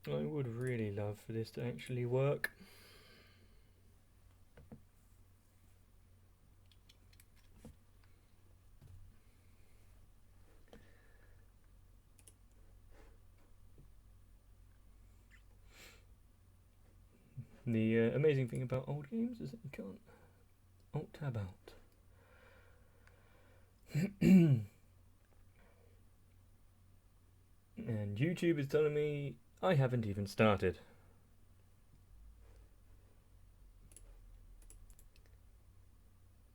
I would really love for this to actually work. The amazing thing about old games is that you can't alt-tab out. And YouTube is telling me I haven't even started.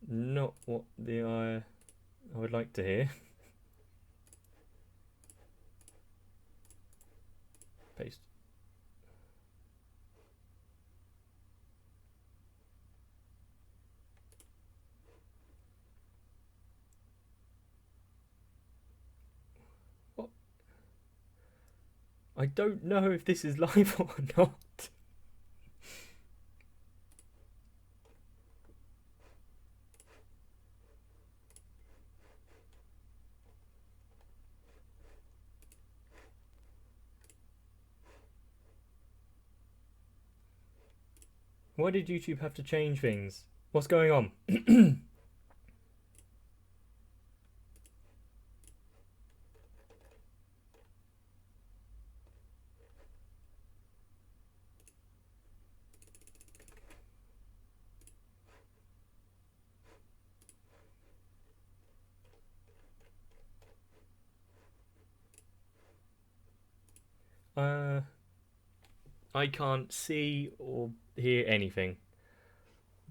Not what I would like to hear. Paste. What? I don't know if this is live or not. Why did YouTube have to change things? What's going on? I can't see or hear anything.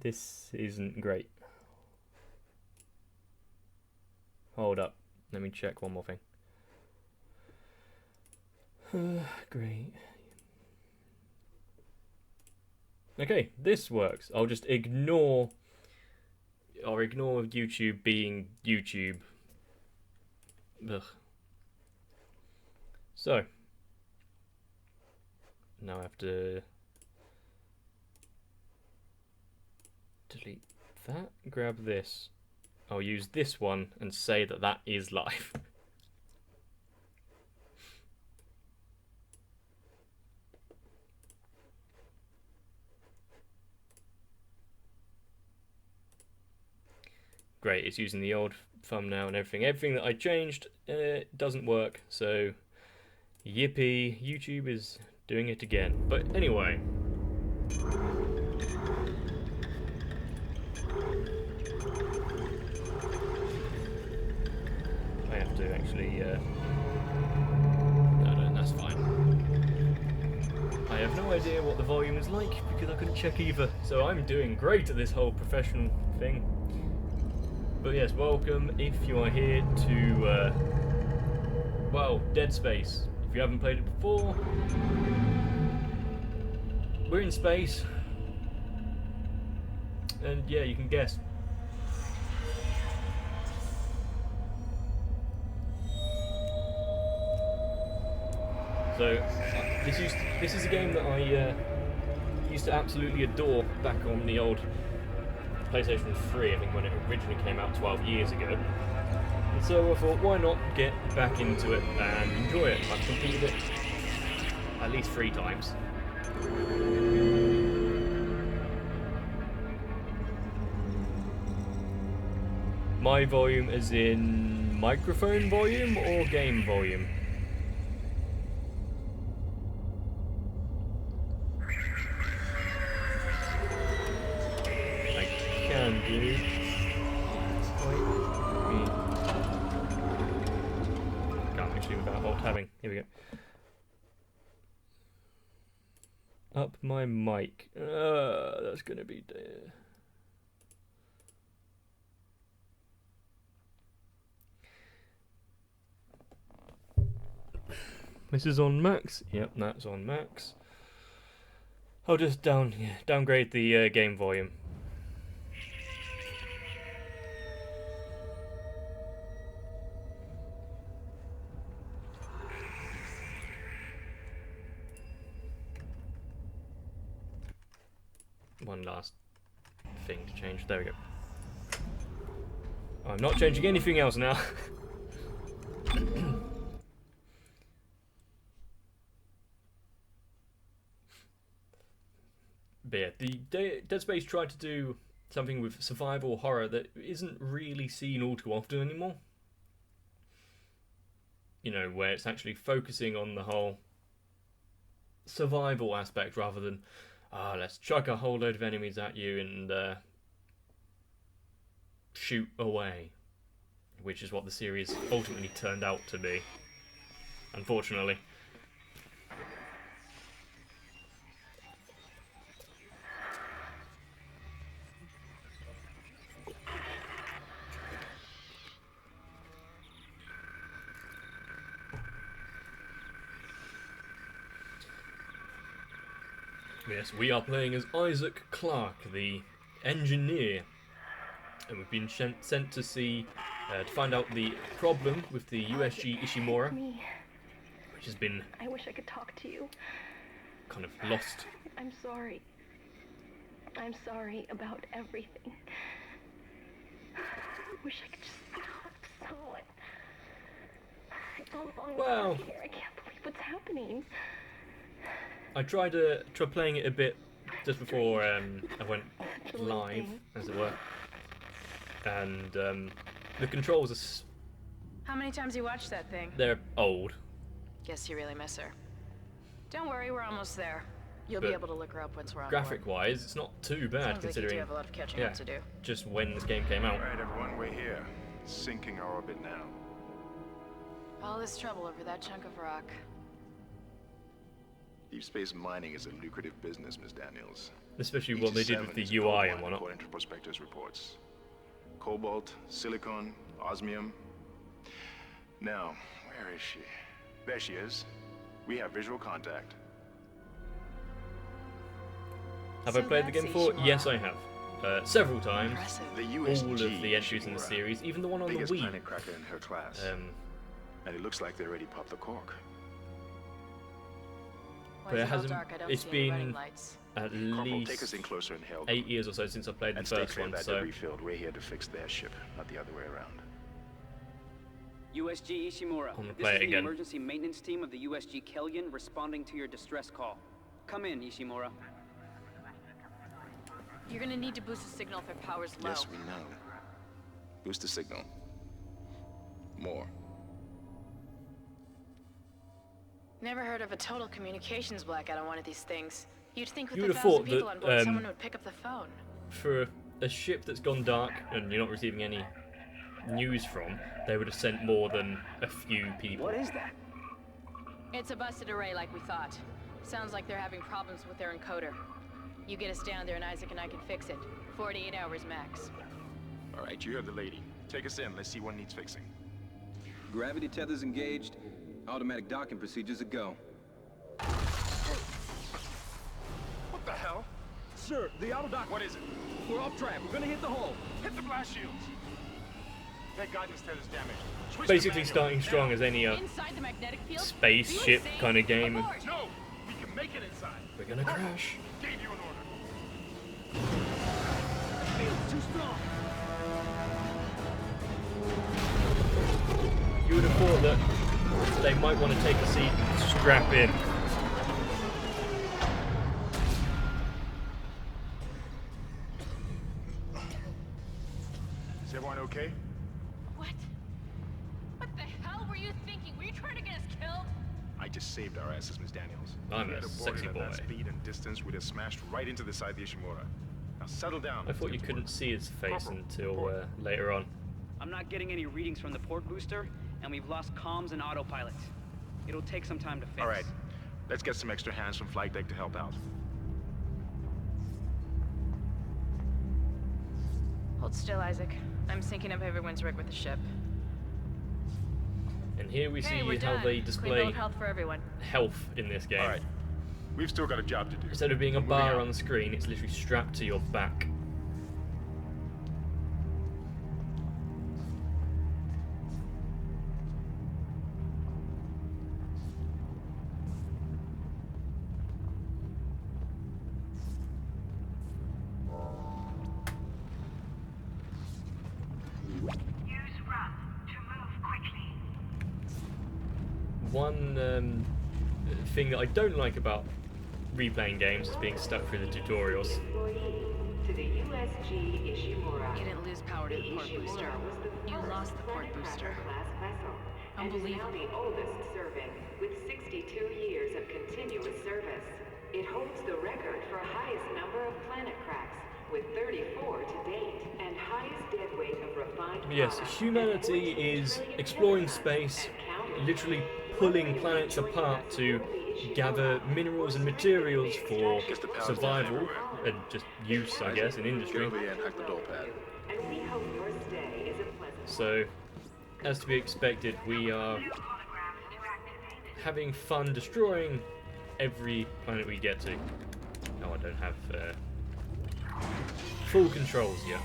This isn't great. Hold up. Let me check one more thing. Great. Okay, this works. I'll just ignore YouTube being YouTube. Ugh. So now I have to delete that, grab this. I'll use this one and say that that is live. Great, it's using the old thumbnail and everything. Everything that I changed doesn't work, so yippee, YouTube is doing it again. But anyway. I have to actually... No, that's fine. I have no idea what the volume is like because I couldn't check either. So I'm doing great at this whole professional thing. But yes, welcome if you are here to, well, Dead Space. If you haven't played it before, we're in space. And yeah, you can guess. So, this is a game that I used to absolutely adore back on the old PlayStation 3, I think, when it originally came out 12 years ago. And so I thought, why not get back into it and enjoy it? I've completed it at least 3 times. My volume as in microphone volume or game volume? Can do. Can't actually without alt-tabbing. Here we go. Up my mic. That's gonna be there. This is on max. Yep, that's on max. I'll just downgrade the game volume. One last thing to change. There we go. I'm not changing anything else now. But yeah, Dead Space tried to do something with survival horror that isn't really seen all too often anymore. You know, where it's actually focusing on the whole survival aspect rather than, let's chuck a whole load of enemies at you and shoot away. Which is what the series ultimately turned out to be, unfortunately. Yes, we are playing as Isaac Clarke, the engineer, and we've been sent to see, to find out the problem with the USG Ishimura, which has been, I wish I could talk to you. Kind of lost. I'm sorry. I'm sorry about everything. I wish I could just talk to someone. Well, Here. I can't believe what's happening. I tried playing it a bit just before I went live, as it were, and the controls are. How many times you watched that thing? They're old. Guess you really miss her. Don't worry, we're almost there. You'll But be able to look her up once we're on graphic-wise, it's not too bad. Sounds considering like you do have a lot of catching up to do. just when this game came out. All right, everyone, we're here. Sinking our orbit now. All this trouble over that chunk of rock. Deep space mining is a lucrative business, Ms. Daniels. Especially what they did with the EG7 UI is and whatnot. according to prospectors' reports. Cobalt, silicon, osmium. Now, where is she? There she is. We have visual contact. Have So I played the that's game before? Ishimura. Yes, I have. Several times. Impressive. The All USG of the entries in the Ishimura, series, even the one on the biggest Wii. planet cracker in her class. And it looks like they already popped the cork. Why But is it it all hasn't. dark? I don't It's see any running been lights. at Corporal, take us least in closer and help. 8 years or so since I played the And stay first clear one. of that So debris field. We're here to fix their ship, not the other way around. USG Ishimura, I'm gonna this play is it the again. emergency maintenance team of the USG Kellion responding to your distress call. Come in, Ishimura. You're gonna need to boost the signal if their power's low. Yes, we know. Boost the signal. More. Never heard of a total communications blackout on one of these things. You'd think with You a would have 1,000 thought people that, on board, someone would pick up the phone. for a ship that's gone dark and you're not receiving any news from, they would have sent more than a few people. What is that? It's a busted array like we thought. Sounds like they're having problems with their encoder. You get us down there and Isaac and I can fix it. 48 hours max. All right, you heard the lady. Take us in. Let's see what needs fixing. Gravity tethers engaged. Automatic docking procedures a go. What the hell? Sir, the auto dock. What is it? We're off track. We're gonna hit the hull. Hit the blast shields. That guidance tether's damaged. Switch to Basically manual. starting strong Now. as any Inside the magnetic field? spaceship USA, kind of game. aboard. No, we can make it inside. We're gonna crash. Gave you an order. Field's too strong. You would have thought that they might want to take a seat and strap in. Is everyone okay? What? What the hell were you thinking? Were you trying to get us killed? I just saved our asses, Ms. Daniels. I'm If we a had aborted sexy at boy. that speed and distance, we'd have smashed right into the side of the Ishimura. Now settle down. I thought you Let's get to couldn't work. see his face Corporal, until report. later on. I'm not getting any readings from the port booster, and we've lost comms and autopilot. It'll take some time to fix. All right, let's get some extra hands from flight deck to help out. Hold still, Isaac. I'm syncing up everyone's rig with the ship. And here we Okay, see we're how done. they Clean display bill of health for everyone. health in this game. All right, we've still got a job to do. Instead of being a Moving bar out. on the screen, it's literally strapped to your back. Use run to move quickly. One thing that I don't like about replaying games is being stuck through the tutorials. To the USG Ishimura. You didn't lose power to the port booster. You lost the port booster. Unbelievable. The oldest serving, with 62 years of continuous service. It holds the record for highest number of planet cracks, with 34 to date, and highest dead weight of refined Yes, products. humanity is exploring space, literally pulling planets apart to gather minerals and materials for survival and just use, I guess, in industry. Get over here and hack the door pad. And we hope your stay is a pleasant So, as to be expected, we are Holograms to activate. having fun destroying every planet we get to. Oh, I don't have full controls yet.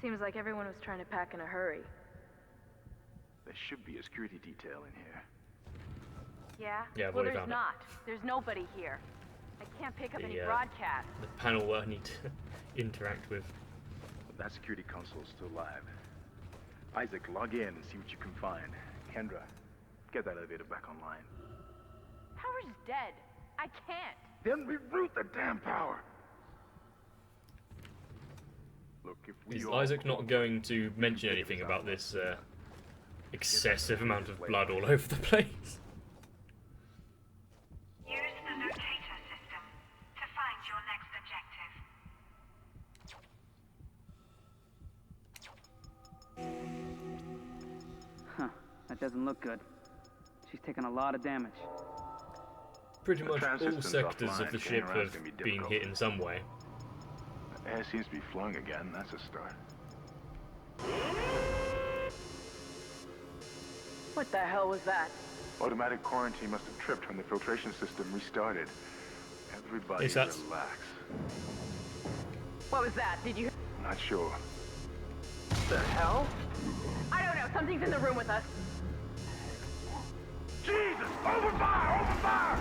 Seems like everyone was trying to pack in a hurry. There should be a security detail in here. Yeah? Yeah, I've well, already there's found it. not. There's nobody here. I can't pick up any The, broadcast. The panel I need to interact with. That security console's still live. Isaac, log in and see what you can find. Kendra, get that elevator back online. Power's dead. I can't. Then reroute the damn power! Look, if we Is all Isaac not going to mention anything about this excessive amount of blood all over the place? Use the locator system to find your next objective. Huh. That doesn't look good. She's taken a lot of damage. Pretty The much all transistors sectors offline, of the getting ship around is have gonna be been difficult. hit in some way. Air seems to be flowing again. That's a start. What the hell was that? Automatic quarantine must have tripped when the filtration system restarted. Everybody Yes, that's- relax. What was that? Did you... Not sure. The hell? I don't know. Something's in the room with us. Jesus! Open fire! Open fire!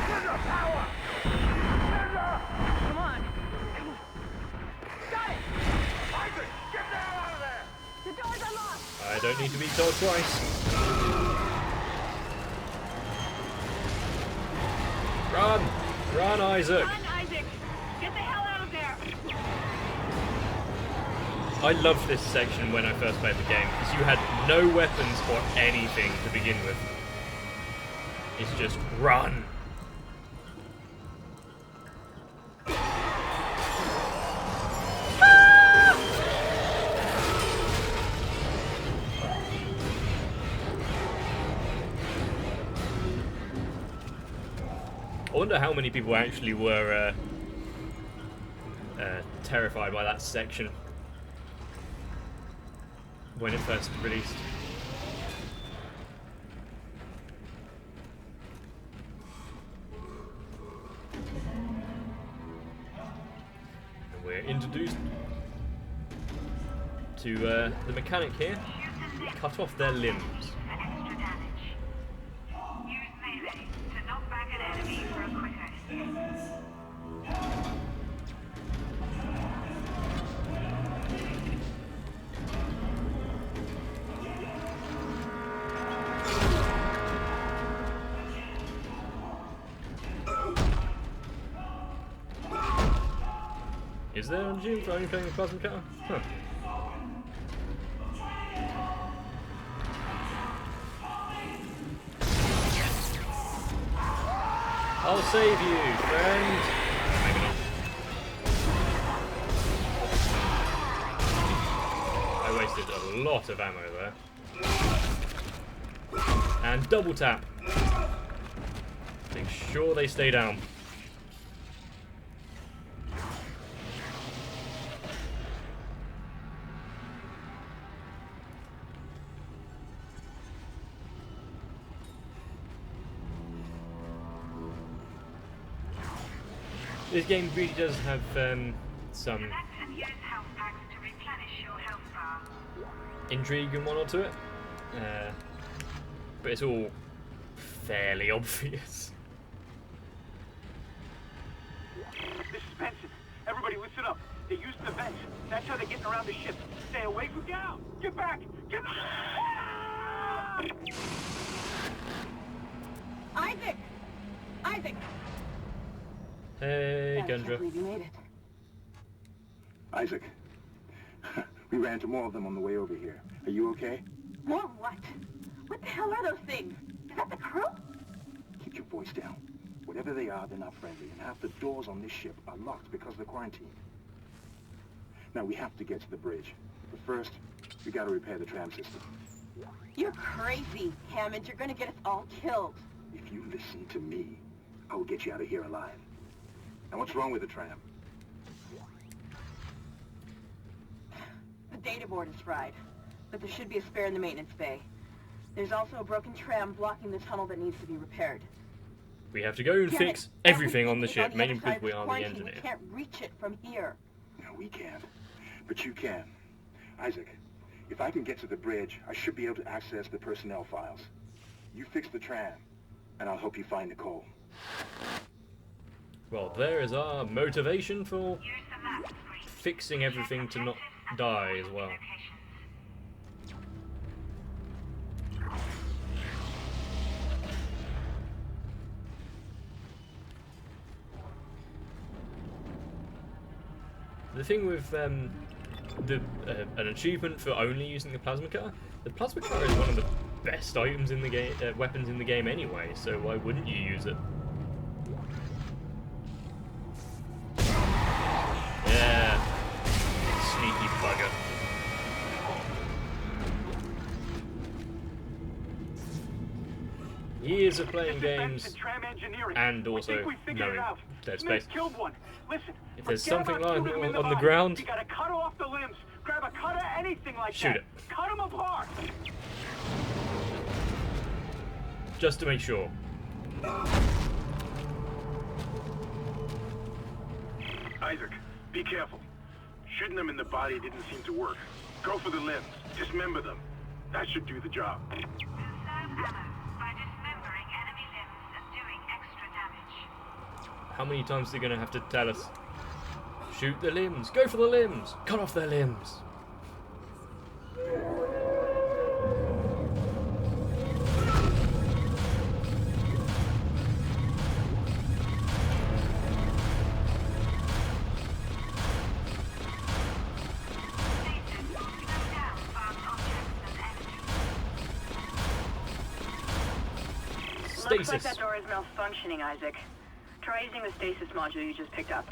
Sender, power! Sender! Come on. Got it! Isaac, get the hell out of there! The door's unlocked! I don't need to be told twice. Run! Run, Isaac! Run, Isaac! Get the hell out of there! I loved this section when I first played the game, because you had no weapons or anything to begin with. It's just run! I wonder how many people actually were terrified by that section when it first released. And we're introduced to the mechanic here. Cut off their limbs. For extra damage. Use melee to knock back an enemy for a quicker escape. Is there on June for only playing the plasma cutter? Huh. I'll save you, friend. Maybe not. I wasted a lot of ammo there. And double tap. Make sure they stay down. This game really does have some Collect and use health packs to replenish your health bar. intrigue and whatnot to it, but it's all fairly obvious. This is Benson. Everybody listen up. They use the vents. That's how they're getting around the ship. Stay away from down. Get back. Get back. Isaac! Isaac! Hey, I can't Gendra. believe you made it. Isaac, we ran into more of them on the way over here. Are you okay? More what? What the hell are those things? Is that the crew? Keep your voice down. Whatever they are, they're not friendly, and half the doors on this ship are locked because of the quarantine. Now, we have to get to the bridge. But first, we gotta repair the tram system. You're crazy, Hammond. You're gonna get us all killed. If you listen to me, I will get you out of here alive. Now, what's wrong with the tram? The data board is fried, but there should be a spare in the maintenance bay. There's also a broken tram blocking the tunnel that needs to be repaired. We have to go and Damn fix it. everything on the Everything's ship, the mainly other because side we of are the quarantine. engineer. We can't reach it from here. No, we can't. But you can. Isaac, if I can get to the bridge, I should be able to access the personnel files. You fix the tram, and I'll help you find Nicole. Well, there is our motivation for Use the map screen. fixing everything to not die as well. The thing with an achievement for only using the plasma cutter is one of the best items in the game, weapons in the game anyway. So why wouldn't you use it? Yeah, sneaky bugger. Years of playing games and also knowing Dead Space. Killed one. Listen, If there's forget something about lying shooting him in on the body. ground, You gotta cut off the limbs. Grab a cutter, anything like shoot that. it. Cut them apart. Just to make sure. Isaac, be careful. Shooting them in the body didn't seem to work. Go for the limbs. Dismember them. That should do the job. Conserve ammo by dismembering enemy limbs and doing extra damage. How many times are they going to have to tell us? Shoot the limbs. Go for the limbs. Cut off their limbs. Looks like Stasis. that door is malfunctioning, Isaac. Try using the stasis module you just picked up.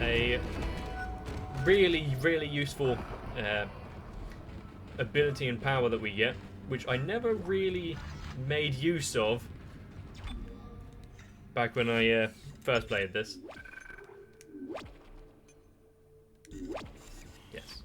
A really, really useful ability and power that we get, which I never really made use of back when I first played this. Yes.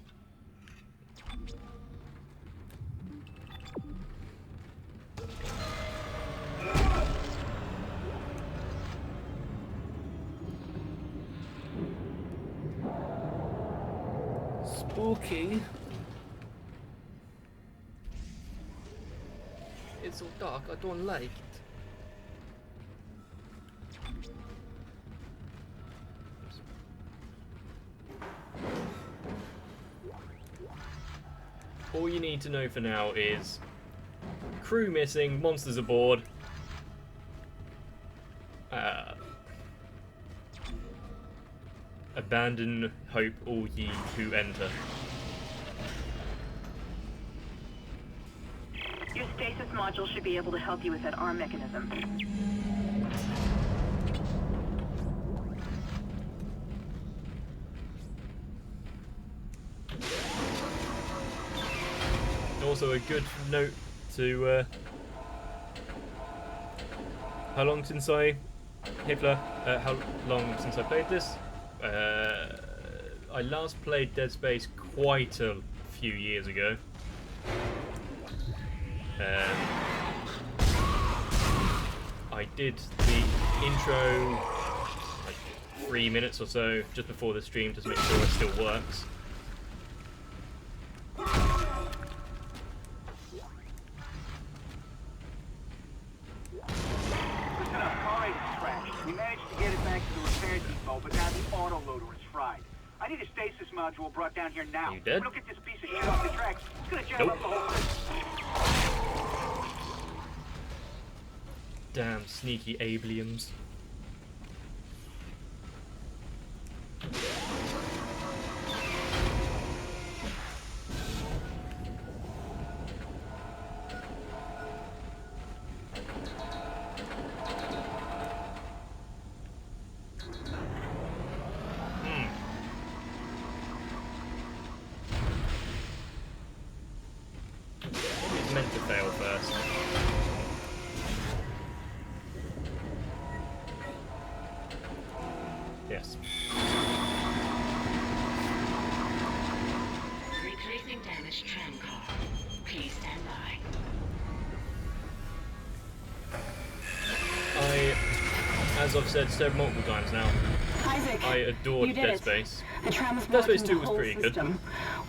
Spooky. It's so dark, I don't like it. All you need to know for now is crew missing, monsters aboard. Abandon hope, all ye who enter. Your stasis module should be able to help you with that arm mechanism. Also a good note to how long since I how long since I played this? I last played Dead Space quite a few years ago. I did the intro like 3 minutes or so just before the stream to make sure it still works. Listen up, car 8 is trashed. We managed to get it back to the repair depot, but now the autoloader is fried. I need a stasis module brought down here now. You dead? If we don't get this piece of shit off the tracks, it's gonna jam up the whole thing. Damn sneaky aliens. It's meant to fail first. Yes. Replacing damaged tram car. Please stand by. As I've said multiple times now, Isaac, I adored you did Dead it. Space. The tram is Dead Space blocking 2 the was whole pretty good. system.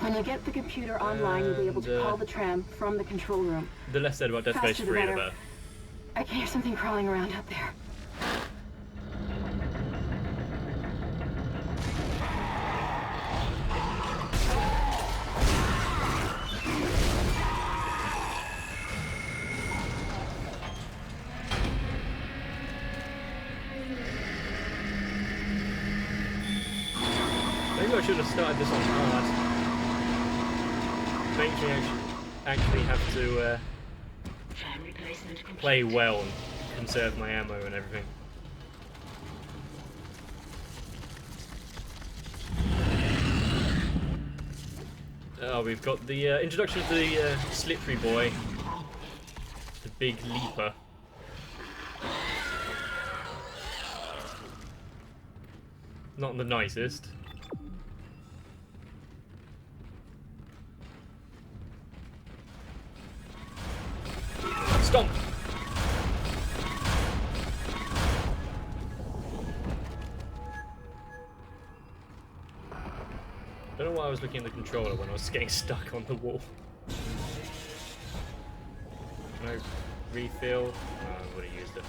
When you get the computer online, you'll be able to And, call the tram from the control room. The less said about Dead Space Faster the 3, the better. better. I can hear something crawling around out there. Maybe I should have started this on hard. Makes me actually have to Tram replacement complete. play well and conserve my ammo and everything. Oh, we've got the introduction to the slippery boy, the big leaper. Not the nicest. Stomp! Don't know why I was looking at the controller when I was getting stuck on the wall. Can I refill? No, I would have used it.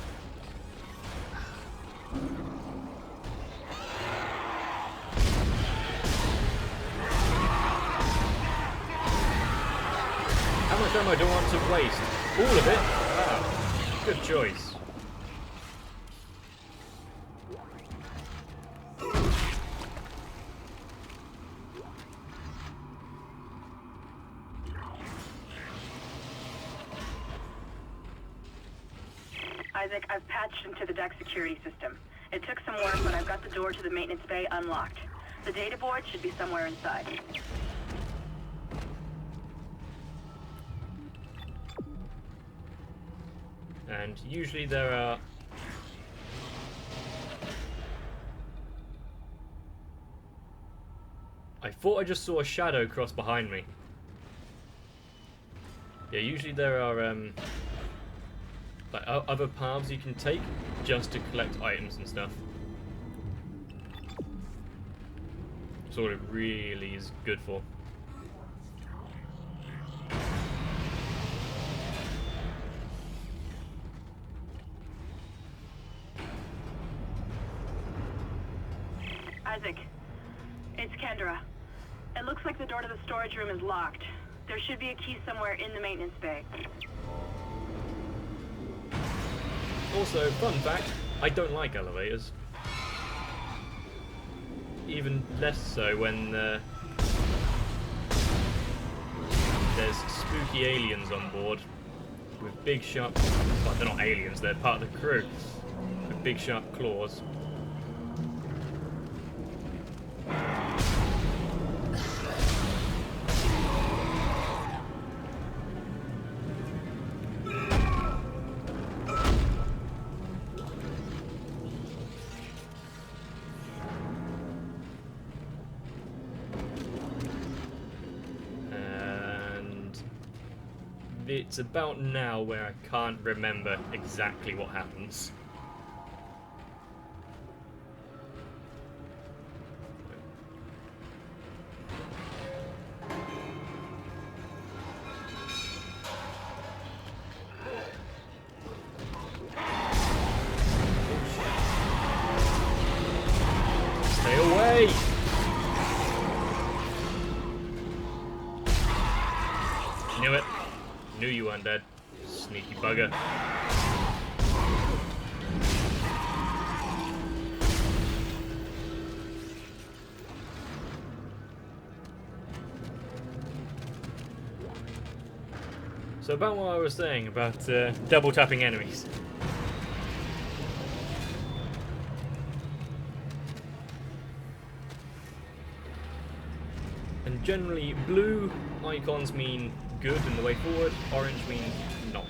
How much ammo do I want to waste? All of it? Ah, good choice. Isaac, I've patched into the deck security system. It took some work, but I've got the door to the maintenance bay unlocked. The data board should be somewhere inside. And usually there are... I thought I just saw a shadow cross behind me. Yeah, usually there are like other paths you can take just to collect items and stuff. That's all it really is good for. Isaac, it's Kendra. It looks like the door to the storage room is locked. There should be a key somewhere in the maintenance bay. Also, fun fact, I don't like elevators. Even less so when there's spooky aliens on board with big sharp... well, they're not aliens, they're part of the crew. With big sharp claws. It's about now where I can't remember exactly what happens. away! Knew it. Knew you weren't dead. Sneaky bugger. So about what I was saying about double tapping enemies. And generally, blue icons mean good and the way forward, orange means not.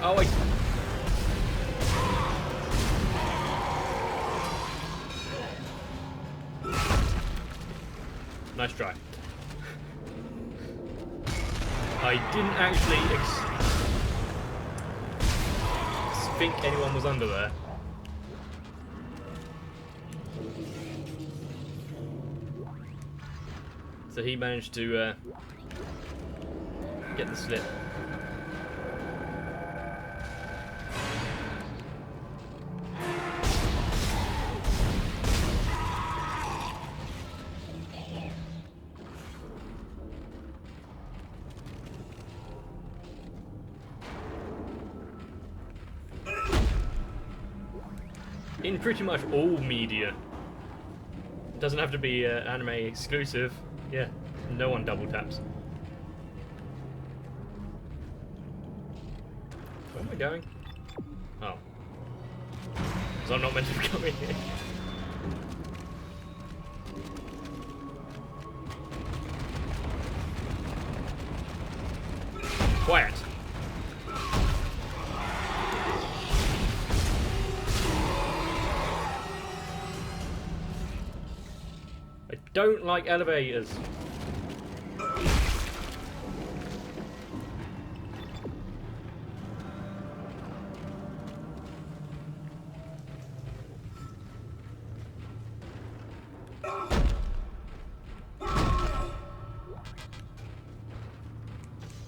Oh, wait. Nice try. I didn't actually think anyone was under there. So he managed to get the slip. In pretty much all media. It doesn't have to be anime exclusive. Yeah, no one double taps. Where am I going? Oh. Because I'm not meant to be going here. Quiet. I don't like elevators.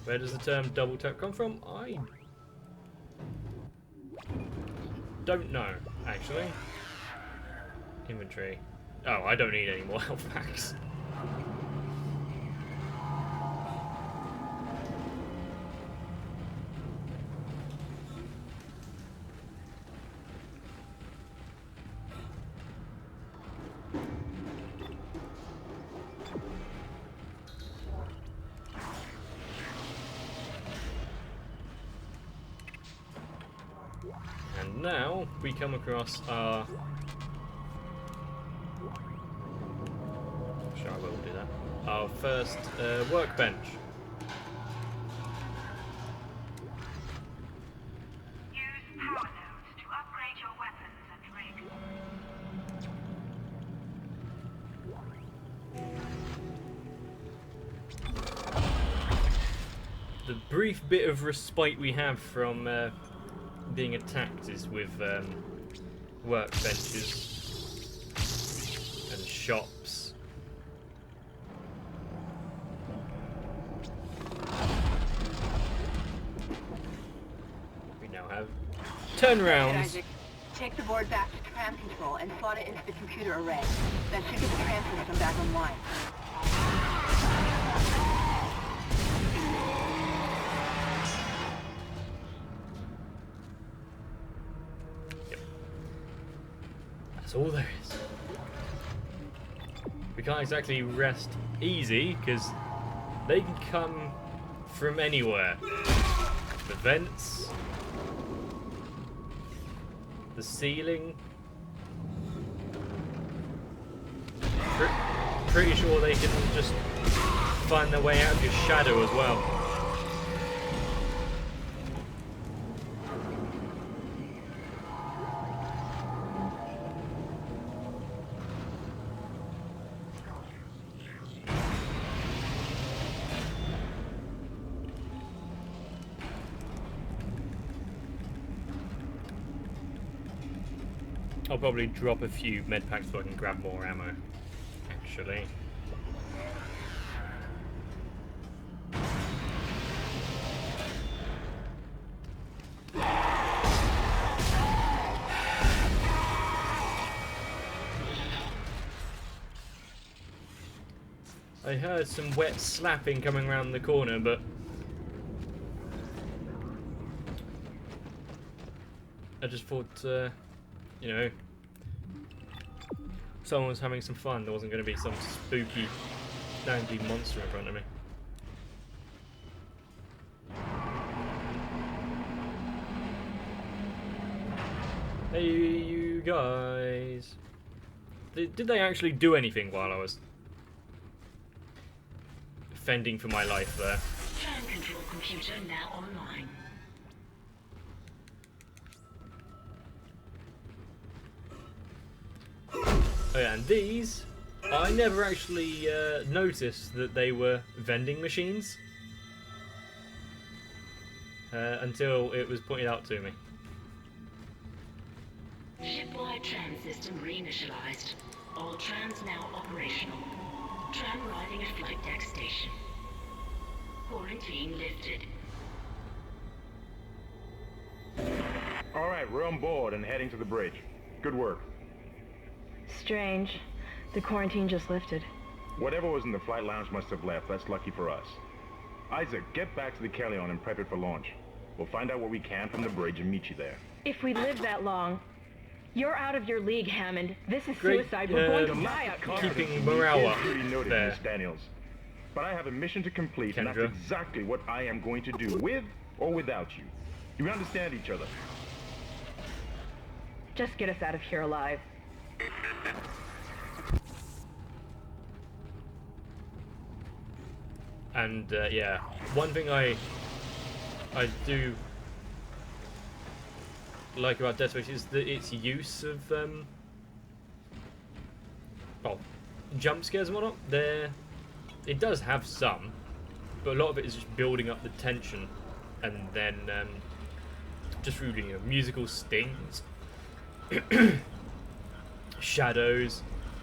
Where does the term double tap come from? I don't know, actually. Inventory. Oh, I don't need any more health packs. And now we come across our... Sure, I will do that. Our first workbench. Use power nodes to upgrade your weapons and rig. The brief bit of respite we have from being attacked is with workbenches and shops. We now have turnarounds. Isaac, take the board back to tram control and slot it into the computer array. That should get the tram system back online. That's all there is. We can't exactly rest easy because they can come from anywhere. The vents, the ceiling. Pretty sure they can just find their way out of your shadow as well. Oh, I'll probably drop a few med packs so I can grab more ammo, actually. I heard some wet slapping coming around the corner, but I just thought, you know, someone was having some fun. There wasn't going to be some spooky, dangly monster in front of me. Hey, you guys. Did they actually do anything while I was fending for my life there? Tram control computer now online. Oh yeah, and these, I never actually noticed that they were vending machines until it was pointed out to me. Shipwide tram system reinitialized. All trams now operational. Tram arriving at flight deck station. Quarantine lifted. All right, we're on board and heading to the bridge. Good work. Strange. The quarantine just lifted. Whatever was in the flight lounge must have left. That's lucky for us. Isaac, get back to the Kellion and prep it for launch. We'll find out what we can from the bridge and meet you there. If we live that long, you're out of your league, Hammond. This is Great, suicide. We're going to die out here. Keeping morale up noted, there. Miss Daniels. But I have a mission to complete, and that's Kendra. exactly what I am going to do, with or without you. Do we understand each other? Just get us out of here alive. And yeah, one thing I do like about Dead Space is that its use of well, jump scares and whatnot. It does have some, but a lot of it is just building up the tension, and then just through, you know, musical stings, shadows,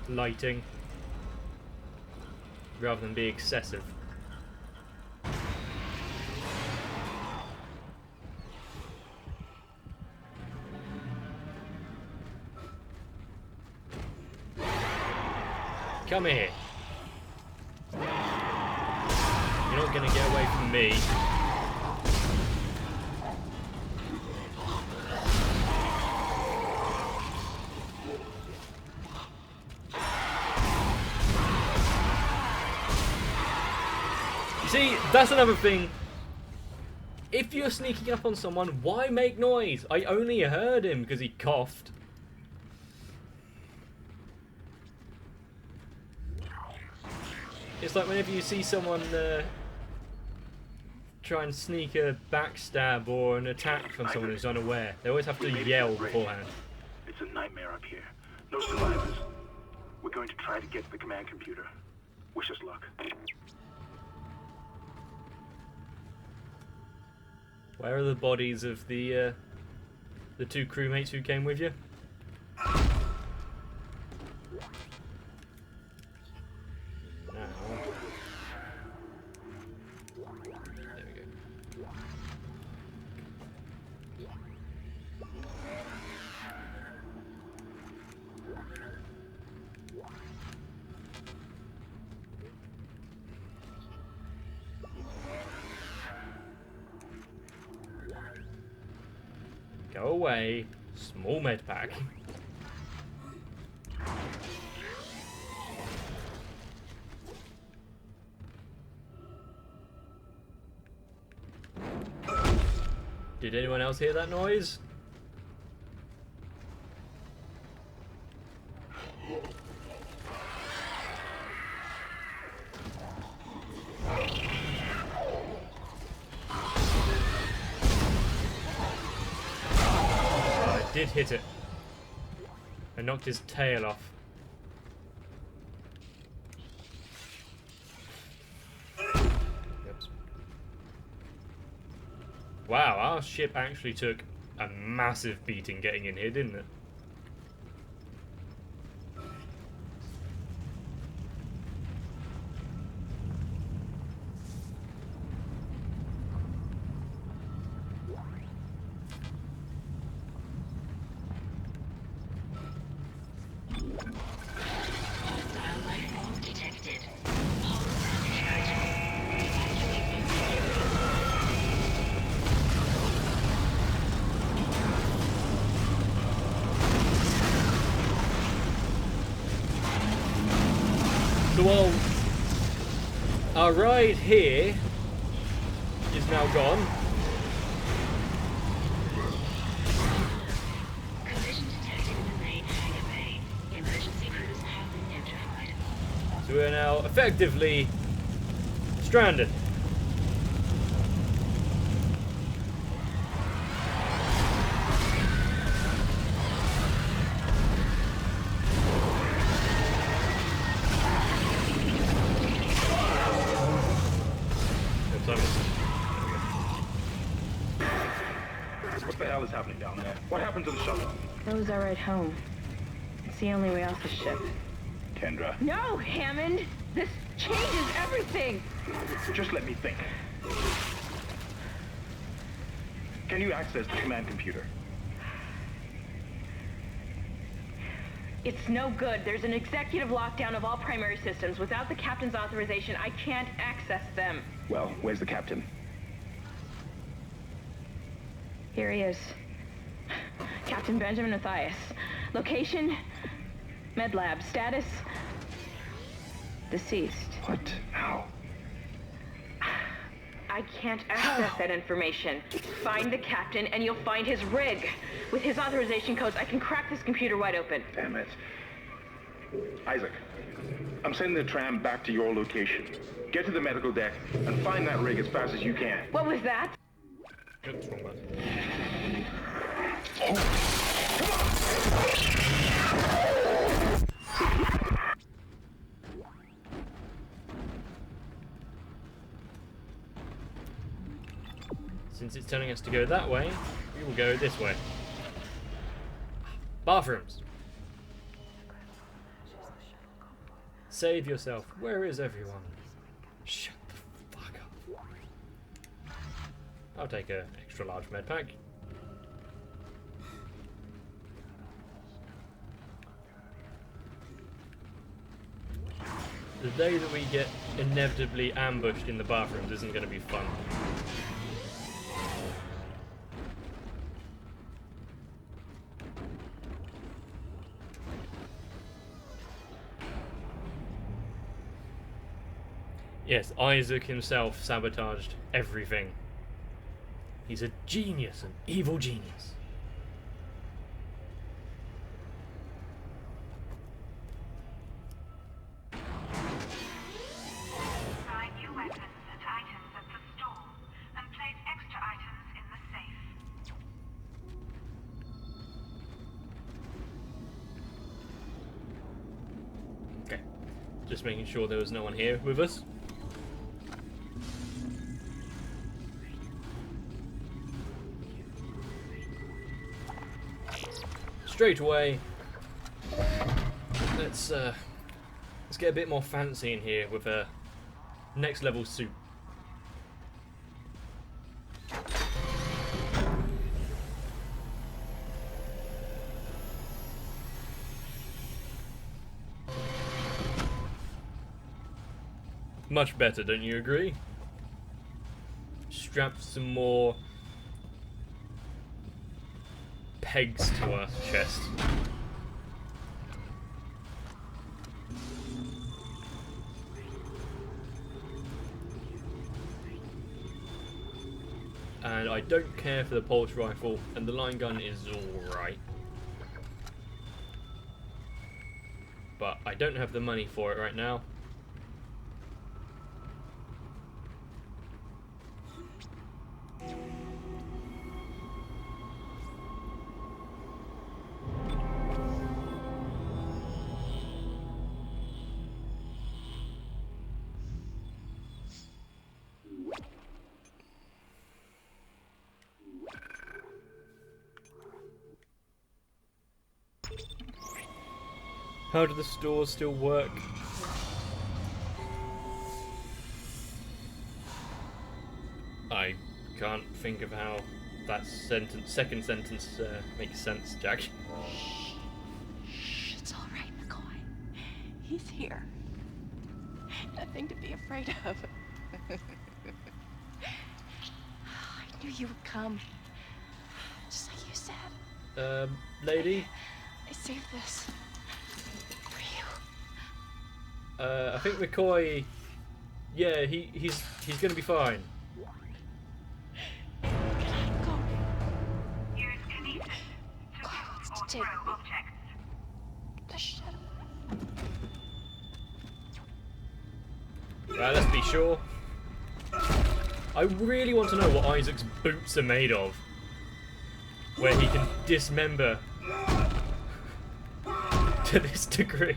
lighting, rather than be excessive. Come here. You're not gonna get away from me. You see, that's another thing. If you're sneaking up on someone, why make noise? I only heard him because he coughed. It's like whenever you see someone try and sneak a backstab or an attack from someone who's unaware, they always have to yell beforehand. It's a nightmare up here. No survivors. We're going to try to get to the command computer. Wish us luck. Where are the bodies of the two crewmates who came with you? Now, there we go. Go away, small med pack. Did anyone else hear that noise? I did hit it. I knocked his tail off. Oops. Wow, our ship actually took a massive beating getting in here, didn't it? So while our ride here is now gone, Collision detected in the main hangar bay. Emergency crews have been notified. so we're now effectively stranded. What the hell is happening down there? What happened to the shuttle? That was our ride home. It's the only way off the ship. Kendra, No, Hammond! This changes everything! just let me think. Can you access the command computer? It's no good. There's an executive lockdown of all primary systems. Without the captain's authorization, I can't access them. Well, where's the captain? Here he is. Captain Benjamin Matthias. Location? Med lab. Status? Deceased. What? How? I can't access that information. Find the captain and you'll find his rig. With his authorization codes, I can crack this computer wide open. Damn it. Isaac, I'm sending the tram back to your location. Get to the medical deck and find that rig as fast as you can. What was that? Oops, wrong button. Since it's telling us to go that way, we will go this way. Bathrooms. Save yourself. Where is everyone? Shut the fuck up. I'll take a extra large med pack. The day that we get inevitably ambushed in the bathrooms isn't going to be fun. Yes, Isaac himself sabotaged everything. He's a genius, an evil genius. Buy new weapons and items at the store, and place extra items in the safe. Okay, just making sure there was no one here with us. Straight away, let's get a bit more fancy in here with a next level suit. Much better, don't you agree? Strap some more pegs to our chest. And I don't care for the pulse rifle, and the line gun is alright. But I don't have the money for it right now. How do the stores still work? I can't think of how that second sentence makes sense, Jack. Shh, it's all right, McCoy. He's here. Nothing to be afraid of. I knew you would come. Just like you said. Lady? I saved this. For you. I think McCoy... Yeah, he's going to be fine. Use kinesis to move or throw objects. Right, let's be sure. I really want to know what Isaac's boots are made of. Where he can dismember to this degree.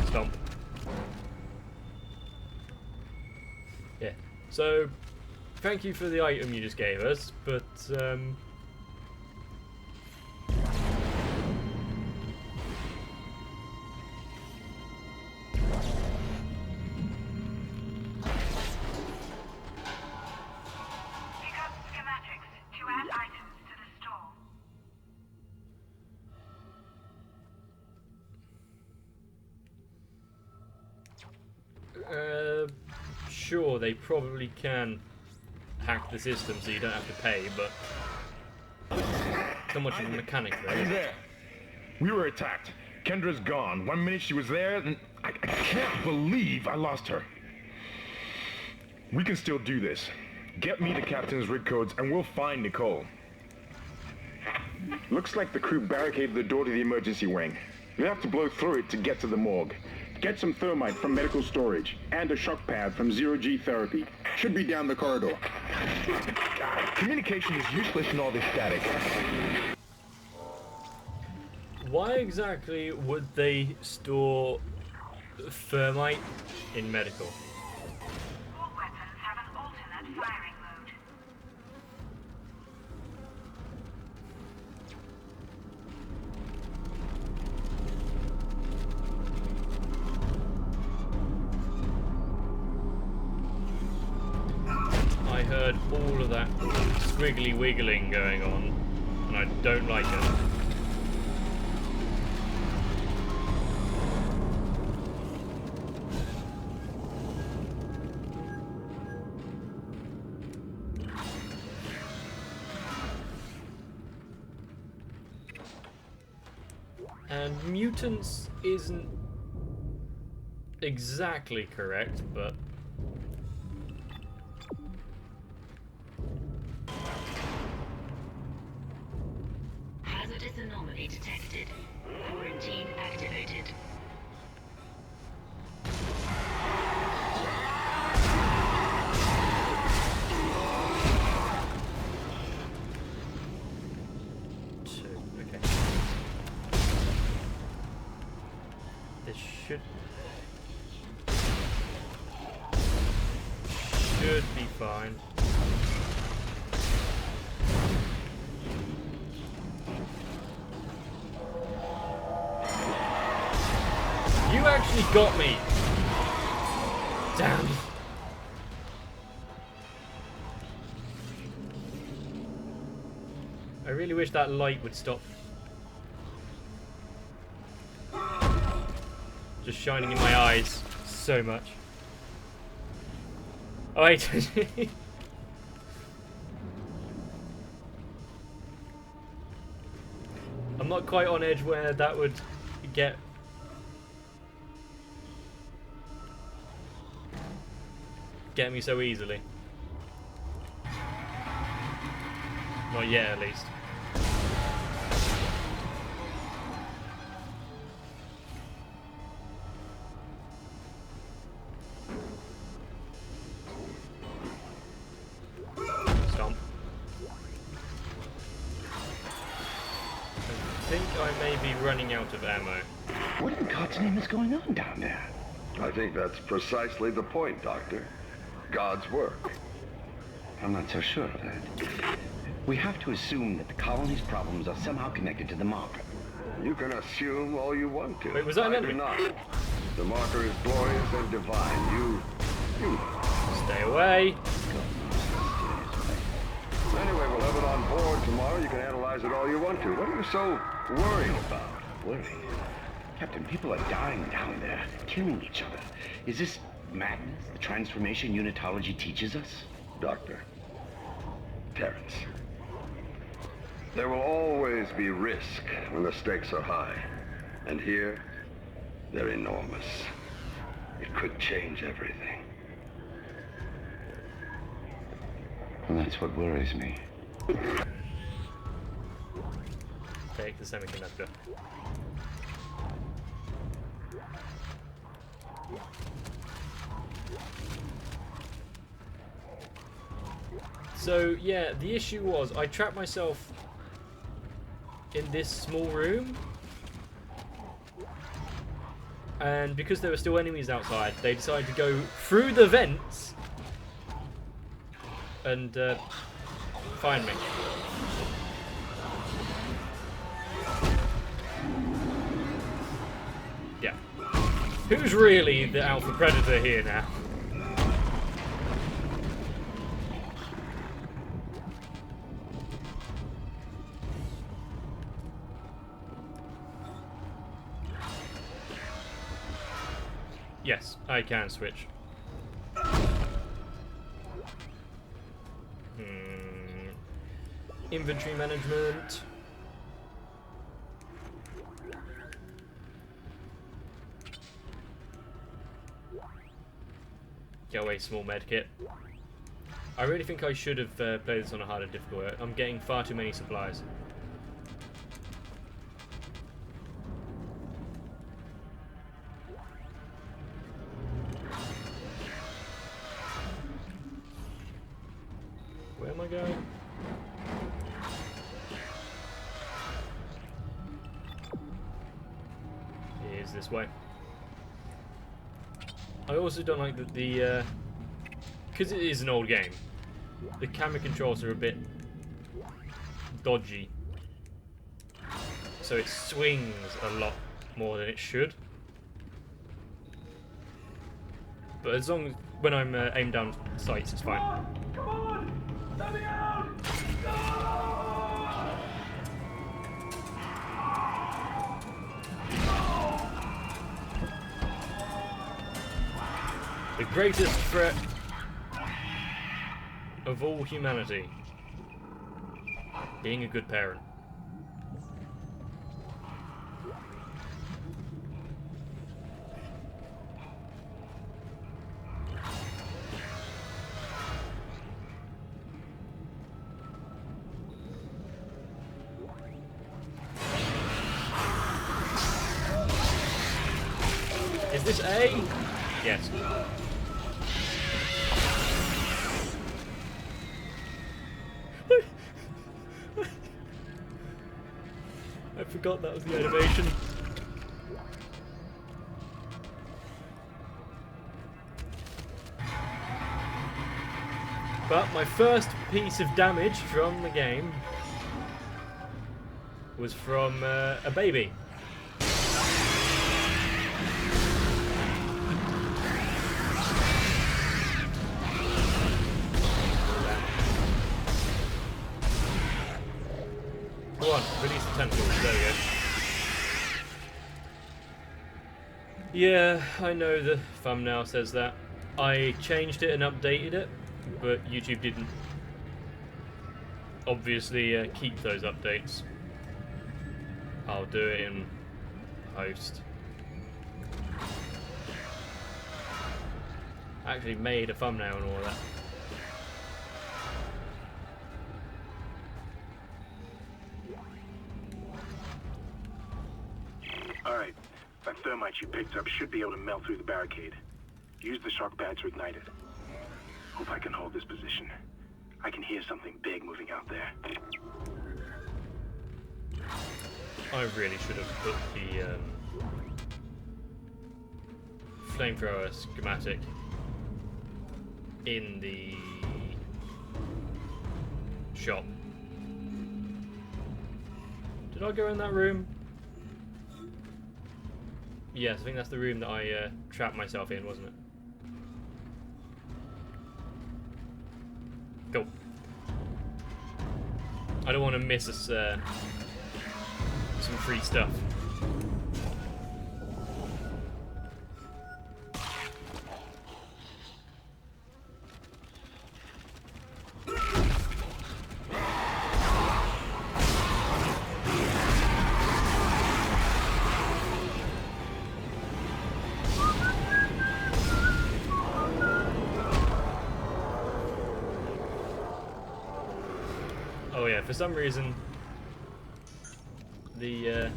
Stomp. Yeah. So, thank you for the item you just gave us, but sure, they probably can hack the system so you don't have to pay, but not much of a mechanic Are you there. there? We were attacked. Kendra's gone. 1 minute she was there, and I can't believe I lost her. We can still do this. Get me the captain's rig codes, and we'll find Nicole. Looks like the crew barricaded the door to the emergency wing. We have to blow through it to get to the morgue. Get some thermite from medical storage, and a shock pad from zero-G therapy. Should be down the corridor. Communication is useless in all this static. Why exactly would they store thermite in medical? All weapons have an alternate firing mode. I heard all of that squiggly wiggling going on, and I don't like it. And mutants isn't exactly correct, but Hazardous anomaly detected. Quarantine activated. okay. This should be fine. You actually got me! Damn. I really wish that light would stop. Just shining in my eyes so much. Oh wait. I'm not quite on edge where that would get me so easily. Not yet, at least. Stomp. I think I may be running out of ammo. What in God's name is going on down there? I think that's precisely the point, Doctor. God's work. I'm not so sure of that. We have to assume that the colony's problems are somehow connected to the marker. You can assume all you want to. Wait, was that an I do enemy? not. The marker is glorious and divine. You Stay away. Anyway, we'll have it on board tomorrow. You can analyze it all you want to. What are you so worried about? Worry? Captain, people are dying down there, killing each other. Is this madness the transformation unitology teaches us? Doctor. Terrence. There will always be risk when the stakes are high. And here, they're enormous. It could change everything. And that's what worries me. Take the semiconductor. So yeah, the issue was I trapped myself in this small room, and because there were still enemies outside, they decided to go through the vents and find me. Yeah. Who's really the alpha predator here now? Yes, I can switch. Inventory management. Get away, small medkit. I really think I should have played this on a harder difficulty. I'm getting far too many supplies. Where am I going? It is this way. I also don't like that the because it is an old game, the camera controls are a bit dodgy, so it swings a lot more than it should. But as long as when I'm aimed down sights, it's fine. Come on! Let me out! The greatest threat of all humanity. Being a good parent. Is this A? Yes. I forgot that was the animation. But my first piece of damage from the game was from a baby. Go on, release the tentacles. There we go. Yeah, I know the thumbnail says that. I changed it and updated it, but YouTube didn't obviously keep those updates. I'll do it in post. I actually made a thumbnail and all that. Alright, that thermite you picked up should be able to melt through the barricade. Use the shock pad to ignite it. Hope I can hold this position. I can hear something big moving out there. I really should have put the flamethrower schematic in the shop. Did I go in that room? Yes, I think that's the room that I trapped myself in, wasn't it? Cool. I don't want to miss us some free stuff. for some reason, the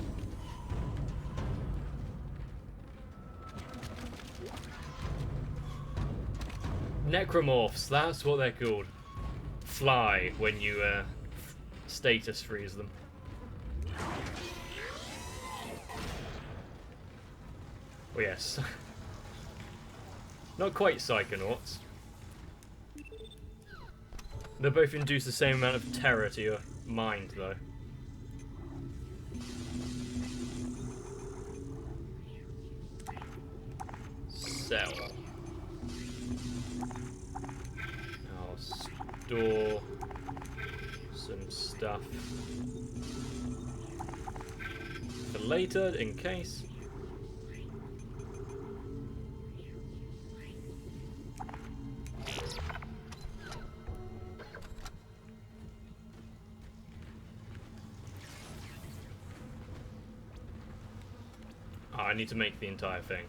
necromorphs, that's what they're called, fly when you status freeze them. Oh yes. Not quite psychonauts. They both induce the same amount of terror to your mind, though. Sell. I'll store some stuff for later, in case. I need to make the entire thing.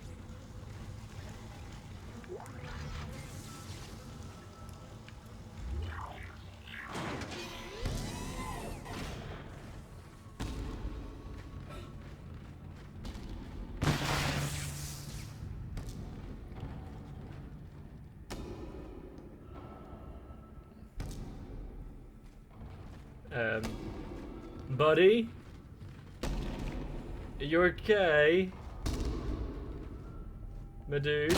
Buddy? You okay? My dude?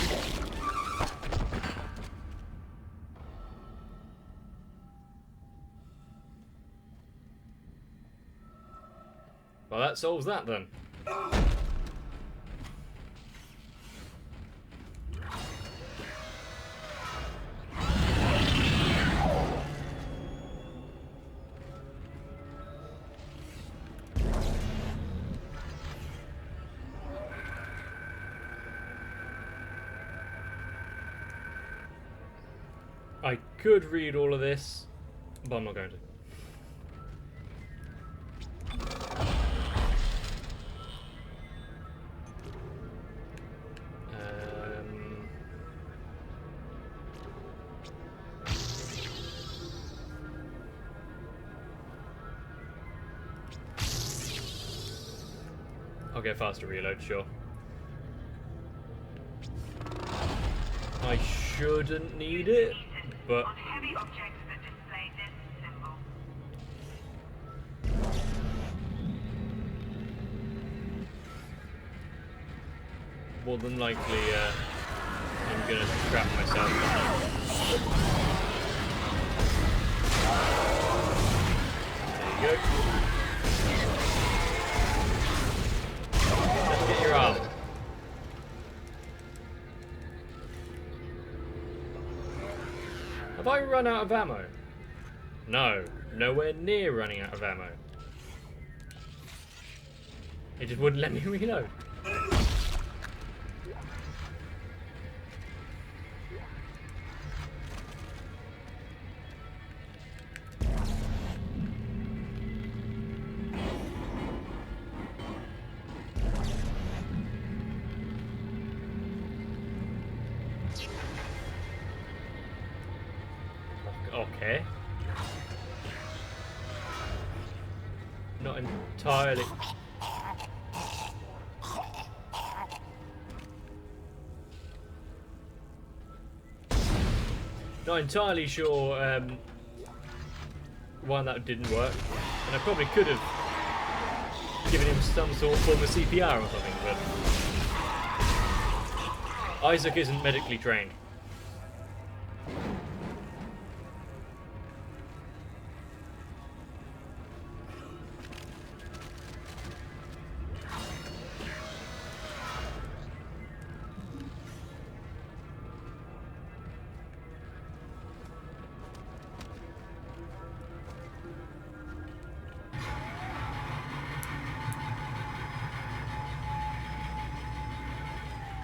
Well, that solves that then. I could read all of this, but I'm not going to. I'll get faster reload, sure. I shouldn't need it, but on heavy objects that display this symbol. more than likely I'm gonna trap myself. There you go. Let's get your arm. Have I run out of ammo? No, nowhere near running out of ammo. It just wouldn't let me reload. Okay. Not entirely. Not entirely sure why that didn't work, and I probably could have given him some sort of form of CPR or something, but Isaac isn't medically trained.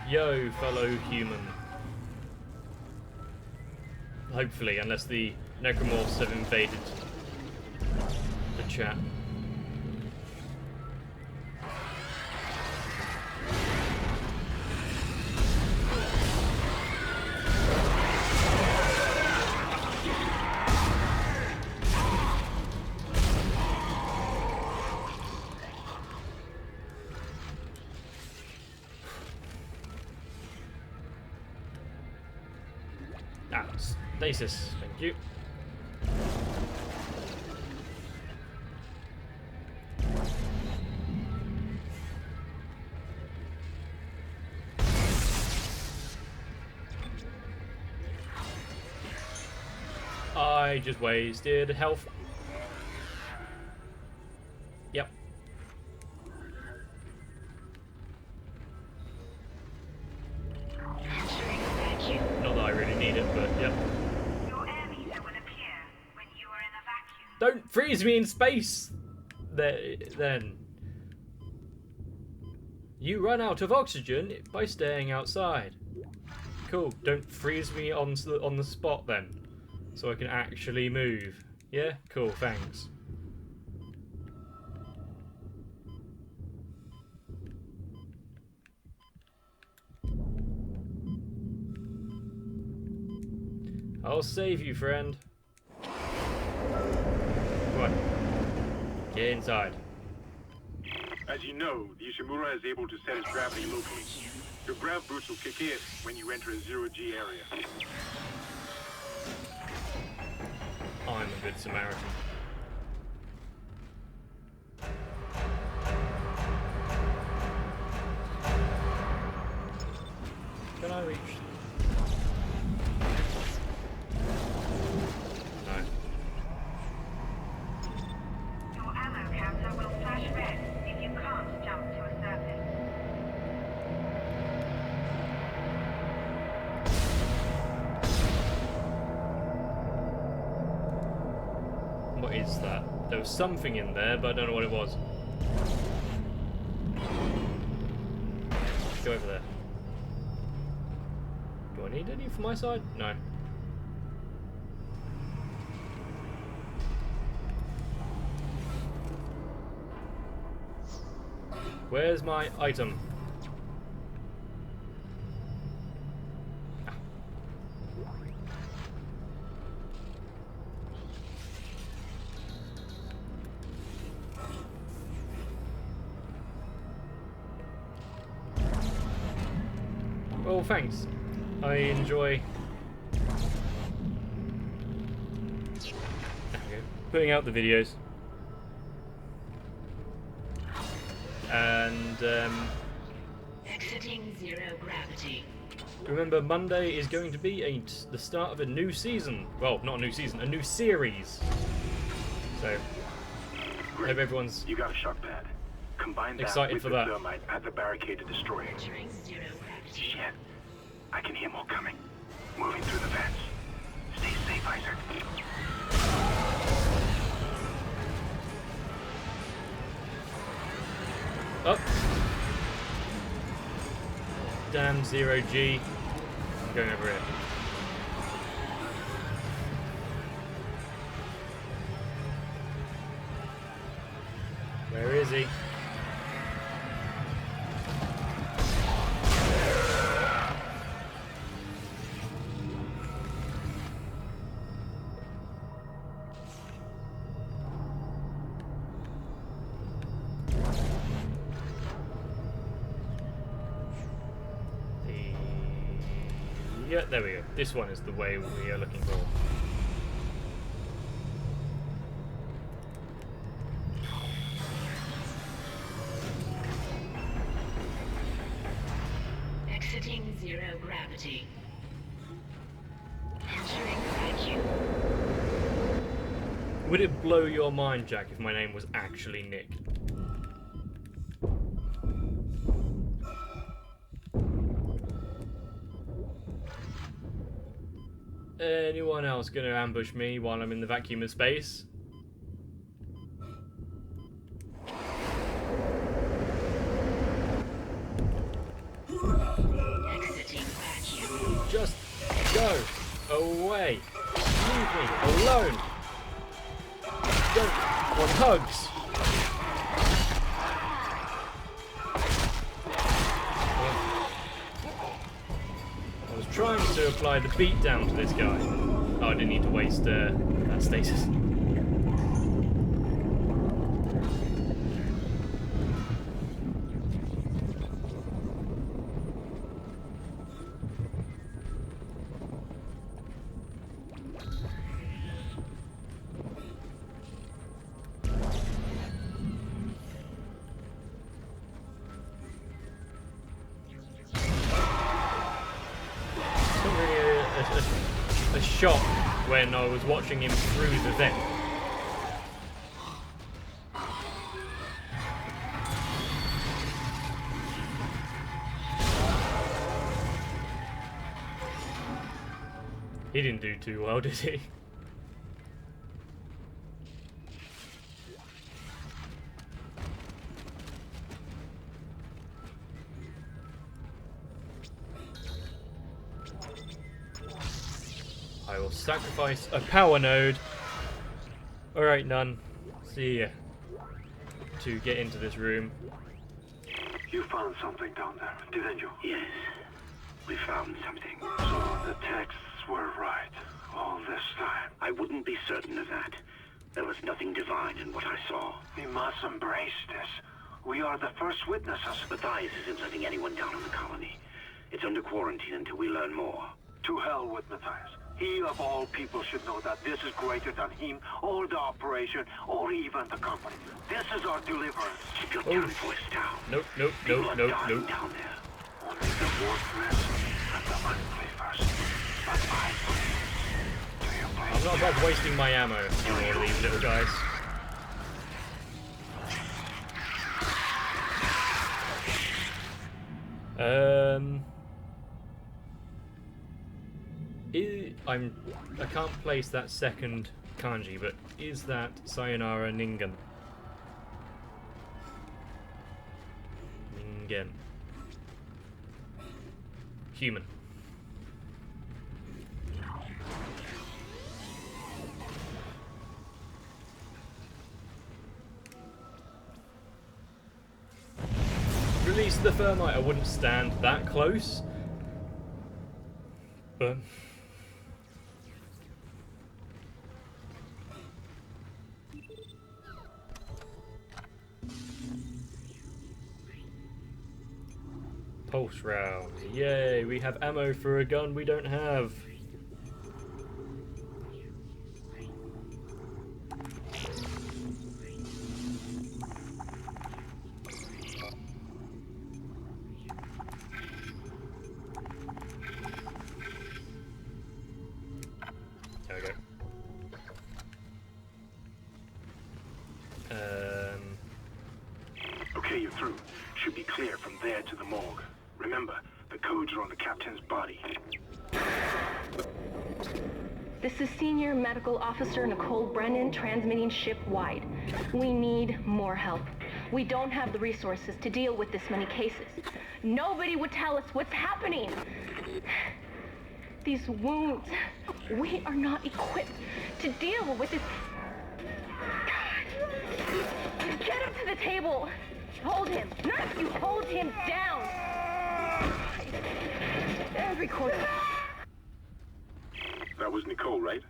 Yo, fellow human. Hopefully, unless the necromorphs have invaded the chat. Ah, stasis. Thank you. I just wasted health. Yep. Not that I really need it, but yep. Your air meter will appear when you are in a vacuum. Don't freeze me in space! Then. You run out of oxygen by staying outside. Cool. Don't freeze me on the spot then. So I can actually move. Yeah? Cool, thanks. I'll save you, friend. Come on. Get inside. As you know, the Ishimura is able to set its gravity locally. Your grav boots will kick in when you enter a zero-G area. I'm a good Samaritan. Can I reach? No. Your ammo counter will flash red if you can't jump to a surface. What is that? There was something in there, but I don't know what it was. Go over there. Do I need any from my side? No. Where's my item? Well, thanks. I enjoy putting out the videos. And Exiting zero gravity. remember, Monday is going to be the start of a new season. Well, not a new season, a new series. So, I hope everyone's You got a shock pad. Combine that excited with for the that. thermite at the barricade to destroy it. Entering zero gravity. Shit. I can hear more coming. Moving through the vents. Stay safe, Isaac. Up. Damn, 0G. I'm going over here. Where is he? Yeah, there we go. This one is the way we are looking for. Exiting zero gravity. Entering vacuum. Would it blow your mind, Jack, if my name was actually Nick? Anyone else gonna ambush me while I'm in the vacuum of space? Exiting vacuum. Just go away. Leave me alone. Don't want hugs. I was trying to apply the beat down to this guy. Oh, I didn't need to waste that stasis. shot when I was watching him through the vent. He didn't do too well, did he? I will sacrifice a power node. Alright, Nun. See ya. To get into this room. You found something down there, didn't you? Yes, we found something. So the texts were right all this time. I wouldn't be certain of that. There was nothing divine in what I saw. We must embrace this. We are the first witnesses. Matthias isn't letting anyone down in the colony. It's under quarantine until we learn more. To hell with Matthias. He of all people should know that this is greater than him, or the operation, or even the company. This is our deliverance. Keep your damn voice down. Nope, nope, People nope, are nope, dying nope. down there. Only the worthless and the unbelievers. But I believe. Do you believe? I'm not above wasting my ammo on all these little guys. I can't place that second kanji, but is that Sayonara Ningen? Ningen. Human. Release the thermite. I wouldn't stand that close, but pulse round. Yay, we have ammo for a gun we don't have. There we go. Okay, you're through. Should be clear from there to the morgue. Remember, the codes are on the captain's body. This is Senior Medical Officer Nicole Brennan transmitting ship-wide. We need more help. We don't have the resources to deal with this many cases. Nobody would tell us what's happening. These wounds, we are not equipped to deal with this. Get him to the table. Hold him. None of you hold him down. Every quarter. That was Nicole, right?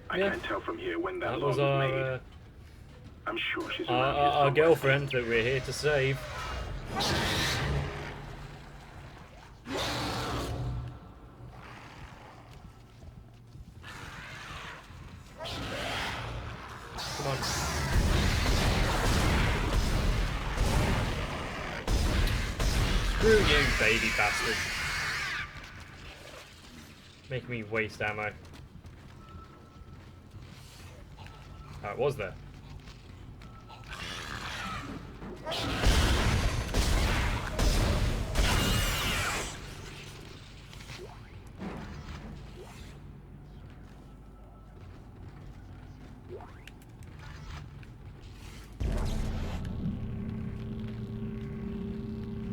I Yeah. can't tell from here when that That log was was our made. I'm sure she's around here our somewhere. girlfriend that we're here to save. Come on. Screw you, baby bastard. Making me waste ammo. Oh, it was there.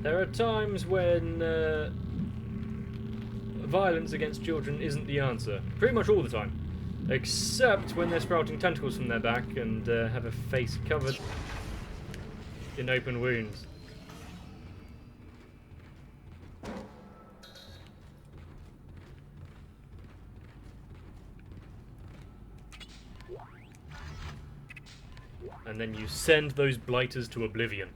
There are times when violence against children isn't the answer. Pretty much all the time. Except when they're sprouting tentacles from their back and have a face covered in open wounds. And then you send those blighters to oblivion.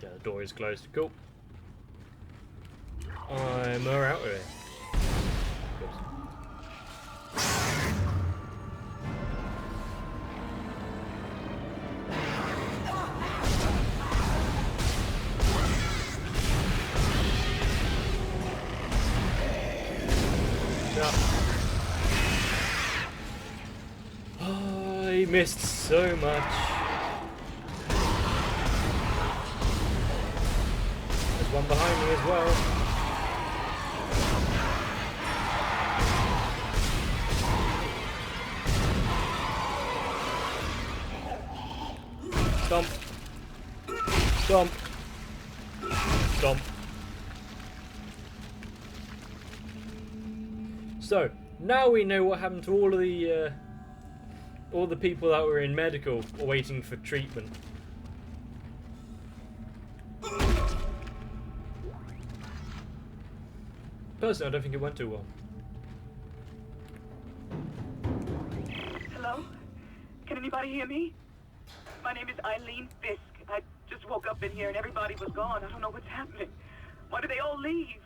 Yeah, the door is closed. Cool. I'm out of here. Oops. up. Oh, he missed so much. There's one behind me as well. Stomp. Stomp. Stomp. So, now we know what happened to all the people that were in medical waiting for treatment. Personally, I don't think it went too well. Hello? Can anybody hear me? My name is Eileen Fisk. I just woke up in here and everybody was gone. I don't know what's happening. Why did they all leave?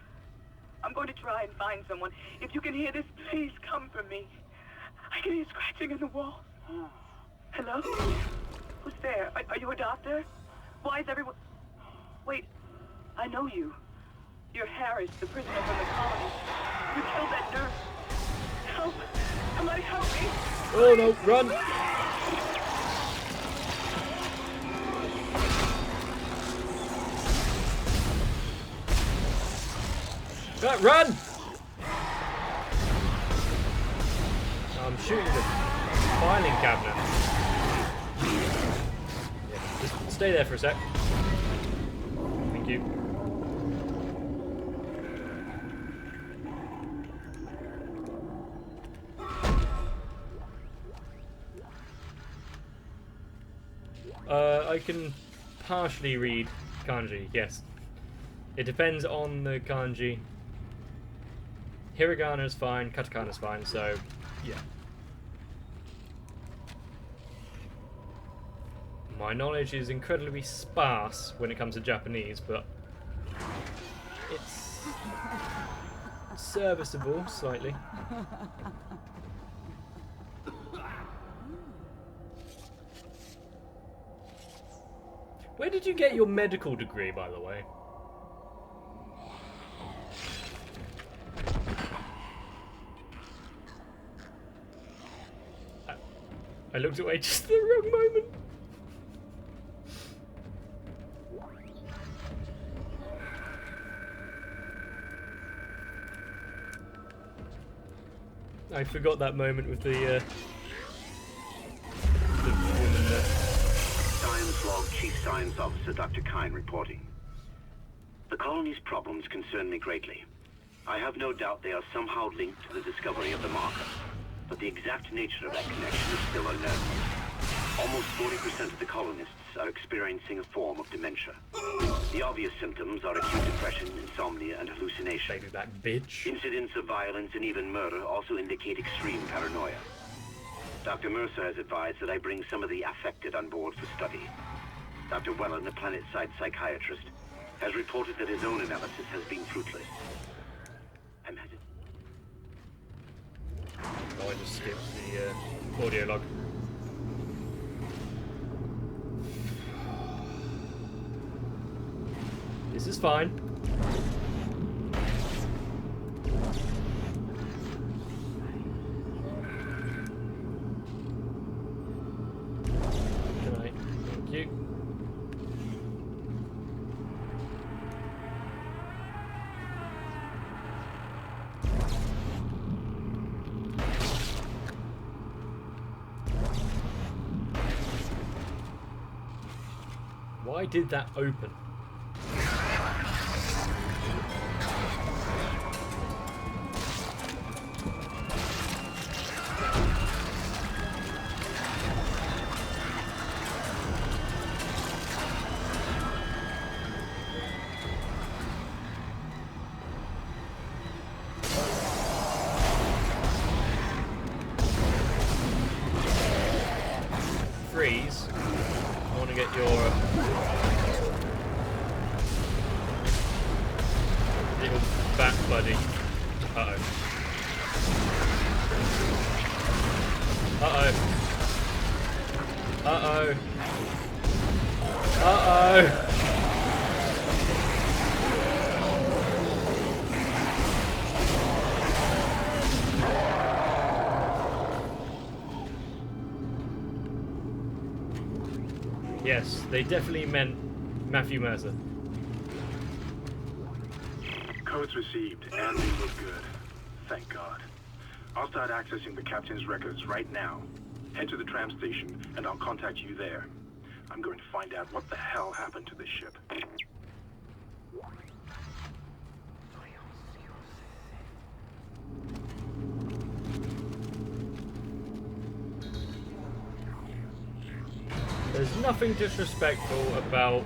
I'm going to try and find someone. If you can hear this, please come for me. I can hear scratching in the wall. Hello? Who's there? Are you a doctor? Why is everyone... Wait, I know you. You're Harris, the prisoner from the colony. You killed that nurse. Help! Somebody help me! Oh no, run! Run! I'm shooting the filing cabinet. Yeah, just stay there for a sec. Thank you. I can partially read kanji, yes. It depends on the kanji. Hiragana is fine, katakana is fine, so yeah. My knowledge is incredibly sparse when it comes to Japanese, but it's serviceable slightly. Where did you get your medical degree, by the way? I looked away just at the wrong moment. I forgot that moment with the woman there. Science Log Chief Science Officer Dr. Kine reporting. The colony's problems concern me greatly. I have no doubt they are somehow linked to the discovery of the marker, but the exact nature of that connection is still unknown. Almost 40% of the colonists are experiencing a form of dementia. The obvious symptoms are acute depression, insomnia, and hallucination. Baby back bitch. Incidents of violence and even murder also indicate extreme paranoia. Dr. Mercer has advised that I bring some of the affected on board for study. Dr. Wellen, the planet-side psychiatrist, has reported that his own analysis has been fruitless. I'm headed. Oh, I just skipped the audio log. This is fine. Can I? Thank you. Why did that open? Freeze. I want to get your little bat buddy. Uh-oh. Uh-oh. Uh-oh. Uh-oh. Yes, they definitely meant Matthew Mercer. Codes received, and they look good. Thank God. I'll start accessing the captain's records right now. Head to the tram station, and I'll contact you there. I'm going to find out what the hell happened to this ship. There's nothing disrespectful about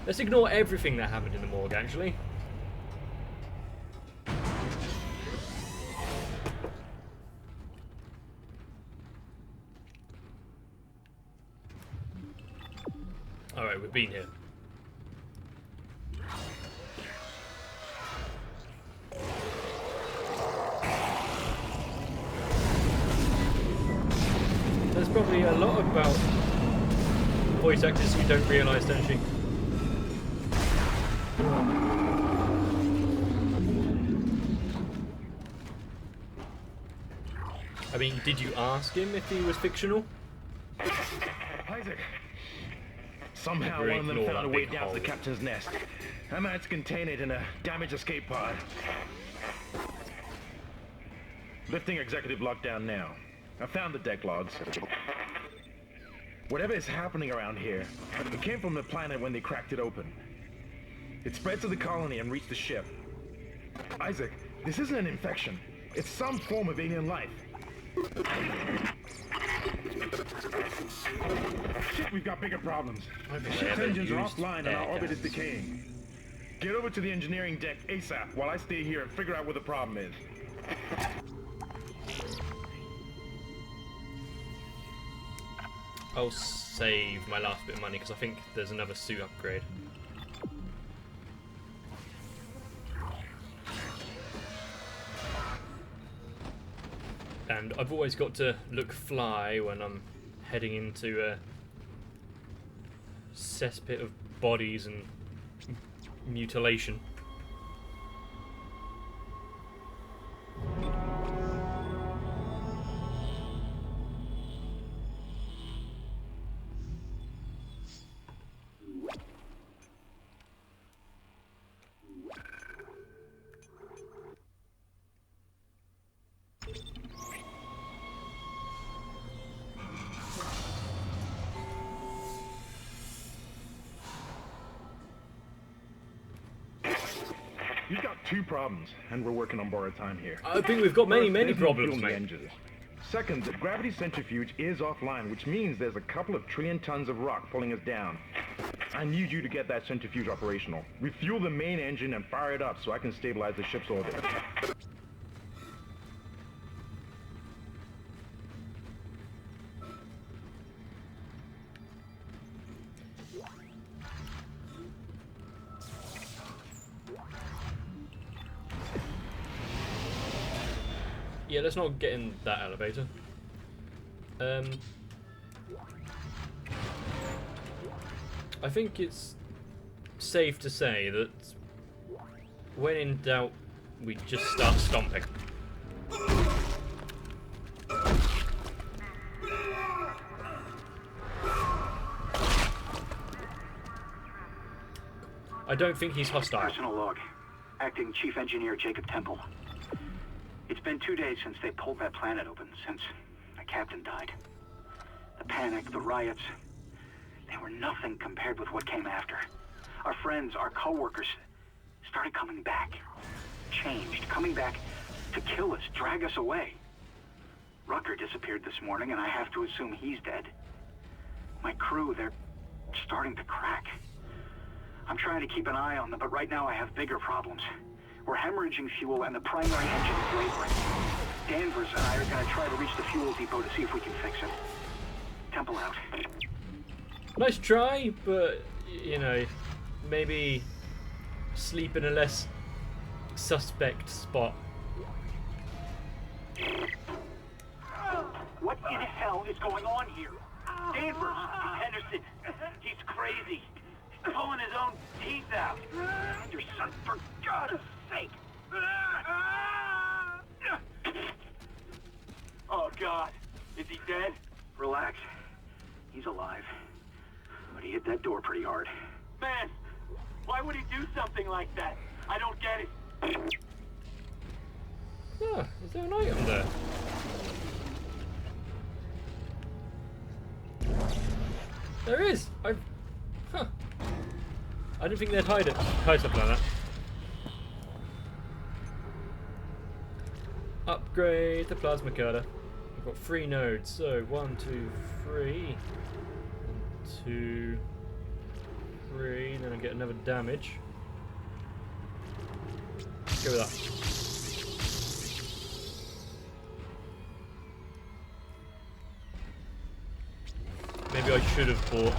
let's ignore everything that happened in the morgue, actually. Alright, we've been here. There's probably a lot about voice actors you don't realise, don't you? I mean, did you ask him if he was fictional? Isaac! Somehow one of them found a way down to the captain's nest. I managed to contain it in a damaged escape pod. Lifting executive lockdown now. I found the deck logs. Whatever is happening around here, it came from the planet when they cracked it open. It spread to the colony and reached the ship. Isaac, this isn't an infection. It's some form of alien life. Shit, we've got bigger problems. The ship's engines are offline and our orbit is decaying. Get over to the engineering deck ASAP while I stay here and figure out what the problem is. I'll save my last bit of money because I think there's another suit upgrade. And I've always got to look fly when I'm heading into a cesspit of bodies and mutilation. We've got two problems, and we're working on borrowed time here. I think we've got many problems, mate. mate. Second, the gravity centrifuge is offline, which means there's a couple of trillion tons of rock pulling us down. I need you to get that centrifuge operational. Refuel the main engine and fire it up so I can stabilize the ship's orbit. Yeah, let's not get in that elevator. I think it's safe to say that when in doubt, we just start stomping. I don't think he's hostile. Personal log. Acting Chief Engineer Jacob Temple. It's been 2 days since they pulled that planet open, since the captain died. The panic, the riots, they were nothing compared with what came after. Our friends, our co-workers, started coming back. Changed, coming back to kill us, drag us away. Rucker disappeared this morning, and I have to assume he's dead. My crew, they're starting to crack. I'm trying to keep an eye on them, but right now I have bigger problems. We're hemorrhaging fuel, and the primary engine is laboring. Danvers and I are going to try to reach the fuel depot to see if we can fix it. Temple out. Nice try, but, you know, maybe sleep in a less suspect spot. What in hell is going on here? Danvers, Henderson, he's crazy. He's pulling his own teeth out. Anderson, for God's sake. dead? Relax. He's alive. But he hit that door pretty hard. Man, why would he do something like that? I don't get it. Ah, is there an item there? There is! Huh. I didn't think they'd hide something like that. Upgrade the plasma cutter. We've got 3 nodes, so 1, 2, 3. 1, 2, 3. Then I get another damage. Let's go with that. Maybe I should have bought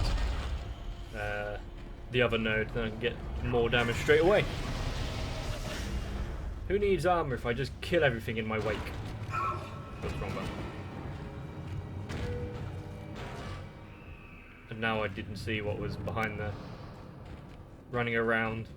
the other node, then I can get more damage straight away. Who needs armor if I just kill everything in my wake? What's wrong button? And now I didn't see what was behind there. Running around.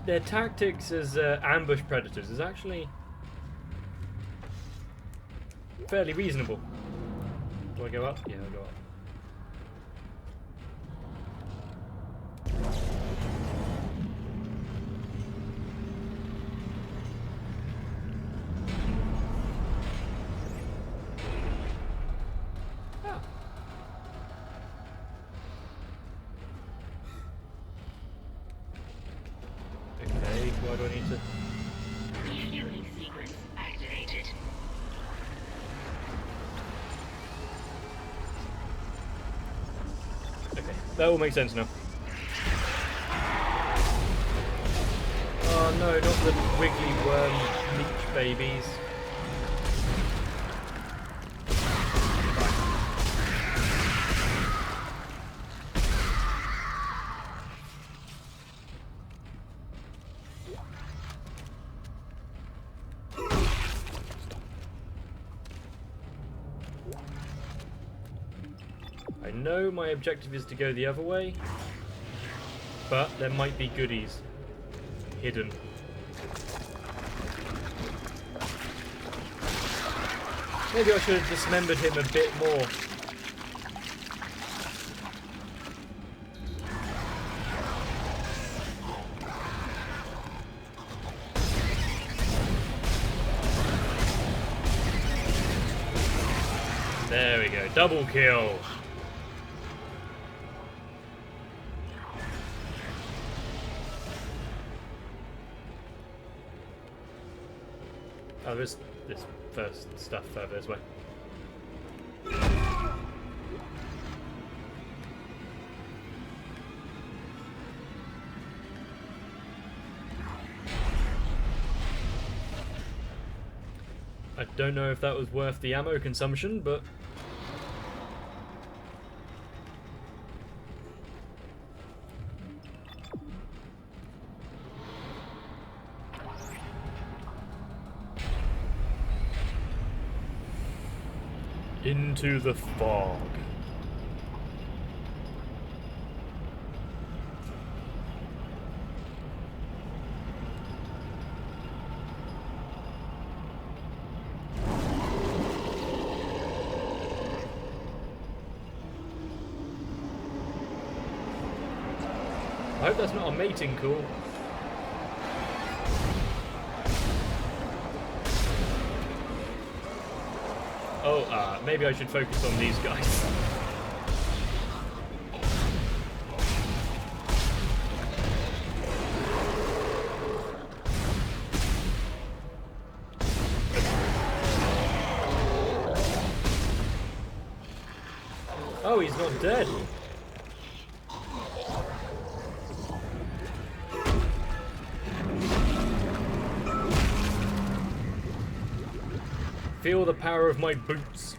Their tactics as ambush predators is actually fairly reasonable. Do I go up? Yeah, I'll go up. Why do I need to? Refueling sequence activated. Okay, that all makes sense now. Oh no, not the wiggly worm leech babies. I know my objective is to go the other way, but there might be goodies hidden. Maybe I should have dismembered him a bit more. There we go, double kill. Oh, there's this first stuff further this way. I don't know if that was worth the ammo consumption, but into the fog. I hope that's not a mating call. Oh, maybe I should focus on these guys. Oh, he's not dead. Feel the power of my boots.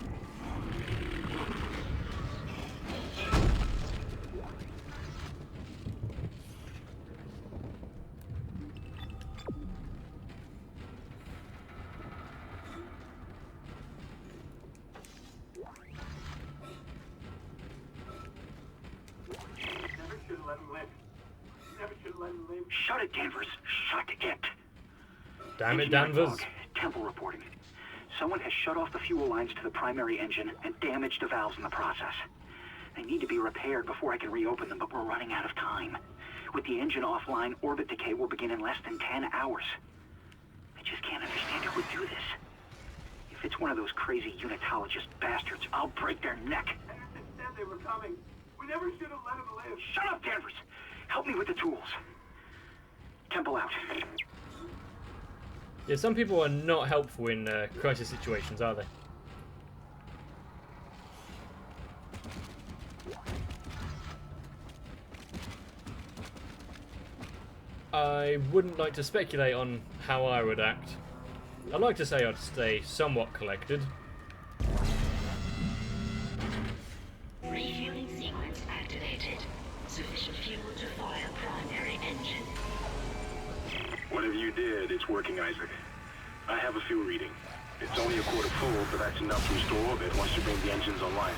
Shut it, Danvers. Shut it. Damn it, Danvers. Temple reporting. Someone has shut off the fuel lines to the primary engine and damaged the valves in the process. They need to be repaired before I can reopen them, but we're running out of time. With the engine offline, orbit decay will begin in less than 10 hours. I just can't understand who would do this. If it's one of those crazy unitologist bastards, I'll break their neck. Anderson said they were coming. We never should have let them live. Shut up, Danvers! Help me with the tools. Temple out. Yeah, some people are not helpful in crisis situations, are they? I wouldn't like to speculate on how I would act. I'd like to say I'd stay somewhat collected. Refueling sequence activated. Sufficient fuel to fire primary engine. Whatever you did, it's working, Isaac. I have a fuel reading. It's only a quarter full, but that's enough to restore orbit once you bring the engines online.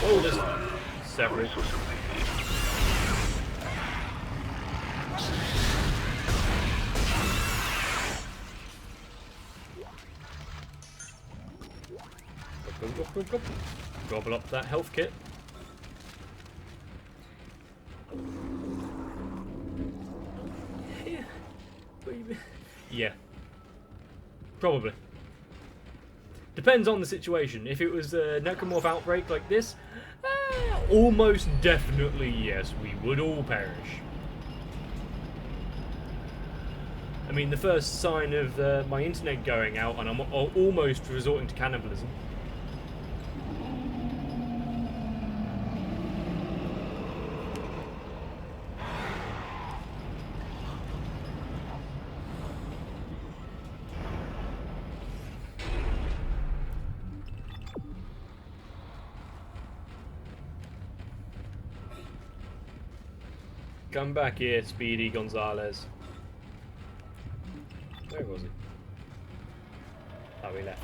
Oh, there's several. Go. Gobble up that health kit. Yeah. Probably. Depends on the situation. If it was a necromorph outbreak like this, almost definitely yes, we would all perish. I mean, the first sign of my internet going out and I'm almost resorting to cannibalism. Come back here, Speedy Gonzalez. Where was he? Oh, he left.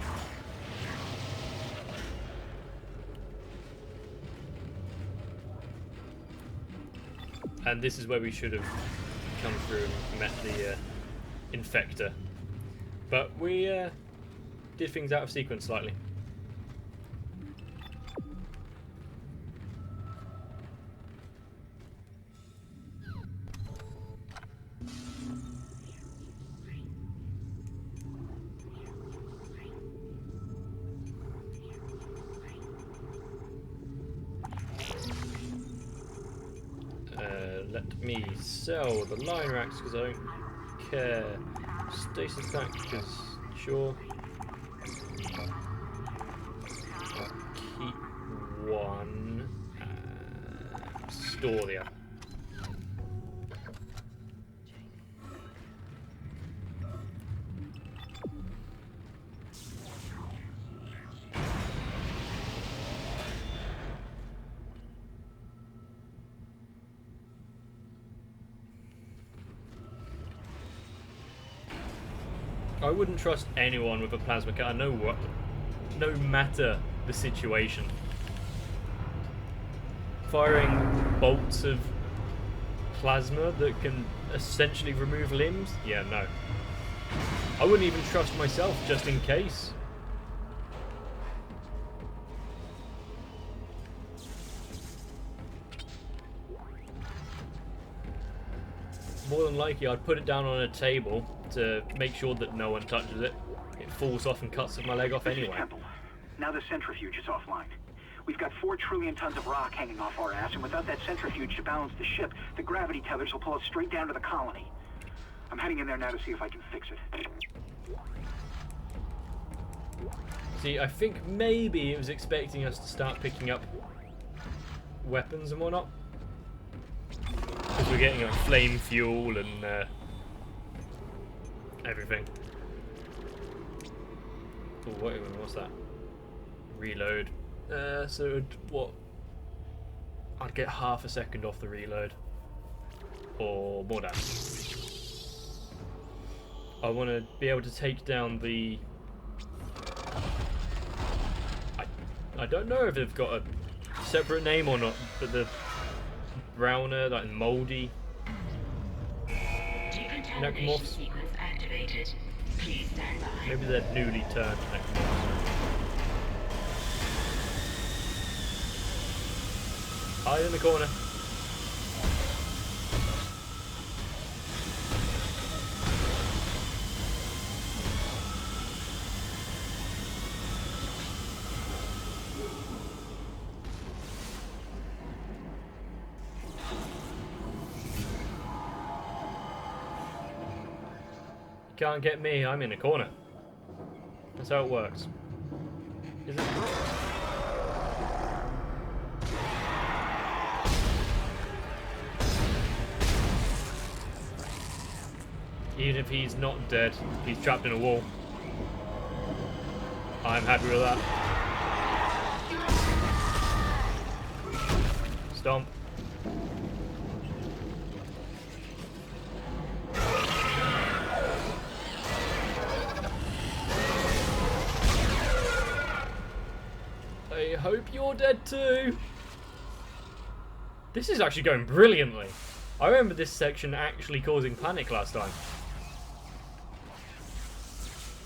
And this is where we should have come through and met the infector. But we did things out of sequence slightly. Let me sell the line racks because I don't care. Stasis pack because sure. I'll keep one. Store the other. I wouldn't trust anyone with a plasma cutter, no matter the situation. Firing bolts of plasma that can essentially remove limbs? Yeah, no. I wouldn't even trust myself just in case. More than likely I'd put it down on a table to make sure that no one touches it. It falls off and cuts my leg off anyway. Temple. Now the centrifuge is offline. We've got 4 trillion tons of rock hanging off our ass, and without that centrifuge to balance the ship, the gravity tethers will pull us straight down to the colony. I'm heading in there now to see if I can fix it. See, I think maybe it was expecting us to start picking up weapons and whatnot. Because we're getting like flame fuel and everything. Oh, what's that? Reload. So what? I'd get half a second off the reload, or more damage. I want to be able to take down the. I don't know if they've got a separate name or not, but the browner, like moldy necromorphs. Sequence activated. Please stand by. Maybe they're newly turned necromorphs. Hide in the corner. You can't get me, I'm in a corner. That's how it works. Is it? Even if he's not dead, he's trapped in a wall. I'm happy with that. Stomp. I hope you're dead too. This is actually going brilliantly. I remember this section actually causing panic last time.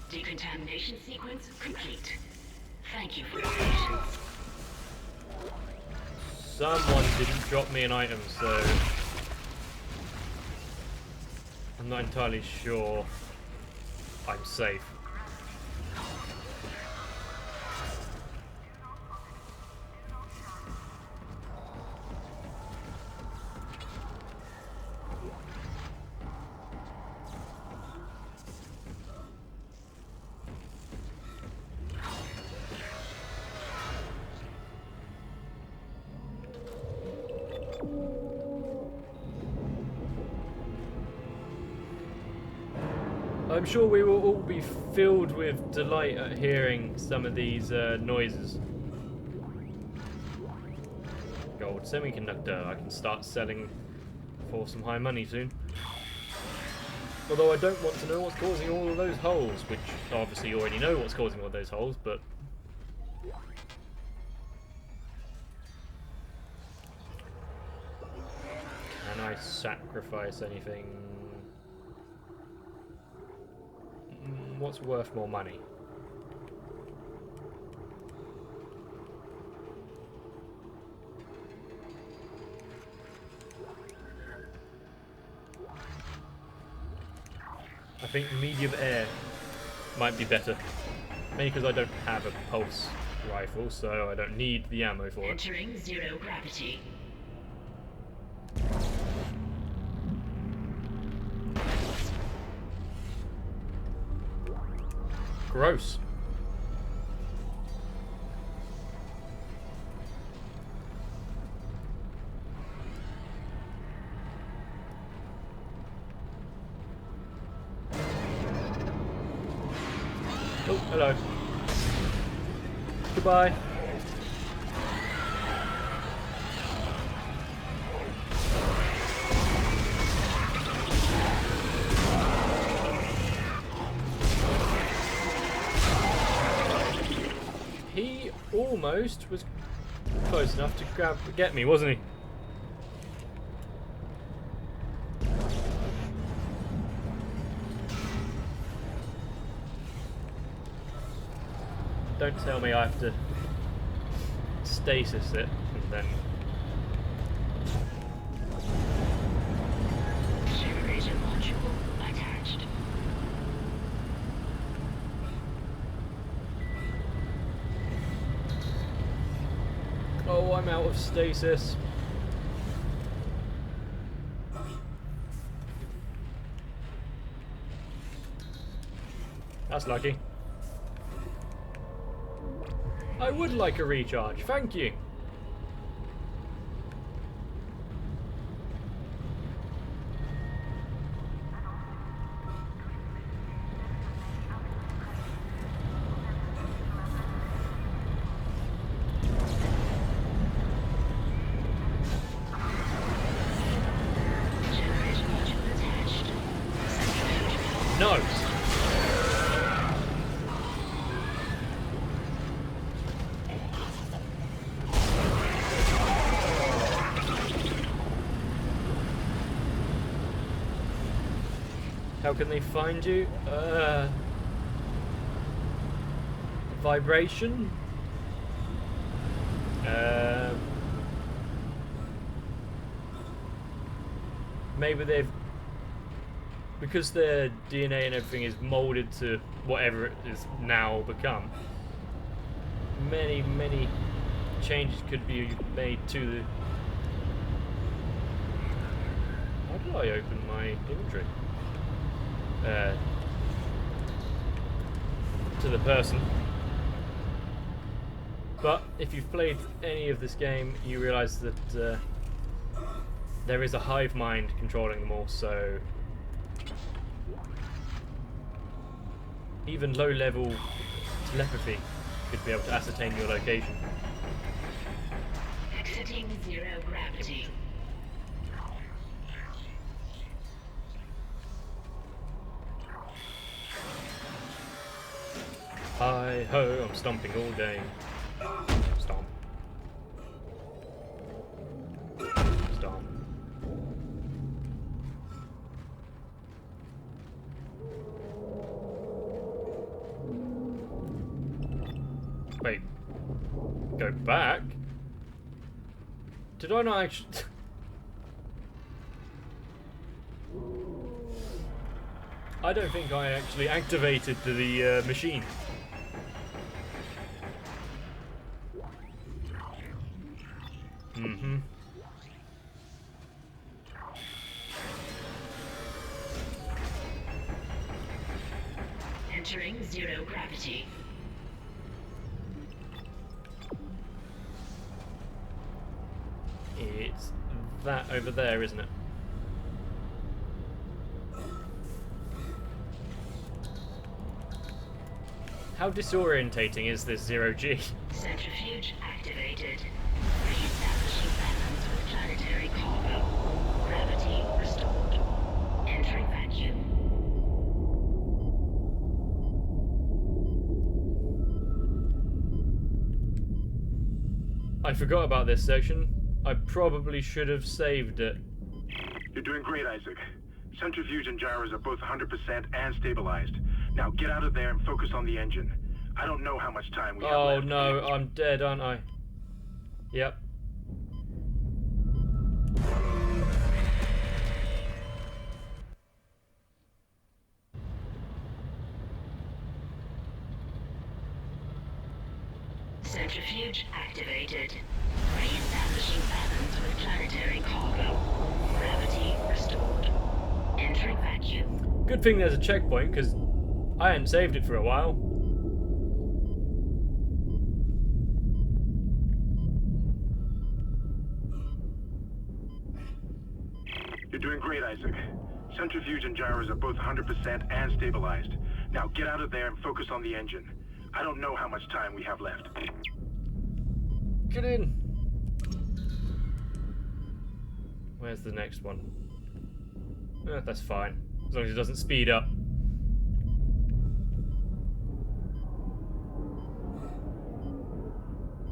Decontamination sequence complete. Thank you for your patience. Someone didn't drop me an item, so I'm not entirely sure I'm safe. I'm sure we will all be filled with delight at hearing some of these noises. Gold semiconductor, I can start selling for some high money soon. Although I don't want to know what's causing all of those holes, which obviously you already know what's causing all those holes, but... Can I sacrifice anything? What's worth more money? I think medium air might be better. Mainly because I don't have a pulse rifle, so I don't need the ammo for it. Entering zero gravity. Gross. Oh, hello. Goodbye. He almost was close enough to get me, wasn't he? Don't tell me I have to stasis it and then... Generator module attached. Oh, I'm out of stasis. That's lucky. I would like a recharge, thank you. How can they find you? Vibration? Maybe they've... Because their DNA and everything is molded to whatever it is now become, many changes could be made to the... How do I open my inventory? To the person. But if you've played any of this game, you realise that there is a hive mind controlling them all, so even low-level telepathy could be able to ascertain your location. Exiting zero gravity. Hi ho, I'm stomping all day. Stomp. Stomp. Wait. Go back? Did I not actually... I don't think I actually activated the machine. Mm-hmm. Entering zero gravity. It's that over there, isn't it? How disorientating is this zero-G? Centrifuge activated. Re-establishing balance with planetary cargo. Gravity restored. Entering vacuum. I forgot about this section. I probably should have saved it. You're doing great, Isaac. Centrifuge and gyros are both 100% and stabilized. Now get out of there and focus on the engine. I don't know how much time we have Oh left. no, I'm dead, aren't I? Yep. Centrifuge activated. Re-establishing balance with planetary cargo. Gravity restored. Entering vacuum. Good thing there's a checkpoint, because I hadn't saved it for a while. You're doing great, Isaac. Centrifuge and gyros are both 100% and stabilized. Now get out of there and focus on the engine. I don't know how much time we have left. Get in. Where's the next one? That's fine. As long as it doesn't speed up.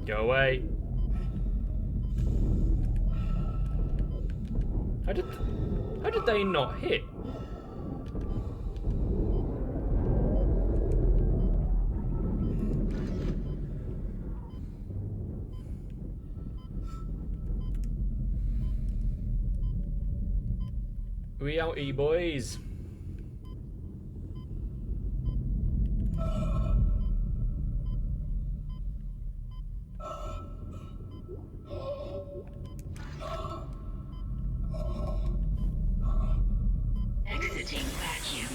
Go away. How did they not hit? We outie, boys. Exiting vacuum.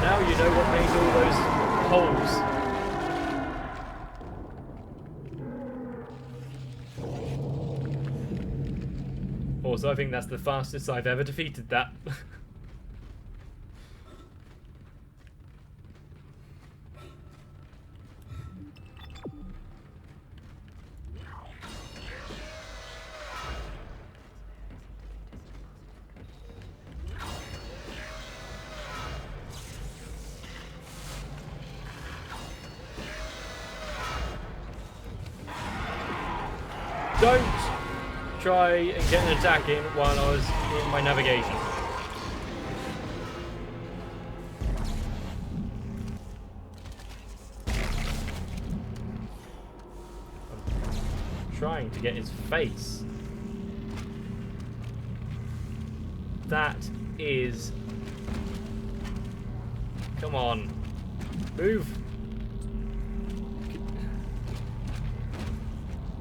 Now you know what made all those holes. Also, I think that's the fastest I've ever defeated that. Don't try and get an attack in while I was in my navigation. I'm trying to get his face. That is... Come on. Move.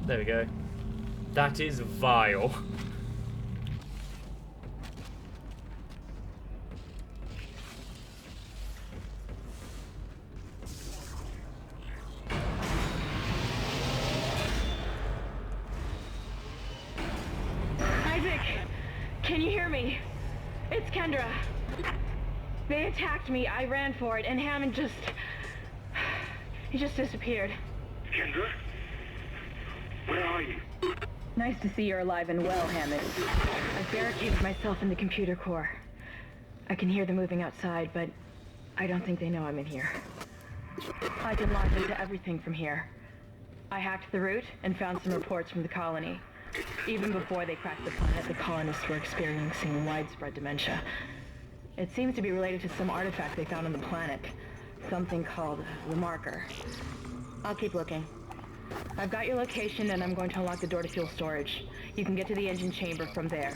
There we go. That is vile. Isaac, can you hear me? It's Kendra. They attacked me, I ran for it, and Hammond just... he just disappeared. Kendra? Where are you? Nice to see you're alive and well, Hammond. I've barricaded myself in the computer core. I can hear them moving outside, but I don't think they know I'm in here. I can launch into everything from here. I hacked the route and found some reports from the colony. Even before they cracked the planet, the colonists were experiencing widespread dementia. It seems to be related to some artifact they found on the planet. Something called the marker. I'll keep looking. I've got your location and I'm going to unlock the door to fuel storage. You can get to the engine chamber from there.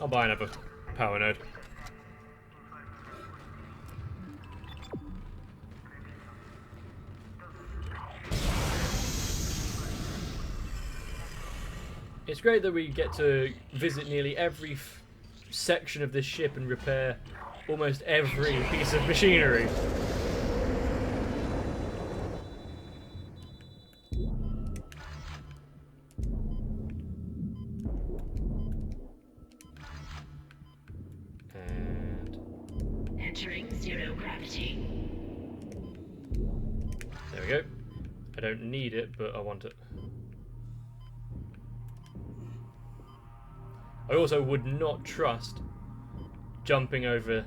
I'll buy another power node. It's great that we get to visit nearly every section of this ship and repair almost every piece of machinery. And entering zero gravity. There we go. I don't need it, but I want it. I also would not trust jumping over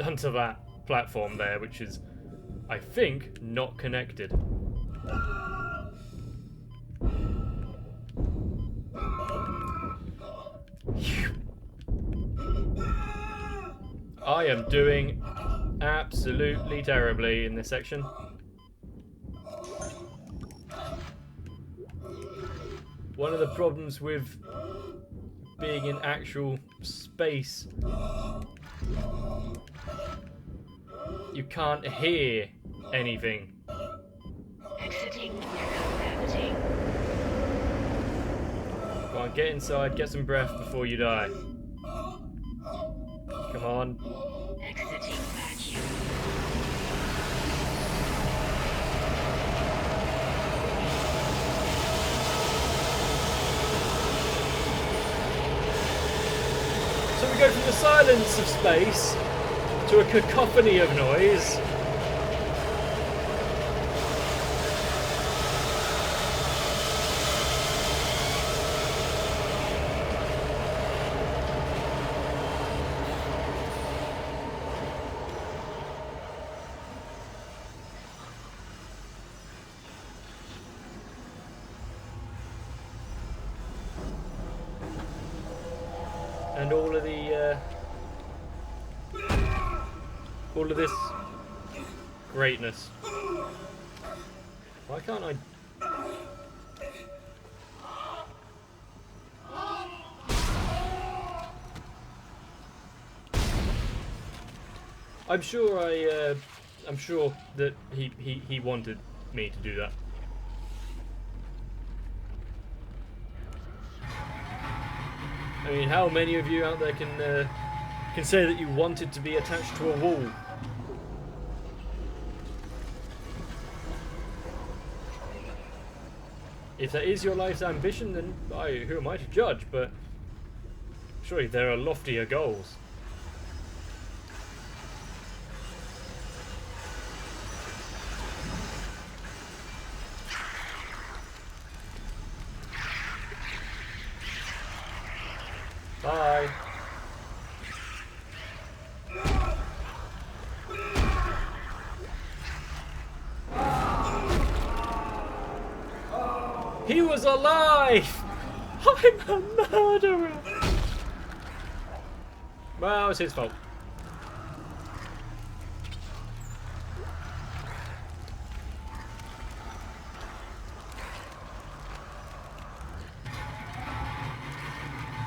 onto that platform there, which is, I think, not connected. I am doing absolutely terribly in this section. One of the problems with being in actual space, you can't hear anything. Exiting gravity. Come on, get inside, get some breath before you die. Come on. Exiting vacuum. So we go from the silence of space to a cacophony of noise. And all of this greatness. Why can't I? I'm sure that he wanted me to do that. I mean, how many of you out there can say that you wanted to be attached to a wall? If that is your life's ambition, then who am I to judge? But surely there are loftier goals. Bye. He was alive! I'm a murderer! Well, it's his fault.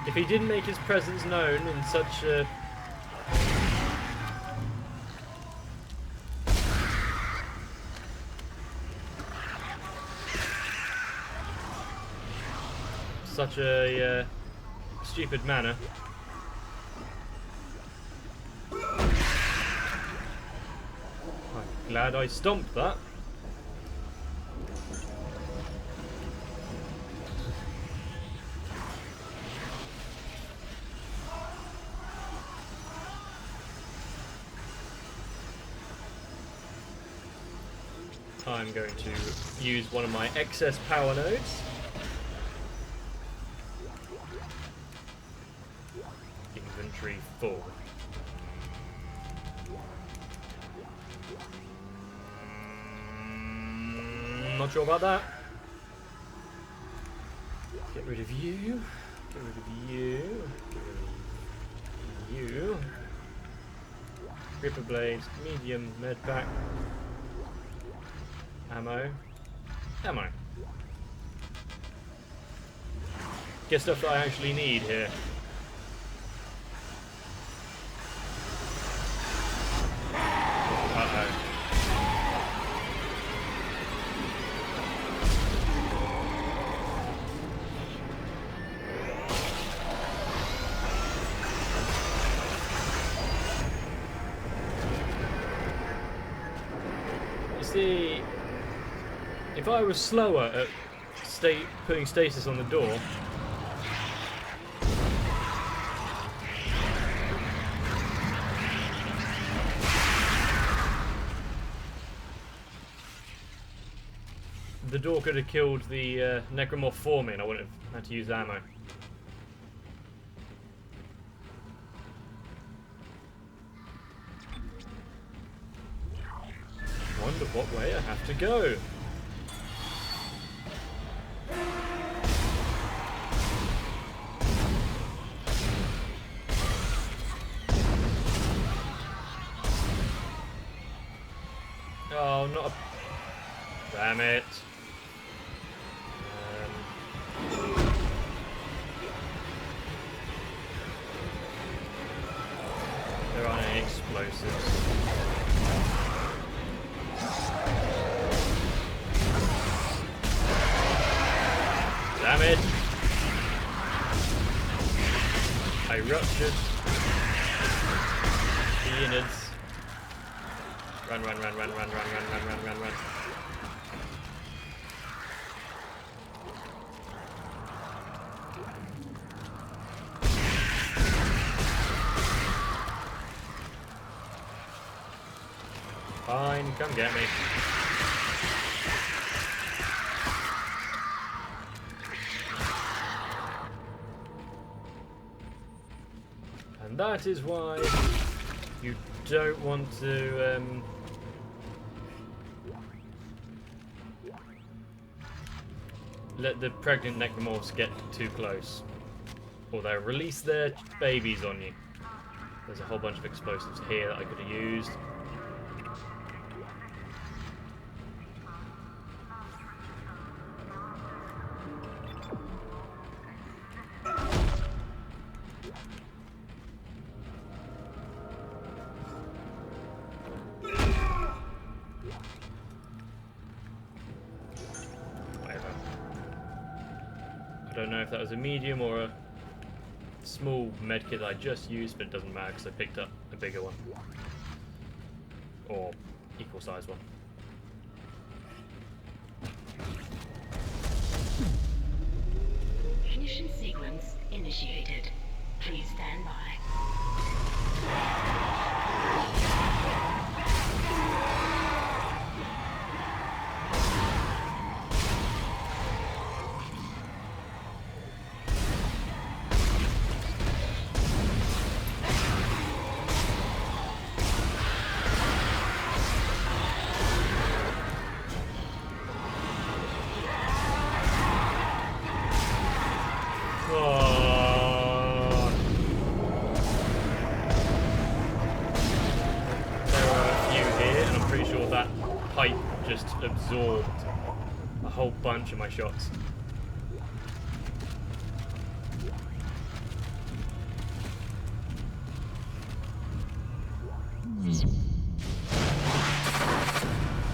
If he didn't make his presence known in such a... stupid manner. I'm glad I stomped that. I'm going to use one of my excess power nodes. Inventory full. Not sure about that. Get rid of you. Get rid of you. Get rid of you. Ripper blades, medium med pack. Ammo. Ammo. Get stuff that I actually need here. Uh-oh. You see, if I was slower at putting stasis on the door, the door could have killed the necromorph for me and I wouldn't have had to use ammo. Wonder what way I have to go. Oh, not a... Damn it. There aren't any explosives. Damn it! I ruptured the innards. Run, run, run, run, run, run, run, run, run, run, run. Fine, come get me. And that is why you don't want to let the pregnant necromorphs get too close, or they'll release their babies on you. There's a whole bunch of explosives here that I could have used. I don't know if that was a medium or a small medkit I just used, but it doesn't matter because I picked up a bigger one. Or equal size one. Ignition sequence initiated. Please stand by. absorbed a whole bunch of my shots.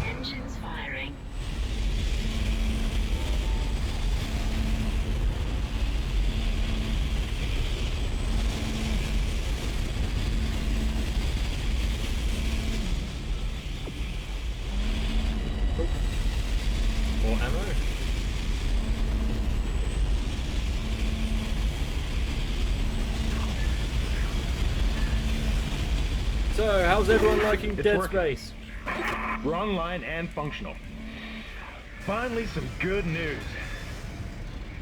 Engines firing. More ammo. So, how's everyone liking Dead Space? We're online and functional. Finally, some good news.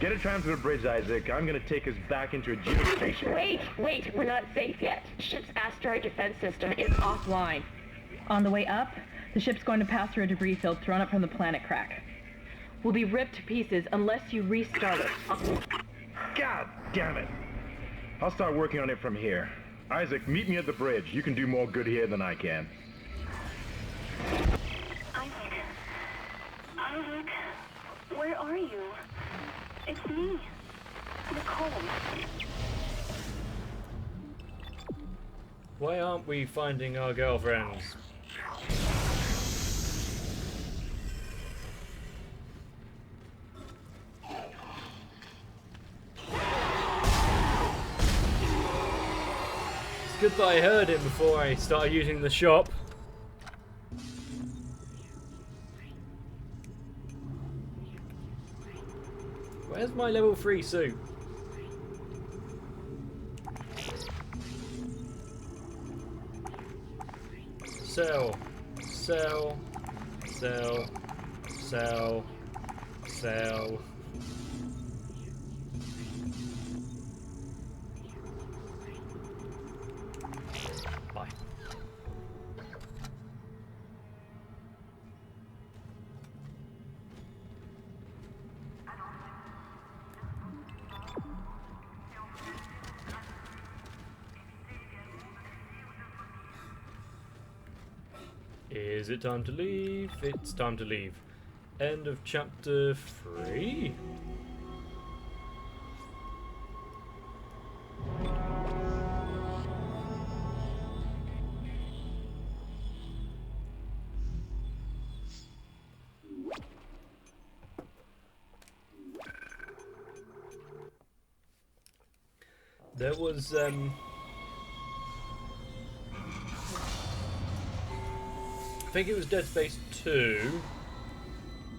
Get a tram to the bridge, Isaac. I'm gonna take us back into a geostation. Wait, we're not safe yet. Ship's asteroid defense system is offline. On the way up, the ship's going to pass through a debris field thrown up from the planet crack. We'll be ripped to pieces unless you restart it. God damn it. I'll start working on it from here. Isaac, meet me at the bridge. You can do more good here than I can. Isaac, where are you? It's me, Nicole. Why aren't we finding our girlfriends? It's good that I heard him before I started using the shop. Where's my level 3 suit? Sell, sell, sell, sell, sell. Bye. Is it time to leave? It's time to leave. End of chapter 3? There was I think it was Dead Space 2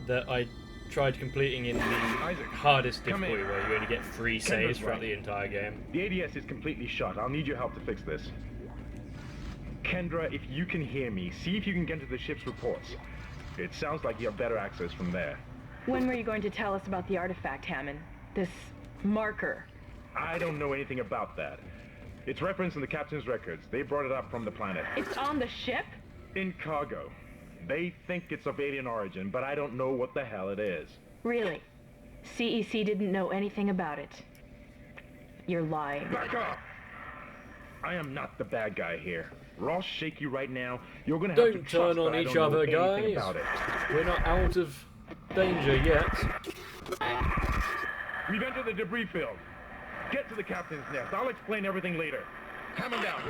that I tried completing in the hardest difficulty where you only get 3 saves throughout the entire game. The ADS is completely shut. I'll need your help to fix this. Kendra, if you can hear me, see if you can get to the ship's reports. It sounds like you have better access from there. When were you going to tell us about the artifact, Hammond? This marker? I don't know anything about that. It's referenced in the captain's records. They brought it up from the planet. It's on the ship? In cargo. They think it's of alien origin, but I don't know what the hell it is. Really? CEC didn't know anything about it. You're lying. Back up! I am not the bad guy here. We're all shaky right now. You're gonna have to Don't trust turn on that each I don't know other, anything guys. about it. We're not out of danger yet. We've entered the debris field. Get to the captain's nest. I'll explain everything later. Hammond down.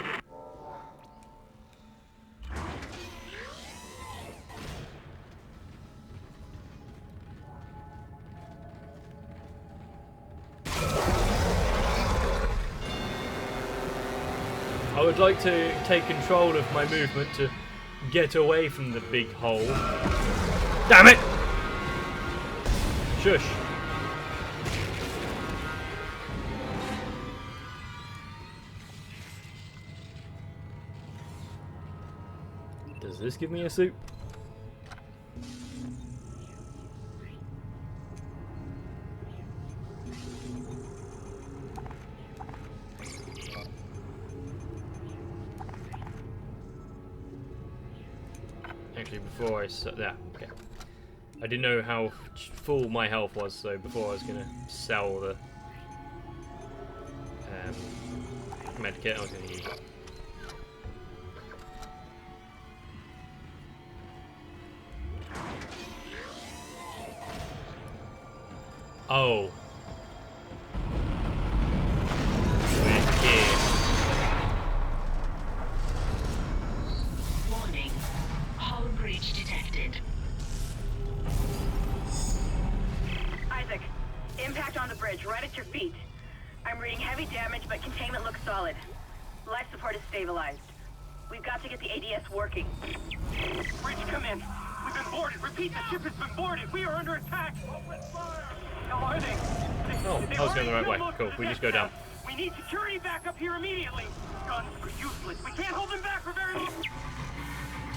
I would like to take control of my movement to get away from the big hole. Damn it! Shush. Does this give me a suit? Actually, before I there, okay. I didn't know how full my health was, so before I was gonna sell the medkit, I was gonna use it. Oh. We're here. Warning. Hull breach detected. Isaac, impact on the bridge, right at your feet. I'm reading heavy damage, but containment looks solid. Life support is stabilized. We've got to get the ADS working. Bridge, come in. We've been boarded. Repeat, the ship has been boarded. We are under attack. Open fire. How are they? Oh, I was going the right way. Cool, we just go down. We need security back up here immediately. Guns are useless. We can't hold them back for very long.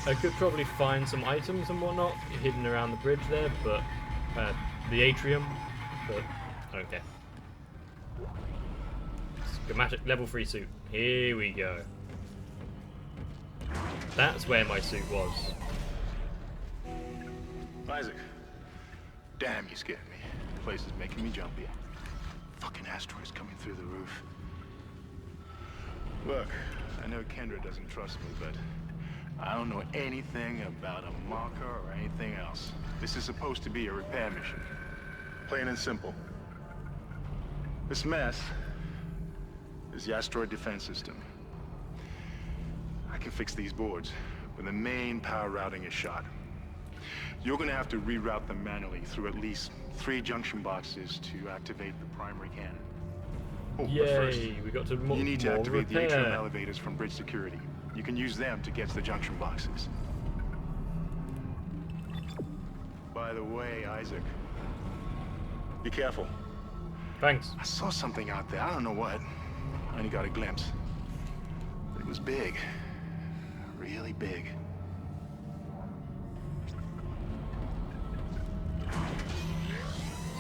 I could probably find some items and whatnot hidden around the bridge there, but the atrium, but I don't care. Schematic level 3 suit. Here we go. That's where my suit was. Isaac. Damn, you scared me. The place is making me jumpy. Fucking asteroids coming through the roof. Look, I know Kendra doesn't trust me, but I don't know anything about a marker or anything else. This is supposed to be a repair mission. Plain and simple. This mess is the asteroid defense system. I can fix these boards when the main power routing is shot. You're gonna have to reroute them manually through at least 3 junction boxes to activate the primary cannon. Oh, but first, Yay, we got to you need to activate the repair. atrium elevators from bridge security. You can use them to get to the junction boxes. By the way, Isaac, be careful. Thanks. I saw something out there. I don't know what. I only got a glimpse. It was big. Really big.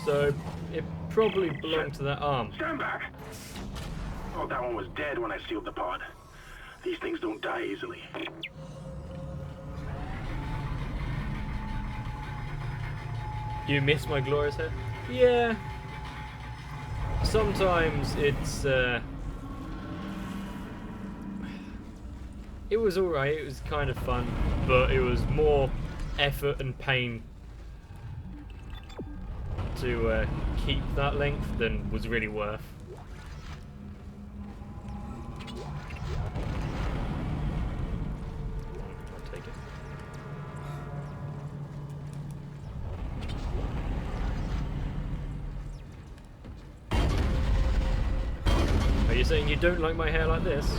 So, it probably belonged to that arm. Stand back! Oh, that one was dead when I sealed the pod. These things don't die easily. You miss my glorious head? Yeah. Sometimes it's, it was alright, it was kind of fun, but it was more effort and pain to keep that length than was really worth. I'll take it. Are you saying you don't like my hair like this?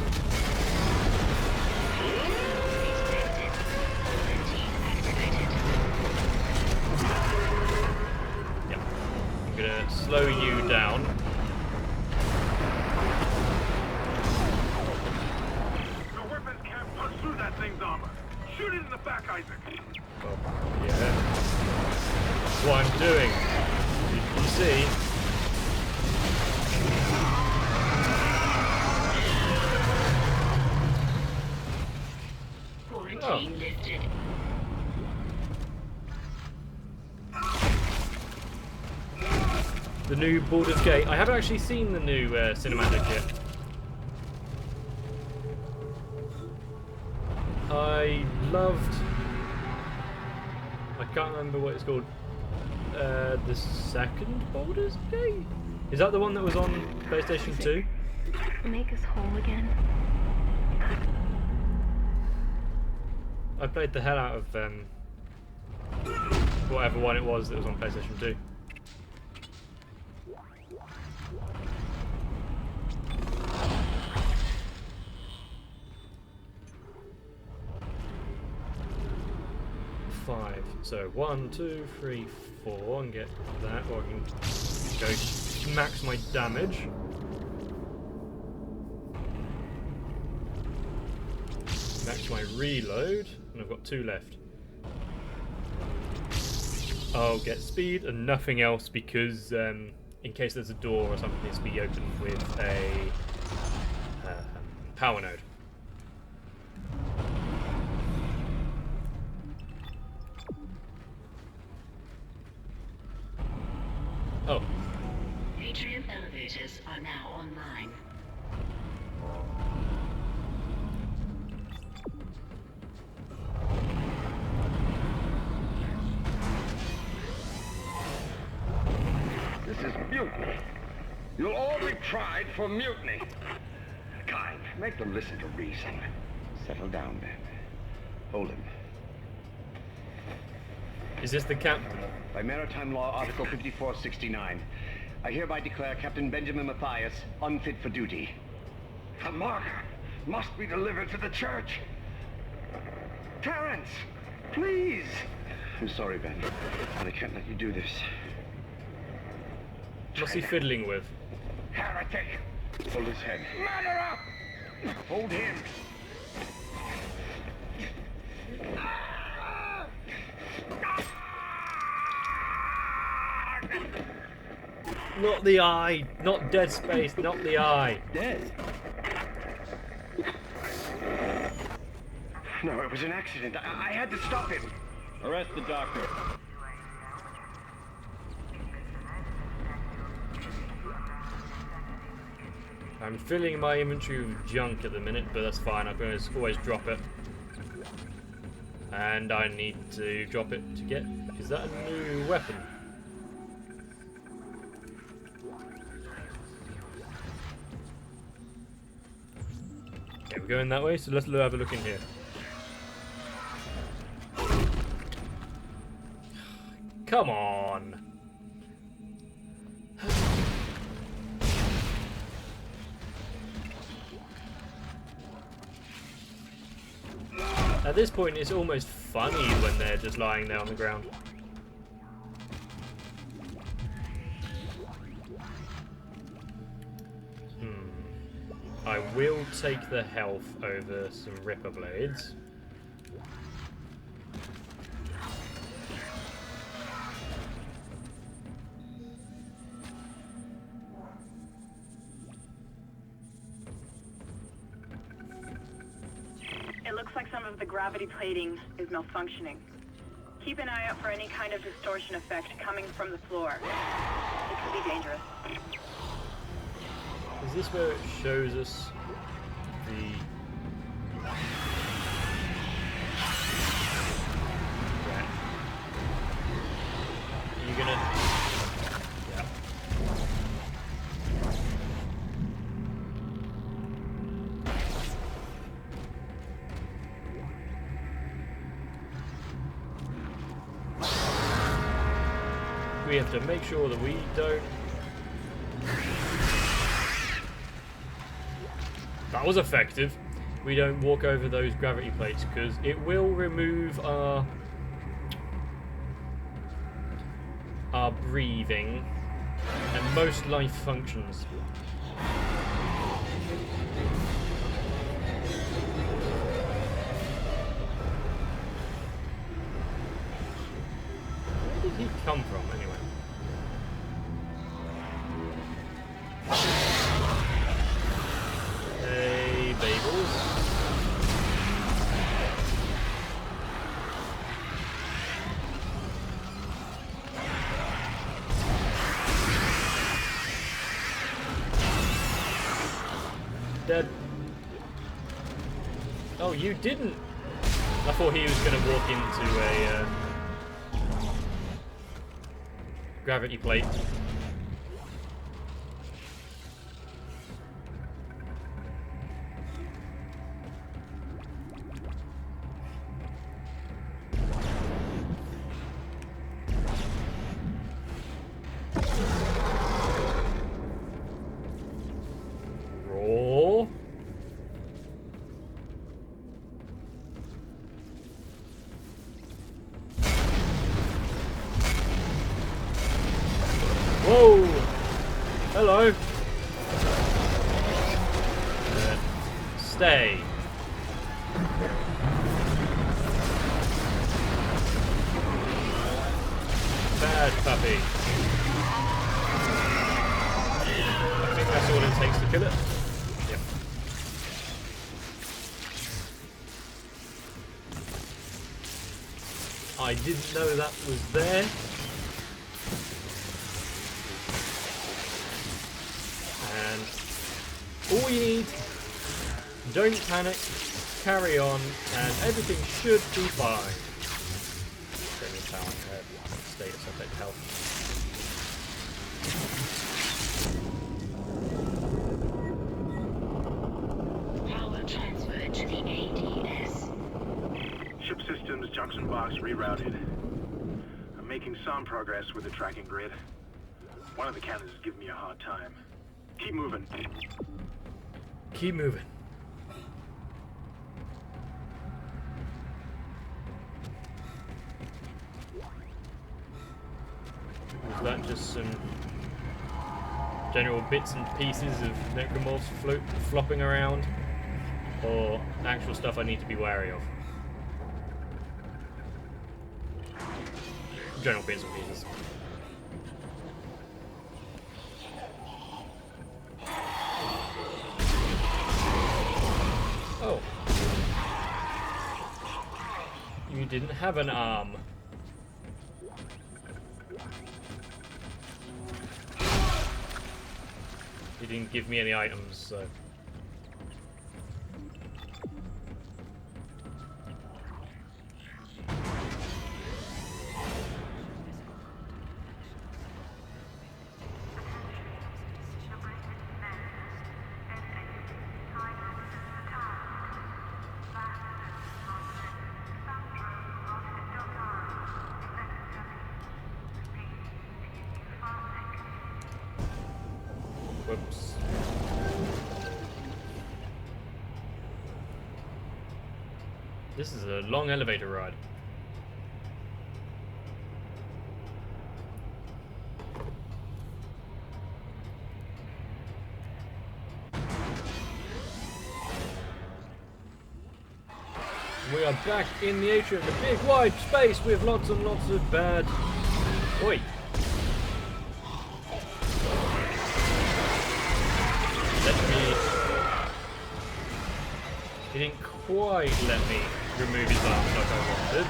Yep. I'm gonna slow you down. The weapons can't punch through that thing's armor. Shoot it in the back, Isaac. Oh, yeah. That's what I'm doing. You see? Quarantine lifted. The new Baldur's Gate. I haven't actually seen the new cinematic yet. I loved... I can't remember what it's called. The second Baldur's Gate? Is that the one that was on PlayStation 2? Make us whole again. I played the hell out of whatever one it was that was on PlayStation 2. Five. So 1, 2, 3, 4, and get that, or I can go max my damage. Max my reload, and I've got 2 left. I'll get speed and nothing else because in case there's a door or something needs to be opened with a power node. Oh. Atrium elevators are now online. This is You'll all be tried for mutiny. Kind, make them listen to reason. Settle down, then. Hold him. Is this the captain? By Maritime Law, Article 5469, I hereby declare Captain Benjamin Mathias unfit for duty. The marker must be delivered to the church. Terrence, please. I'm sorry, Ben, but I can't let you do this. What's he fiddling with? Heretic! Hold his head. Murderer! Hold him. Not the eye! Not Dead Space, not the eye! Dead? No, it was an accident. I had to stop him. Arrest the doctor. I'm filling my inventory with junk at the minute, but that's fine. I can always drop it. And I need to drop it to get... Is that a new weapon? Okay, we're going that way, so let's have a look in here. Come on! At this point, it's almost funny when they're just lying there on the ground. I will take the health over some Ripper Blades. It looks like some of the gravity plating is malfunctioning. Keep an eye out for any kind of distortion effect coming from the floor. It could be dangerous. Is this where it shows us the... Right. Are you gonna... Yeah. We have to make sure that we don't... That was effective. We don't walk over those gravity plates because it will remove our breathing and most life functions. Where did he come from anyway? Hey, bagels. Dead. Oh, you didn't. I thought he was going to walk into a gravity plate. Roll. Whoa! Hello. Stay. Bad puppy. I think that's all it takes to kill it. Yep. I didn't know that was there. And all you need, don't panic, carry on, and everything should be fine. Status effect health. roadblocks rerouted. I'm making some progress with the tracking grid. One of the cannons is giving me a hard time. Keep moving. Keep moving. Was that just some general bits and pieces of necromorphs flopping around? Or actual stuff I need to be wary of? General bits and pieces. Oh. You didn't have an arm. You didn't give me any items, so... Whoops. This is a long elevator ride. We are back in the atrium, the big wide space with lots and lots of bad... Oi! He didn't quite let me remove his arms like I wanted.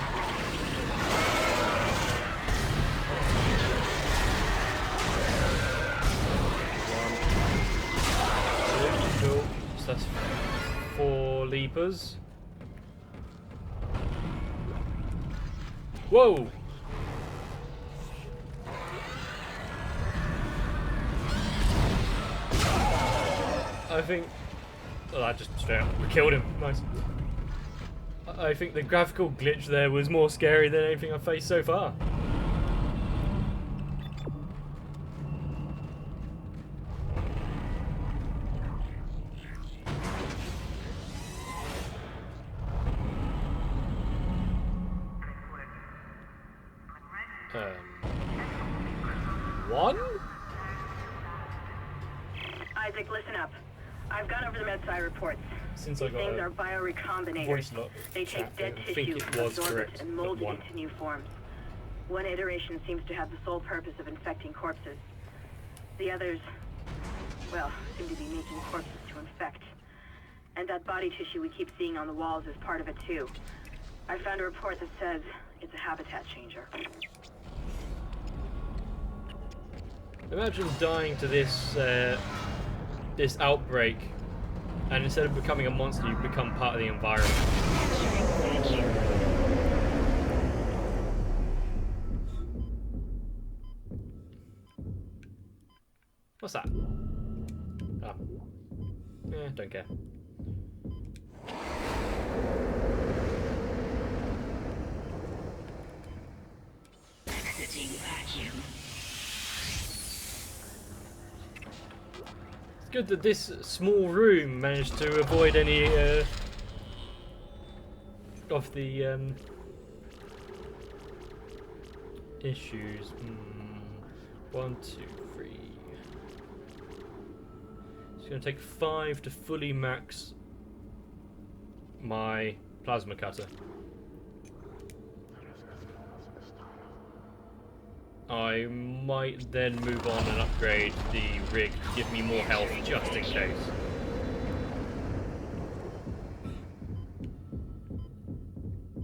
One, two, so that's 4 leapers. Whoa! I think... Oh, that just straight up killed him. Nice. I think the graphical glitch there was more scary than anything I've faced so far. One? Isaac, listen up. I've gone over the MedSci reports. Since I got Things are biorecombinators. They take dead tissue, absorb it, and mold it into new forms. One iteration seems to have the sole purpose of infecting corpses. The others, well, seem to be making corpses to infect. And that body tissue we keep seeing on the walls is part of it too. I found a report that says it's a habitat changer. Imagine dying to this this outbreak, and instead of becoming a monster, you become part of the environment. What's that? Oh. Don't care. Exiting vacuum. It's good that this small room managed to avoid any of the issues. 1, 2, 3. It's going to take 5 to fully max my plasma cutter. I might then move on and upgrade the rig to give me more health just in case.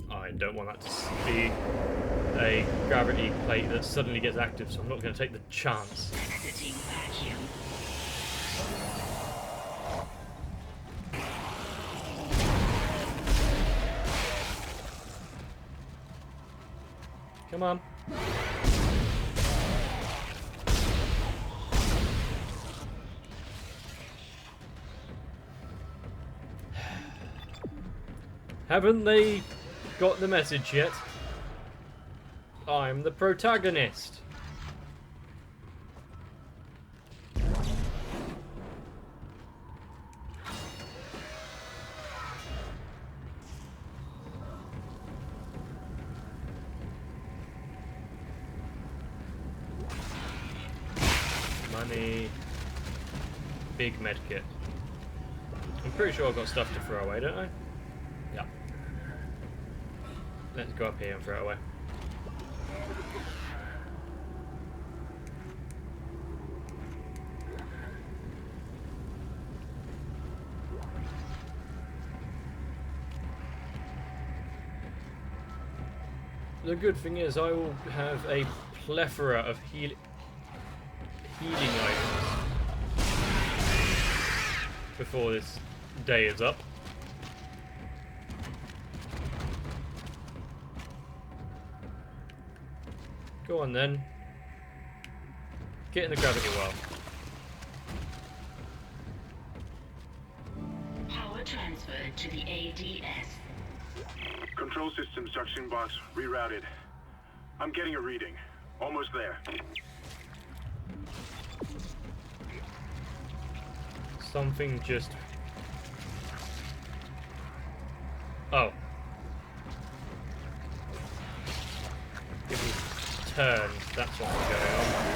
I don't want that to be a gravity plate that suddenly gets active, so I'm not going to take the chance. Exiting vacuum. Come on. Haven't they got the message yet? I'm the protagonist. Money. Big medkit. I'm pretty sure I've got stuff to throw away, don't I? Yeah. Let's go up here and throw it away. The good thing is I will have a plethora of healing items before this day is up. Go on then. Get in the gravity well. Power transferred to the ADS. Control system suction box rerouted. I'm getting a reading. Almost there. Something just... Oh. It was turned. That's what was going on.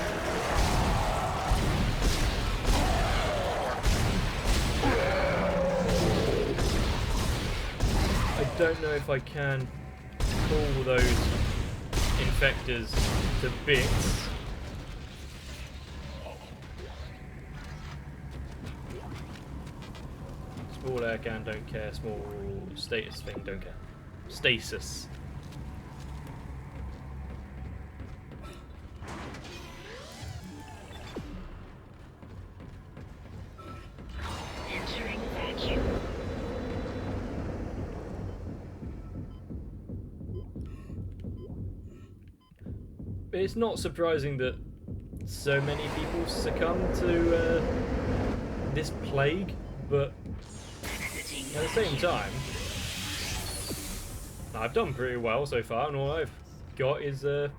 I don't know if I can pull those infectors to bits. Small air can, don't care. Small status thing, don't care. Stasis. Entering vacuum. It's not surprising that so many people succumb to this plague, but at the same time, I've done pretty well so far, and all I've got is a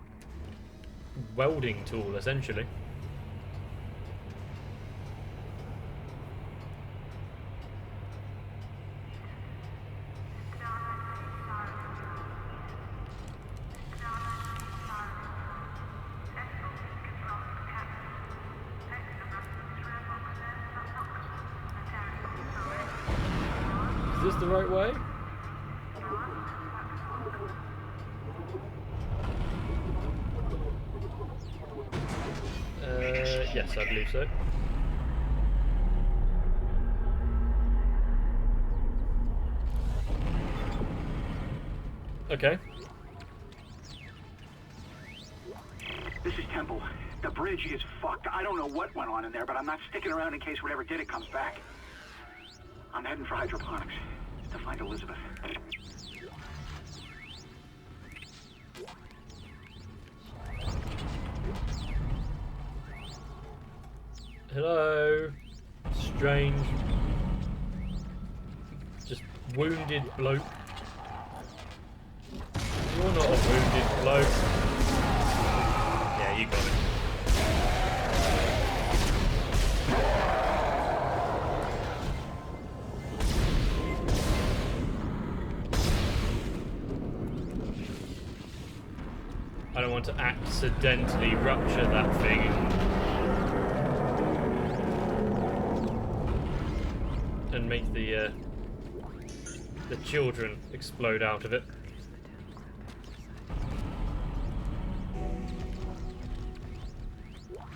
welding tool, essentially. Is this the right way? Yes, I believe so. Okay. This is Temple. The bridge is fucked. I don't know what went on in there, but I'm not sticking around in case whatever did it comes back. I'm heading for hydroponics to find Elizabeth. Hello. Strange. Just wounded bloke. You're not a wounded bloke. Yeah, you got it. I don't want to accidentally rupture that thing and make the children explode out of it.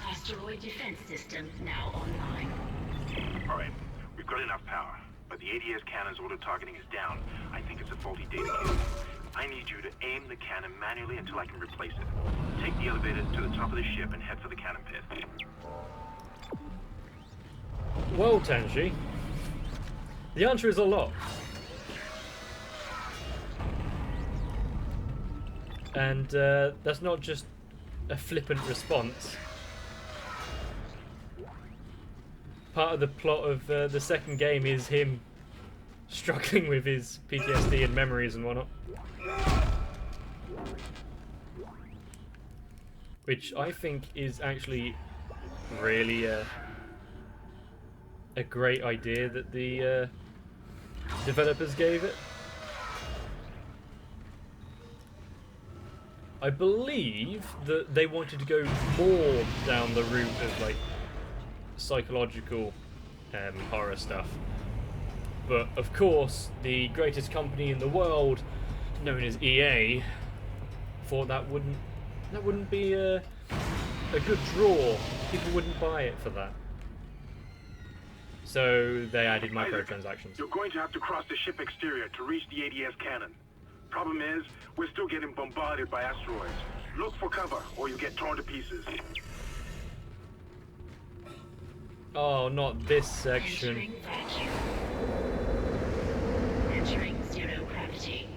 Asteroid defense system now online. Alright, we've got enough power, but the ADS cannon's auto targeting is down. I think it's a faulty data cable. I need you to aim the cannon manually until I can replace it. Take the elevator to the top of the ship and head for the cannon pit. Well, Tenji, the answer is a lot. And that's not just a flippant response. Part of the plot of the second game is him struggling with his PTSD and memories and whatnot. which I think is actually really a great idea that the developers gave it. I believe that they wanted to go more down the route of like psychological horror stuff, but of course the greatest company in the world, known as EA, thought that wouldn't be a good draw. People wouldn't buy it for that, so they added microtransactions. You're going to have to cross the ship exterior to reach the ADS cannon. Problem is, we're still getting bombarded by asteroids. Look for cover, or you'll get torn to pieces. Oh, not this section. Entering vacuum. Entering zero gravity.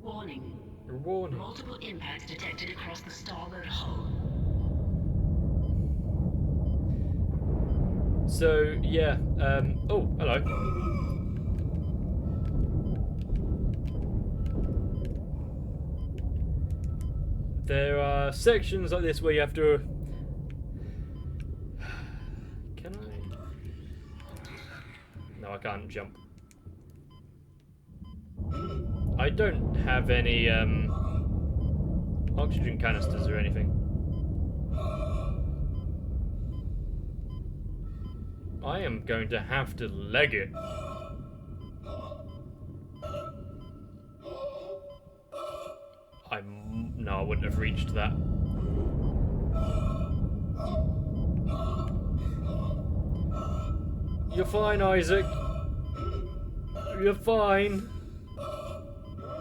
Warning. Warning. Multiple impacts detected across the starboard hull. So, yeah, oh, hello. There are sections like this where you have to... Can I? No, I can't jump. I don't have any, oxygen canisters or anything. I am going to have to leg it. No, I wouldn't have reached that. You're fine, Isaac. You're fine.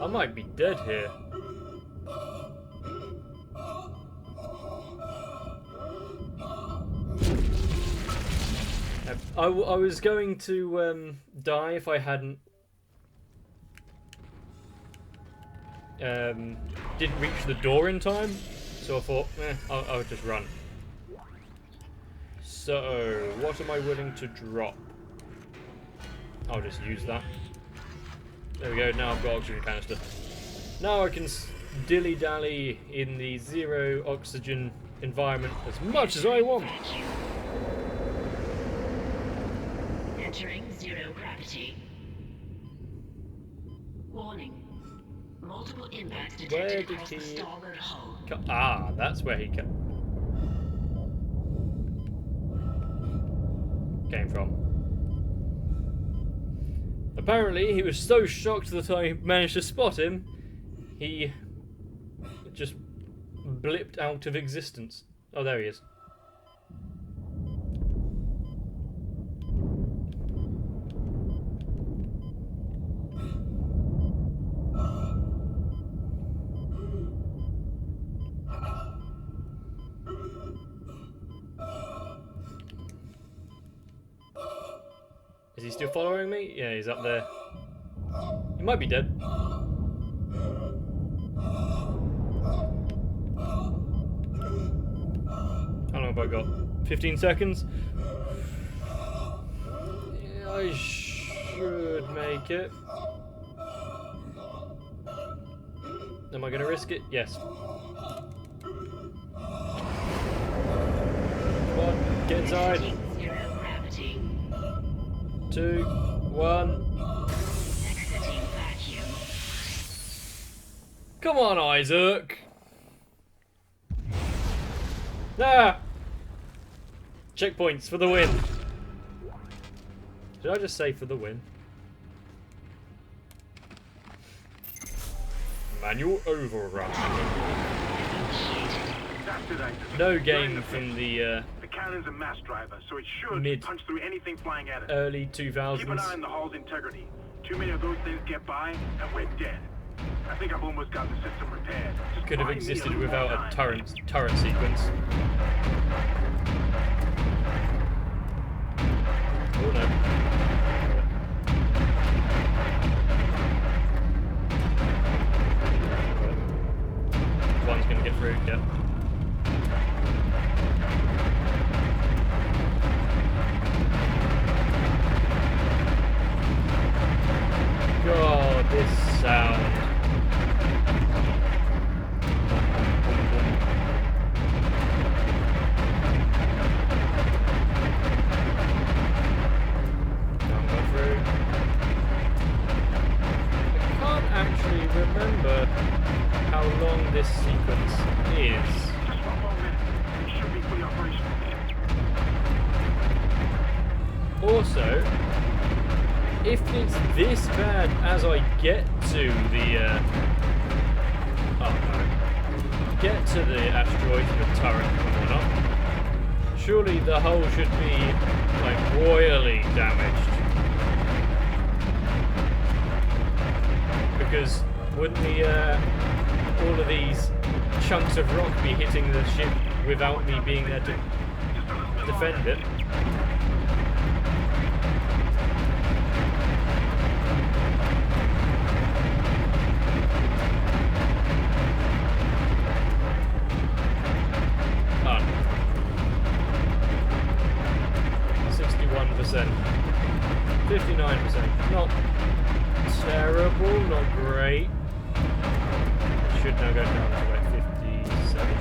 I might be dead here. I was going to die if I hadn't didn't reach the door in time, so I thought, I'll just run. So, what am I willing to drop? I'll just use that. There we go, now I've got oxygen canister. Now I can dilly-dally in the zero oxygen environment as much as I want. Entering zero gravity. Warning. Multiple impacts detected across the starboard hull. Ah, that's where he came from. Apparently, he was so shocked that I managed to spot him, he just blipped out of existence. Oh, there he is. Is he still following me? Yeah, he's up there. He might be dead. How long have I got? 15 seconds? Yeah, I should make it. Am I going to risk it? Yes. Come on, get inside. 2, 1. Exiting vacuum. Come on, Isaac. Ah! Checkpoints for the win. Did I just say for the win? Manual override. No game from the cannon's a mass driver, so it should punch through anything flying at it. Early 2000s. Keep an eye on the hull's integrity. Too many of those things get by, and we're dead. I think I've almost got the system repaired. Just could have existed without a turret sequence. Oh no. One's gonna get through, yeah. God, this sound. also, if it's this bad as I get to the get to the asteroid with turret and whatnot, surely the hull should be like royally damaged. Because wouldn't all of these chunks of rock be hitting the ship without me being there to defend it? Ah. 61%. 59%. Not terrible, not great. Should now go down to like 57.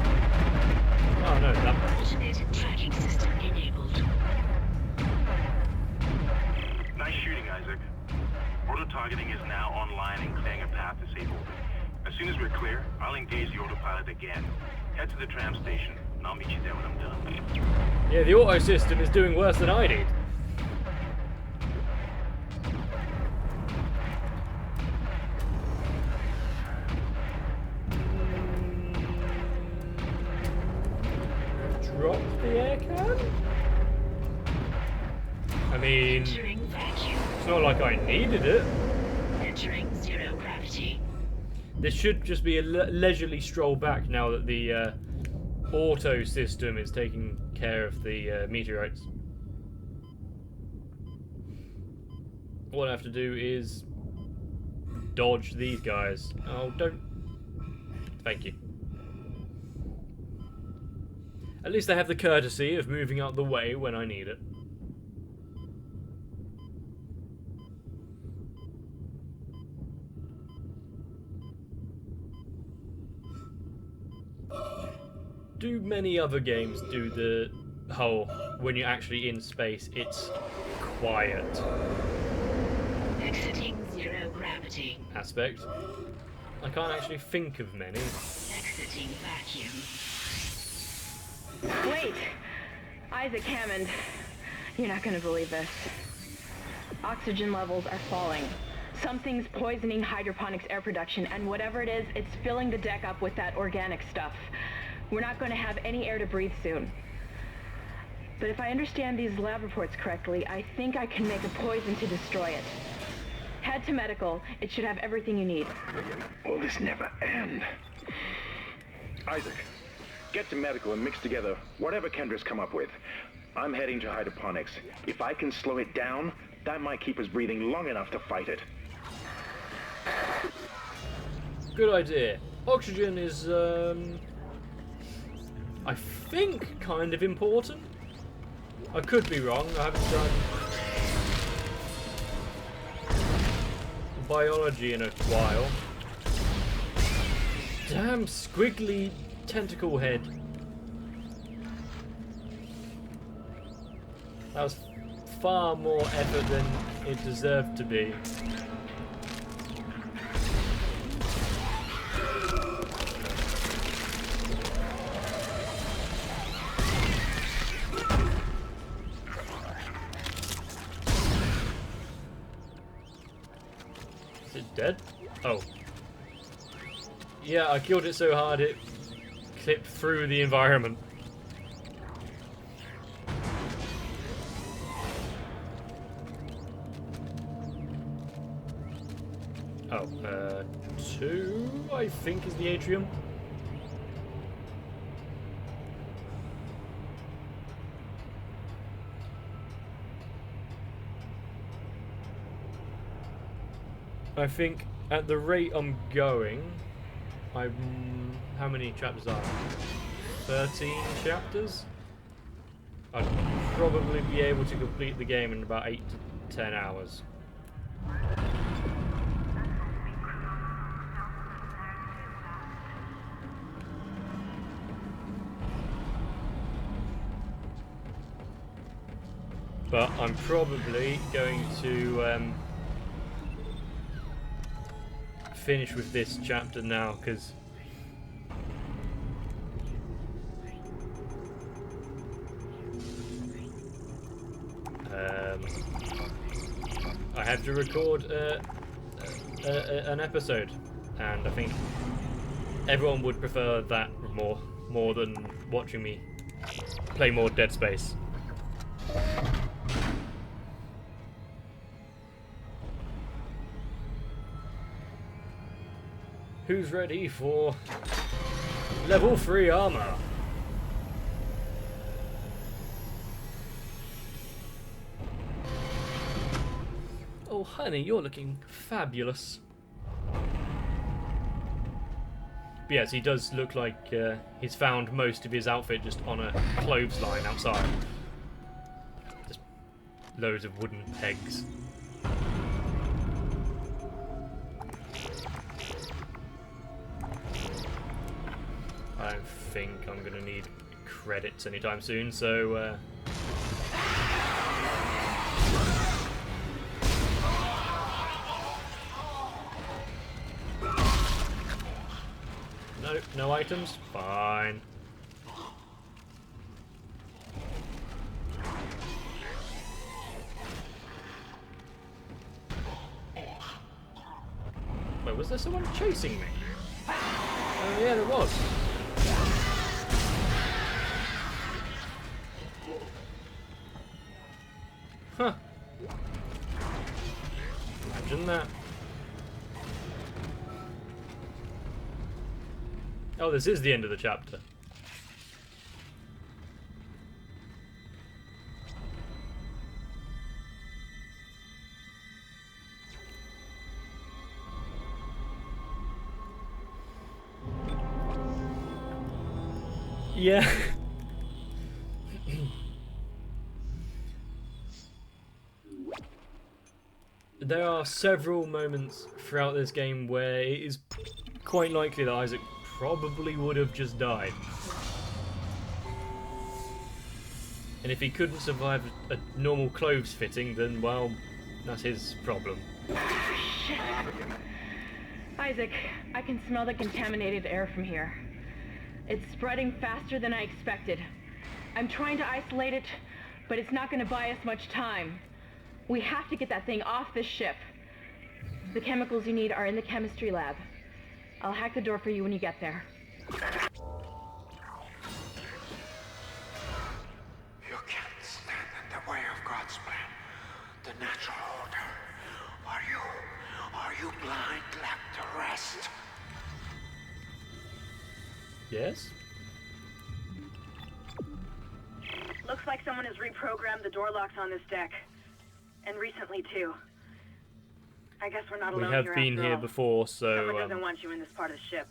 Oh no, that automated tracking system enabled. Nice shooting, Isaac. Auto-targeting is now online and clearing a path to safe orbit. As soon as we're clear, I'll engage the autopilot again. Head to the tram station, and I'll meet you there when I'm done. Yeah, the auto system is doing worse than I did. Drop the air can? I mean, it's not like I needed it. Entering zero gravity. This should just be a leisurely stroll back now that the auto system is taking care of the meteorites. All I have to do is dodge these guys. Oh, don't. Thank you. At least they have the courtesy of moving out the way when I need it. Do many other games do the whole, when you're actually in space, it's quiet Exiting zero gravity. aspect? I can't actually think of many. Exiting vacuum. Wait! Isaac Hammond, you're not gonna believe this. Oxygen levels are falling. Something's poisoning hydroponics air production, and whatever it is, it's filling the deck up with that organic stuff. We're not going to have any air to breathe soon. But if I understand these lab reports correctly, I think I can make a poison to destroy it. Head to medical. It should have everything you need. Will this never end? Isaac, get to medical and mix together whatever Kendra's come up with. I'm heading to hydroponics. If I can slow it down, that might keep us breathing long enough to fight it. Good idea. Oxygen is, I think kind of important. I could be wrong. I haven't done biology in a while. Damn squiggly tentacle head. That was far more effort than it deserved to be. Is it dead? Oh. Yeah, I killed it so hard it clipped through the environment. Oh, 2, I think, is the atrium. I think at the rate I'm going, how many chapters are there? 13 chapters? I'd probably be able to complete the game in about 8 to 10 hours. But I'm probably going to finish with this chapter now, because I have to record an episode, and I think everyone would prefer that more than watching me play more Dead Space. Who's ready for level 3 armor? Oh honey, you're looking fabulous. But yes, he does look like he's found most of his outfit just on a clothesline outside. Just loads of wooden pegs. I don't think I'm going to need credits anytime soon, so... No items? Fine. Wait, was there someone chasing me? Oh yeah, there was. Huh. Imagine that. Oh, this is the end of the chapter. Yeah. There are several moments throughout this game where it is quite likely that Isaac probably would have just died. And if he couldn't survive a normal clothes fitting, then, well, that's his problem. Shit. Isaac, I can smell the contaminated air from here. It's spreading faster than I expected. I'm trying to isolate it, but it's not going to buy us much time. We have to get that thing off this ship. The chemicals you need are in the chemistry lab. I'll hack the door for you when you get there. You can't stand in the way of God's plan, the natural order. Are you blind like the rest? Yes? Looks like someone has reprogrammed the door locks on this deck. And recently, too. I guess we're not alone here. We have been here before, so... Someone doesn't want you in this part of the ship.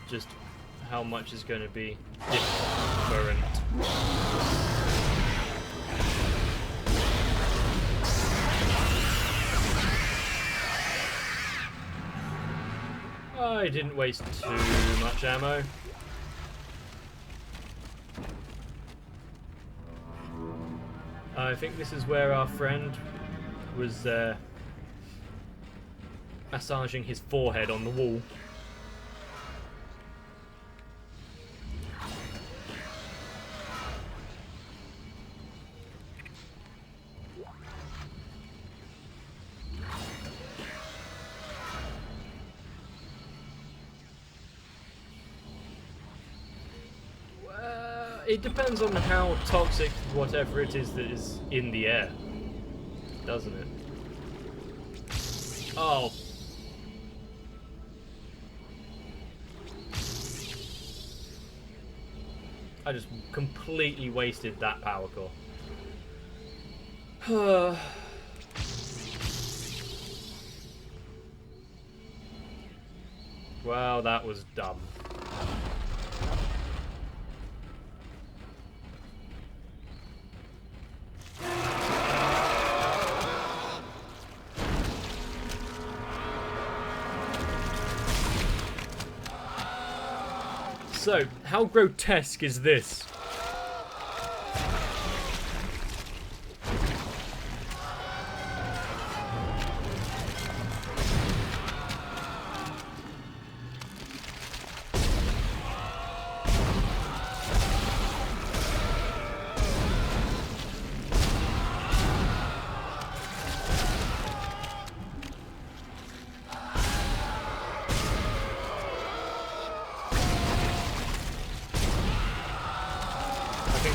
Just how much is going to be different. I didn't waste too much ammo. I think this is where our friend was massaging his forehead on the wall. It depends on how toxic whatever it is that is in the air, doesn't it? Oh. I just completely wasted that power core. Well, that was dumb. So, how grotesque is this?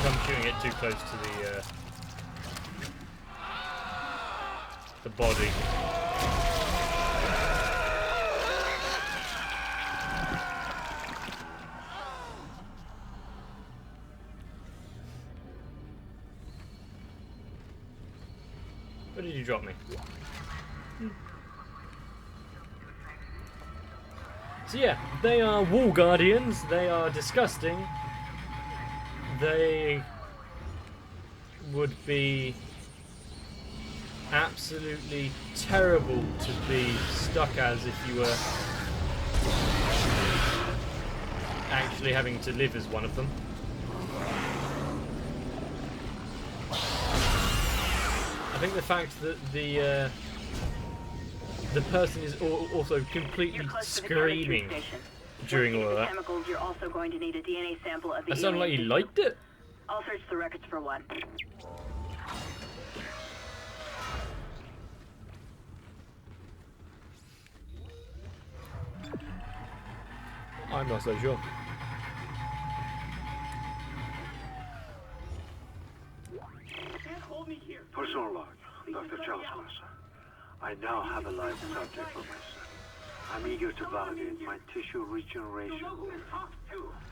think I'm shooting it too close to the body. Where did you drop me? So yeah, they are wall guardians. They are disgusting. They would be absolutely terrible to be stuck as if you were actually having to live as one of them. I think the fact that the person is also completely screaming during all of that. Chemicals, you're also going to need a DNA sample of the That sounded like he liked it. I'll search the records for one. I'm not so sure. Personal log, Dr. Charles Mercer. I now have a live subject for my son. I'm eager to validate my tissue regeneration.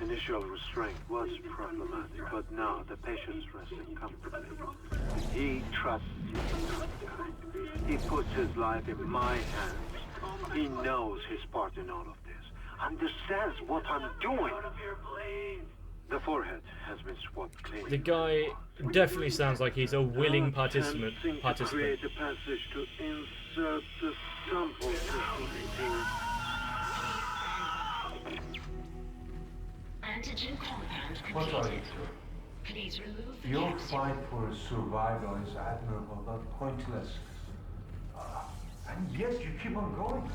Initial restraint was problematic, but now the patient's resting comfortably. He trusts me. He puts his life in my hands. He knows his part in all of this. Understands what I'm doing. The forehead has been swabbed clean. The guy definitely sounds like he's a willing participant. To create a passage to insert the sample Antigen compound What are completed. you doing? Please remove the Your capsule. fight for survival is admirable, but pointless. And yet you keep on going.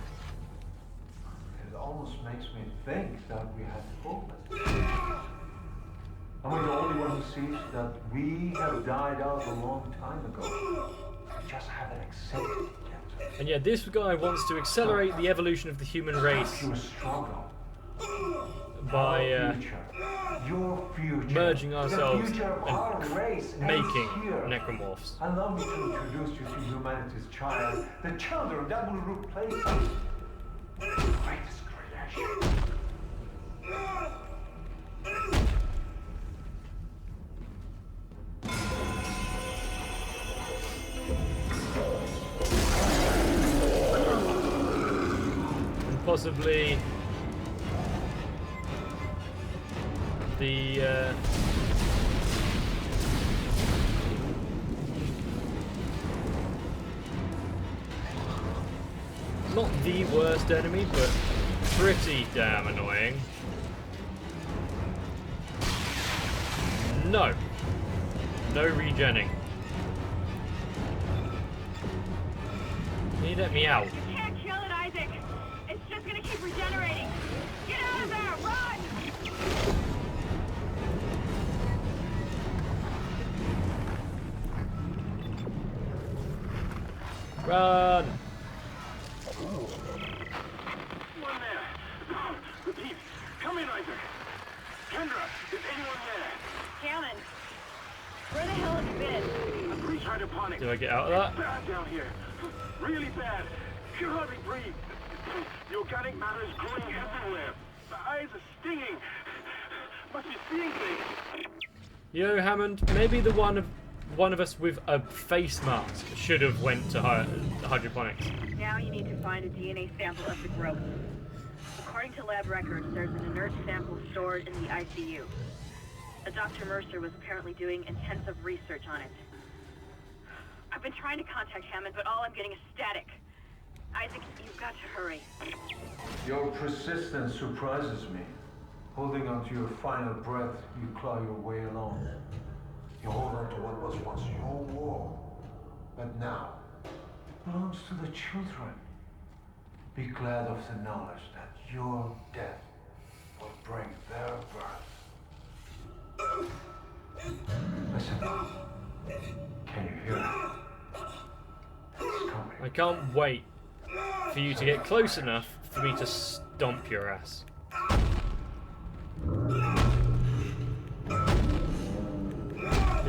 It almost makes me think that we had focus. Am I the only one who sees that we have died out a long time ago? We just haven't accepted it yet. And yeah, this guy wants to accelerate the evolution of the human race by your future, merging ourselves the future of our race and making here. necromorphs. Allow me to introduce you to humanity's child, the children that will replace us. The greatest creation. And possibly the not the worst enemy, but pretty damn annoying. No regenning. Can you let me out? You can't kill it, Isaac. It's just gonna keep regenerating. Get out of there! Run! Run! One there. Repeat. Come in, Isaac. Kendra, is anyone there? Hammond, where the hell have you been? A breach hydroponics. Do I get out of that? It's bad down here. Really bad. Can hardly breathe. The organic matter is growing everywhere. My eyes are stinging. Must be seeing things. Yo, Hammond, maybe the one of us with a face mask should have went to hydroponics. Now you need to find a DNA sample of the growth. According to lab records, there's an inert sample stored in the ICU. Dr. Mercer was apparently doing intensive research on it. I've been trying to contact Hammond, but all I'm getting is static. Isaac, you've got to hurry. Your persistence surprises me. Holding on to your final breath, you claw your way along. You hold on to what was once your war, but now belongs to the children. Be glad of the knowledge that your death will bring their birth. Listen, can you hear it? It's coming. I can't wait for you to get close enough for me to stomp your ass.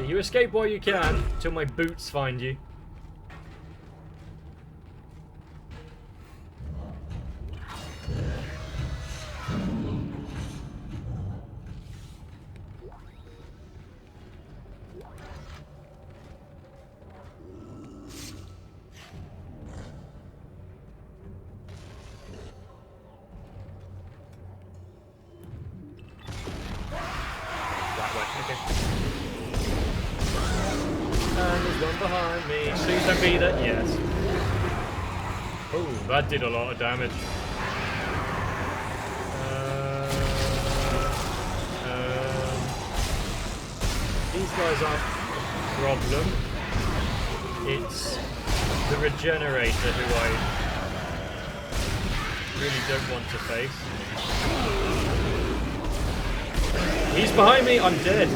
You escape while you can, till my boots find you. And there's one behind me. Please don't be there. Yes. Oh, that did a lot of damage. These guys aren't a problem. It's the regenerator who I really don't want to face. He's behind me. I'm dead.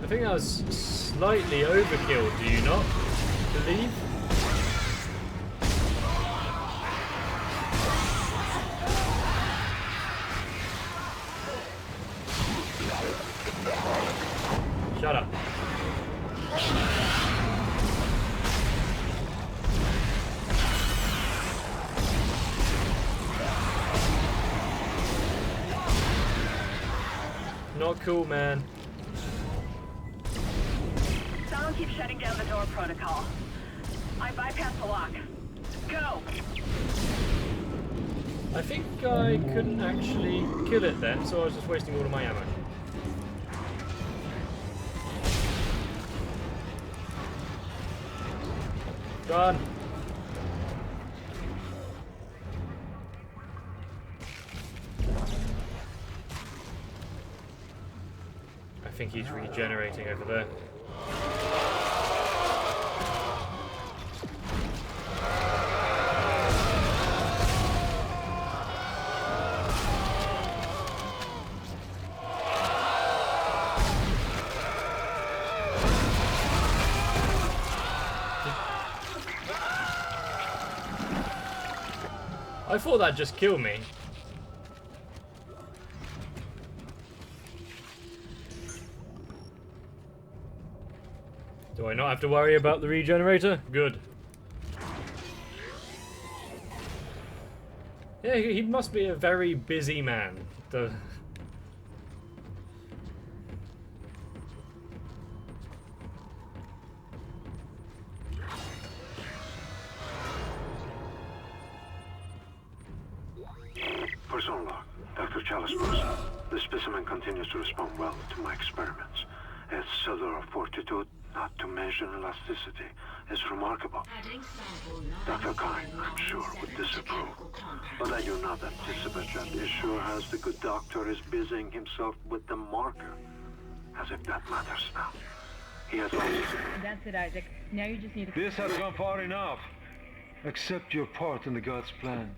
I think that was slightly overkill, do you not believe? Shut up. Not cool, man. Someone keeps shutting down the door protocol. I bypassed the lock. Go! I think I couldn't actually kill it then, so I was just wasting all of my ammo. Done. I think he's regenerating over there. I thought that'd just kill me. Do I not have to worry about the regenerator? Good. Yeah, he must be a very busy man. Person log, Dr. Chalice person. The specimen continues to respond well to my experiments. Its cellular fortitude, not to mention elasticity, is remarkable. Dr. Kine, I'm sure, would disapprove. But I do not anticipate that issue as the good doctor is busying himself with the marker. As if that matters now. He has lost... That's it, Isaac. Now you just need to... This has gone far enough. Accept your part in the God's plan.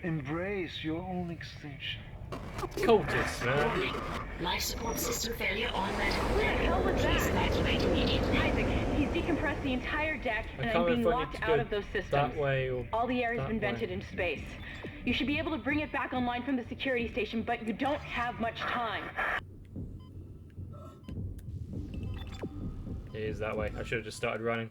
Embrace your own extinction. Cultists, man. Life support system failure on medical. What the hell was Please that? evacuate immediately. Isaac, he's decompressed the entire deck, and I'm being locked out of those systems. That way or all the air has been that way. vented into space. You should be able to bring it back online from the security station, but you don't have much time. It is that way. I should have just started running.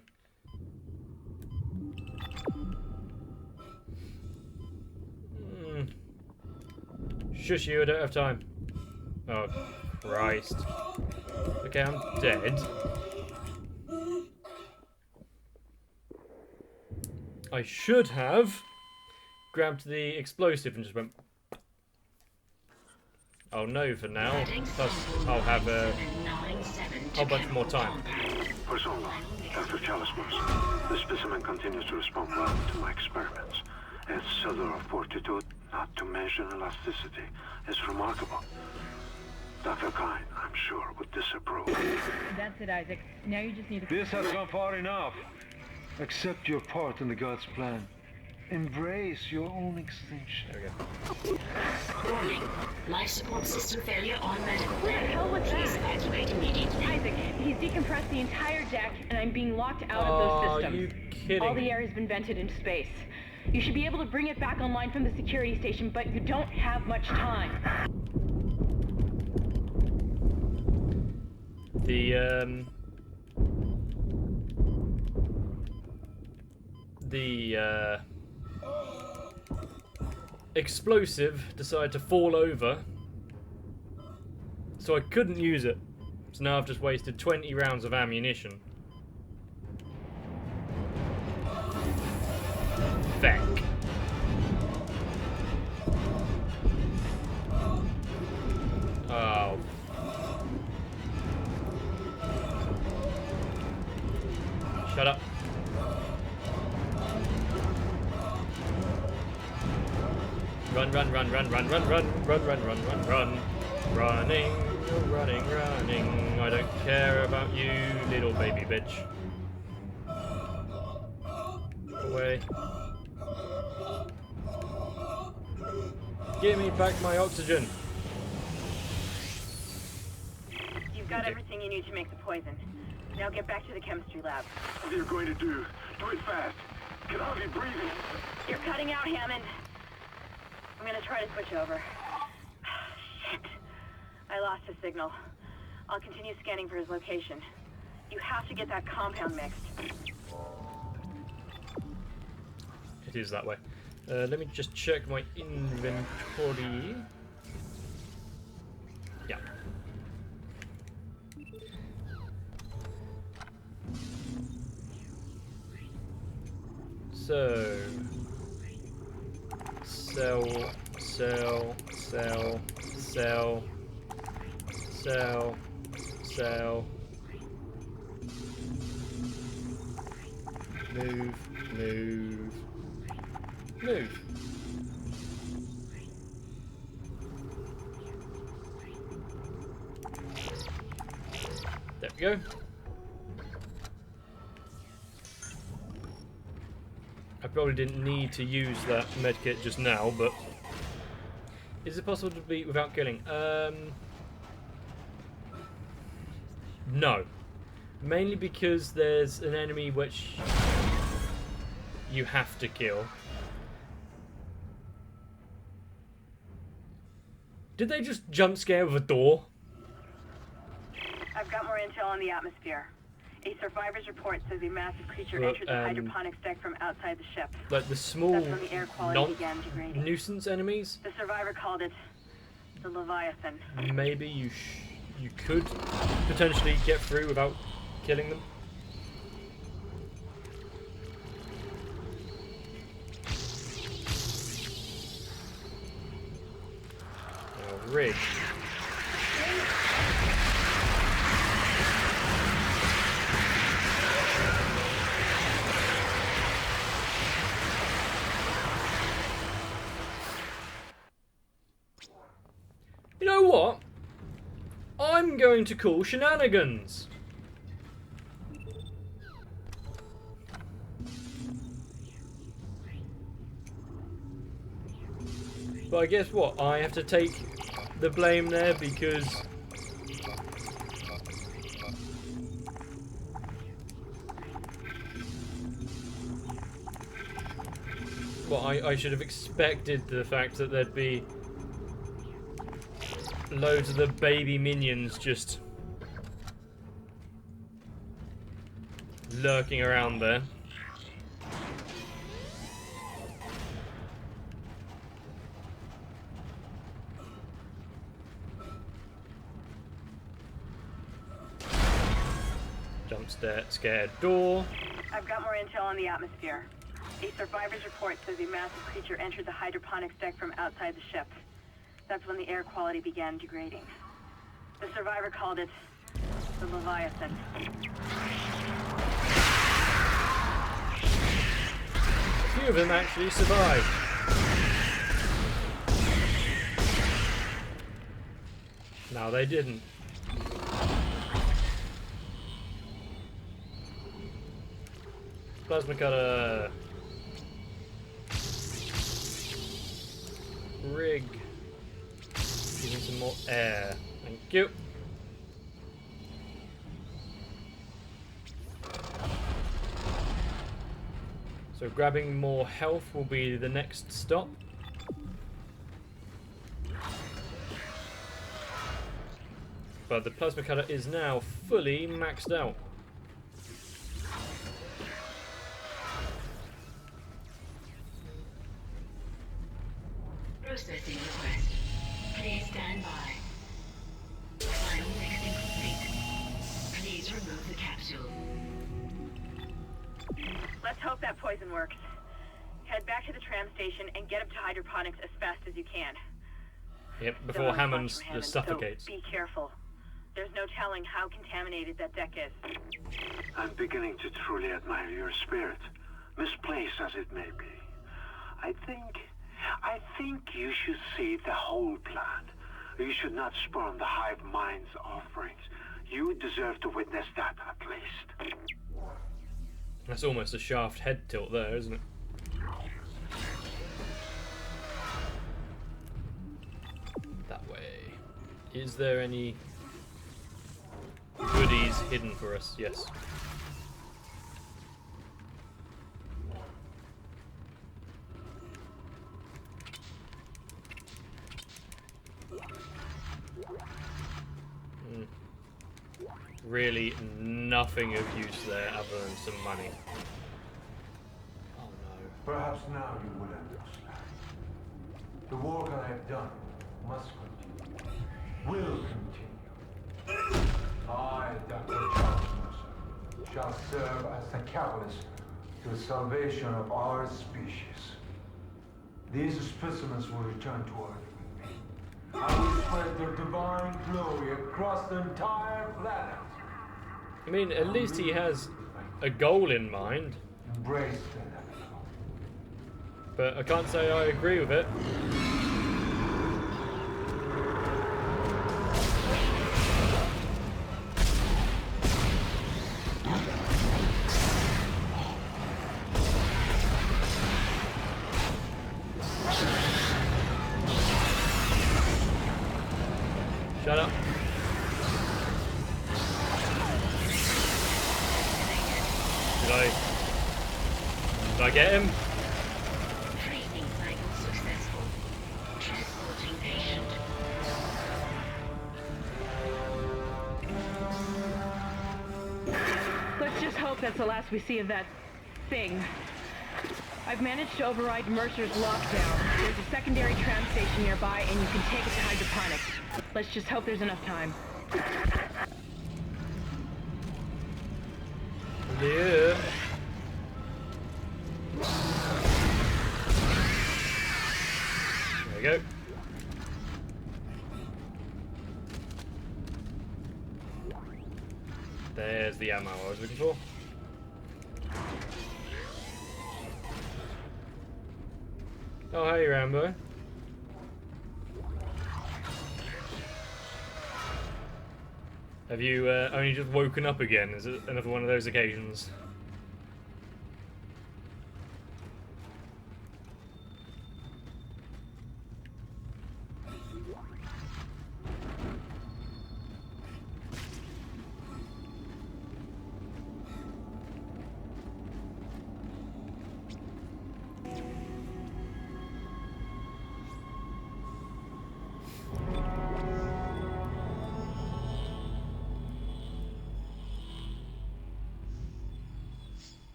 Shush you, I don't have time. Oh, Christ. Okay, I'm dead. I should have grabbed the explosive and just went... I'll know for now, plus I'll have a whole bunch more time. Person log, Dr. Chalice person. The specimen continues to respond well to my experiments. Its cellular fortitude, not to mention elasticity, is remarkable. Dr. Kine, I'm sure, would disapprove. That's it, Isaac. Now you just need to... This has gone far enough. Accept your part in the God's plan. Embrace your own extinction. There we go. Warning. Life support system failure on medical. What the hell was Please that? evacuate immediately. Isaac, he's decompressed the entire deck, and I'm being locked out of those systems. Are you kidding? All the air has been vented into space. You should be able to bring it back online from the security station, but you don't have much time. The explosive decided to fall over, so I couldn't use it. So now I've just wasted 20 rounds of ammunition. Feck. Oh. Shut up. Run, run, run, run, run, run, run, run, run, run, run, run. Running, running, running. I don't care about you, little baby bitch. Away. Give me back my oxygen. You've got everything you need to make the poison. Now get back to the chemistry lab. What are you going to do? Do it fast. Can hardly breathe. You're cutting out, Hammond. I'm gonna try to switch over. Shit. I lost his signal. I'll continue scanning for his location. You have to get that compound mixed. It is that way. Let me just check my inventory. Yeah. So, sell, sell, sell, sell, sell, sell, move, move, move. There we go. I probably didn't need to use that medkit just now, but is it possible to beat without killing? No. Mainly because there's an enemy which you have to kill. Did they just jump scare with a door? I've got more intel on the atmosphere. A survivor's report says a massive creature entered the hydroponics deck from outside the ship. Like the small That's when the air quality began degrading. nuisance enemies? The survivor called it the Leviathan. Maybe you could potentially get through without killing them. Oh, rig. You know what? I'm going to call shenanigans. But I guess what? I have to take the blame there because well, I should have expected the fact that there'd be loads of the baby minions just lurking around there. Jump scared door. I've got more intel on the atmosphere. A survivor's report says a massive creature entered the hydroponics deck from outside the ship. That's when the air quality began degrading. The survivor called it the Leviathan. A few of them actually survived. No, they didn't. Plasma cutter. Rig. Give me some more air. Thank you. So grabbing more health will be the next stop. But the plasma cutter is now fully maxed out. Processing request. Please stand by. Final mixing complete. Please remove the capsule. Let's hope that poison works. Head back to the tram station and get up to hydroponics as fast as you can. Yep, before Hammond just suffocates. So be careful. There's no telling how contaminated that deck is. I'm beginning to truly admire your spirit, misplaced as it may be. I think you should see the whole plan. You should not spurn the hive mind's offerings. You deserve to witness that, at least. That's almost a shaft head tilt there, isn't it? That way. Is there any goodies hidden for us? Yes. Really nothing of use there other than some money. Oh no. Perhaps now you will understand. The work I have done must continue. Will continue. I, Dr. Charles Mercer, shall serve as the catalyst to the salvation of our species. These specimens will return to Earth with me. I will spread their divine glory across the entire planet. I mean, at least he has a goal in mind. Embrace the inevitable. But I can't say I agree with it. Shut up. Did I get him? Training cycle successful. Transporting patient. Let's just hope that's the last we see of that thing. I've managed to override Mercer's lockdown. There's a secondary tram station nearby, and you can take it to hydroponics. Let's just hope there's enough time. Yeah. There we go. There's the ammo I was looking for. Oh, hey, Rambo. Have you only just woken up again? Is it another one of those occasions?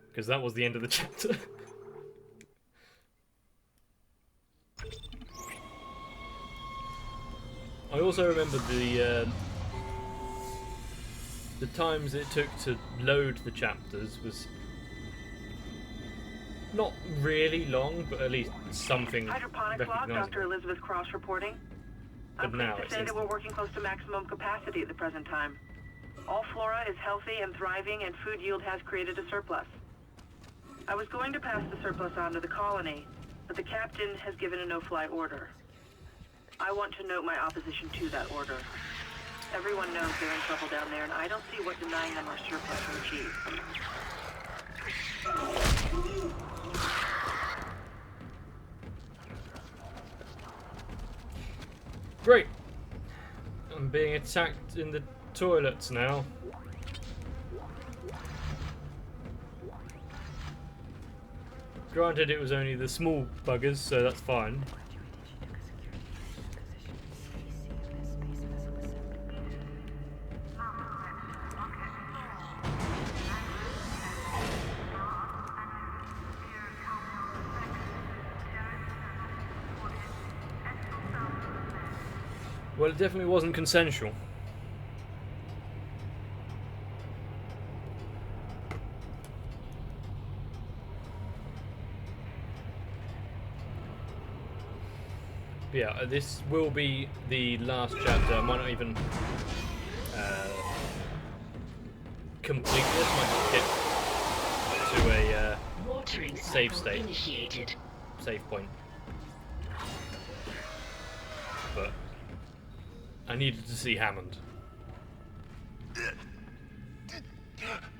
Because that was the end of the chapter. I also remember the times it took to load the chapters was not really long, but at least something Hydroponics log, recognizable. Dr. Elizabeth Cross reporting. But I'm now pleased to say that we're working close to maximum capacity at the present time. All flora is healthy and thriving, and food yield has created a surplus. I was going to pass the surplus on to the colony, but the captain has given a no-fly order. I want to note my opposition to that order. Everyone knows they're in trouble down there, and I don't see what denying them our surplus will achieve. Great. I'm being attacked in the toilets now. Granted, it was only the small buggers, so that's fine. Well, it definitely wasn't consensual. But yeah, this will be the last chapter. I might not even complete this. Might just get to a save state, initiated. save point. But I needed to see Hammond.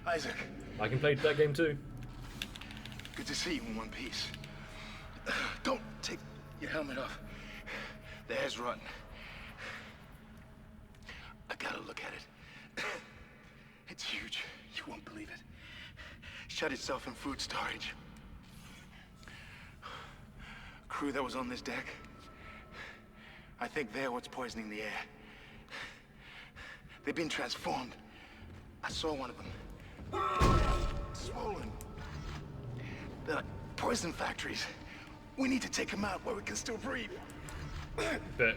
Isaac. I can play that game too. Good to see you in one piece. Don't take your helmet off. The hair's rotten. I gotta look at it. It's huge. You won't believe it. Shut itself in food storage. Crew that was on this deck, I think they're what's poisoning the air. They've been transformed. I saw one of them. Swollen. They're like poison factories. We need to take them out where we can still breathe. But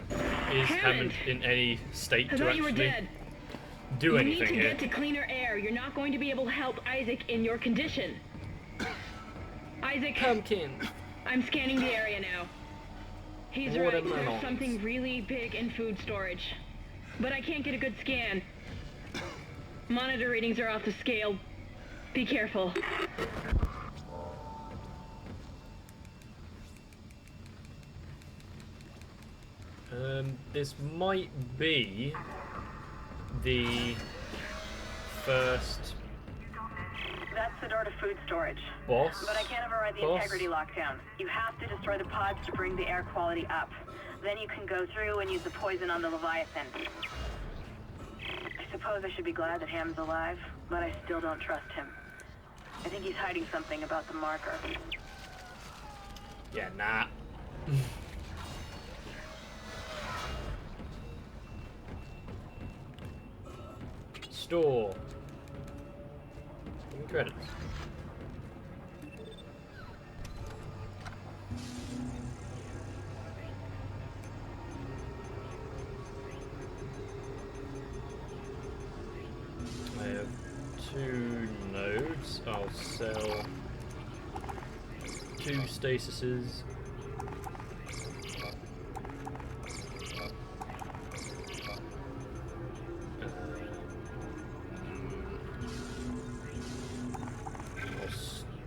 is Hammond in any state I to thought you were actually dead. do anything You need to here? get to cleaner air. You're not going to be able to help Isaac in your condition. Isaac, Pumpkin. I'm scanning the area now. He's right. There's something really big in food storage, but I can't get a good scan. Monitor readings are off the scale. Be careful. This might be the first That's the door to food storage. boss. But I can't override the integrity lockdown. You have to destroy the pods to bring the air quality up. Then you can go through and use the poison on the Leviathan. I suppose I should be glad that Ham's alive, but I still don't trust him. I think he's hiding something about the marker. Yeah, nah. Store. Credits. I have 2 nodes. I'll sell 2 stasises.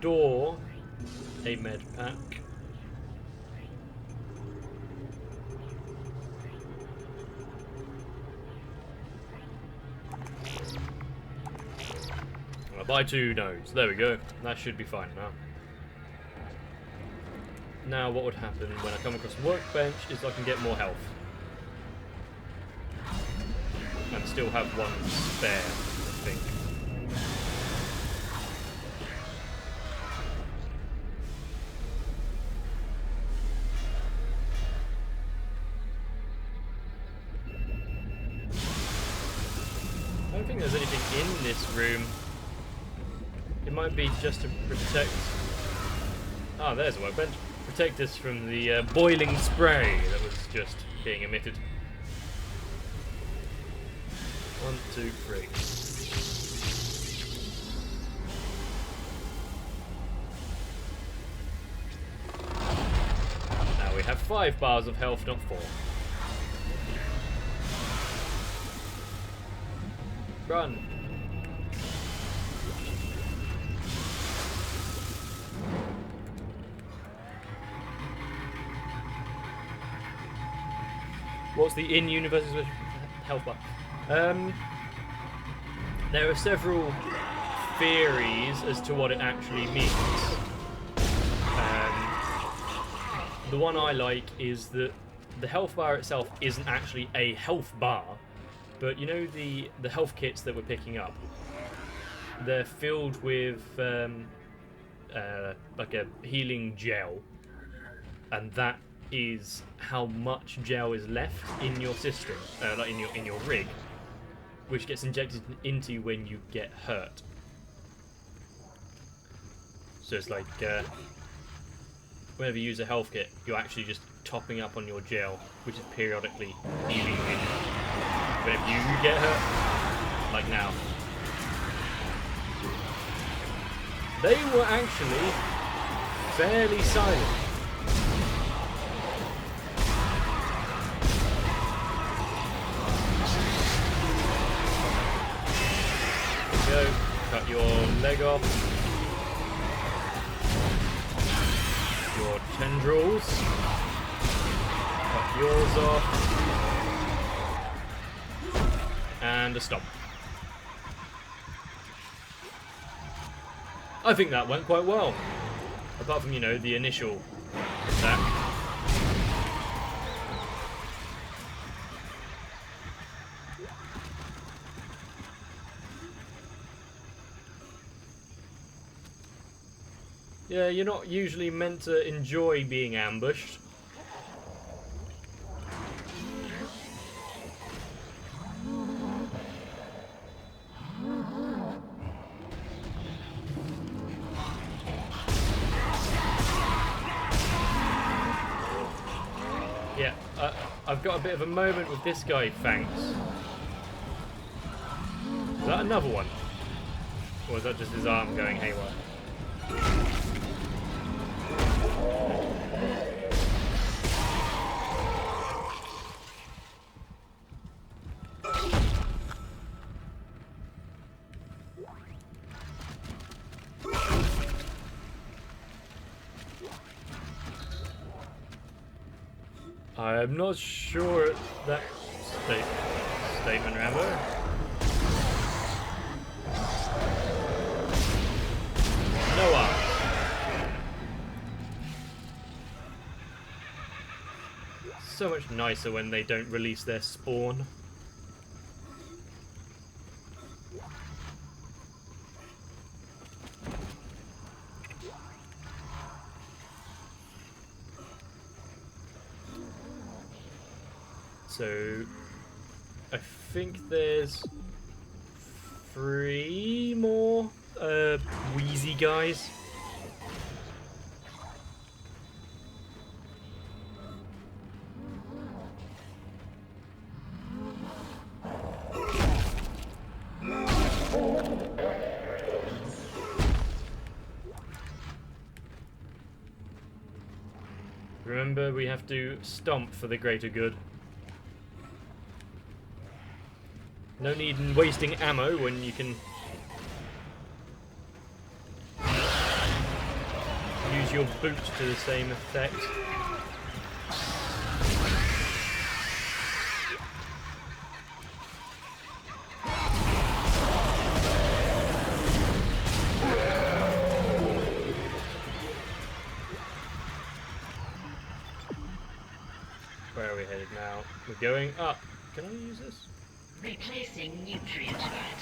Store a med pack. I'll buy 2 nodes. There we go. That should be fine now. Now what would happen when I come across a workbench is I can get more health. And still have 1 spare, I think. I don't think there's anything in this room. It might be just to protect... Ah, there's a workbench. Protect us from the boiling spray that was just being emitted. 1, 2, 3. Now we have 5 bars of health, not 4. Run. What's the in-universe health bar? There are several theories as to what it actually means. The one I like is that the health bar itself isn't actually a health bar, but you know the health kits that we're picking up? They're filled with like a healing gel, and that is how much gel is left in your system, like in your rig, which gets injected into you when you get hurt. So it's like whenever you use a health kit, you're actually just topping up on your gel, which is periodically healing you whenever you get hurt, like now. They were actually fairly silent. There we go. Cut your leg off. Your tendrils. Cut yours off. And a stomp. I think that went quite well. Apart from, you know, the initial attack. Yeah, you're not usually meant to enjoy being ambushed. Yeah, I've got a bit of a moment with this guy, thanks. Is that another one? Or is that just his arm going haywire? I'm not sure that statement, Rambo. No arms. So much nicer when they don't release their spawn. So, I think there's 3 more wheezy guys. Remember, we have to stomp for the greater good. No need in wasting ammo when you can use your boot to the same effect. Where are we headed now? We're going up. Can I use this? Replacing nutrient vat.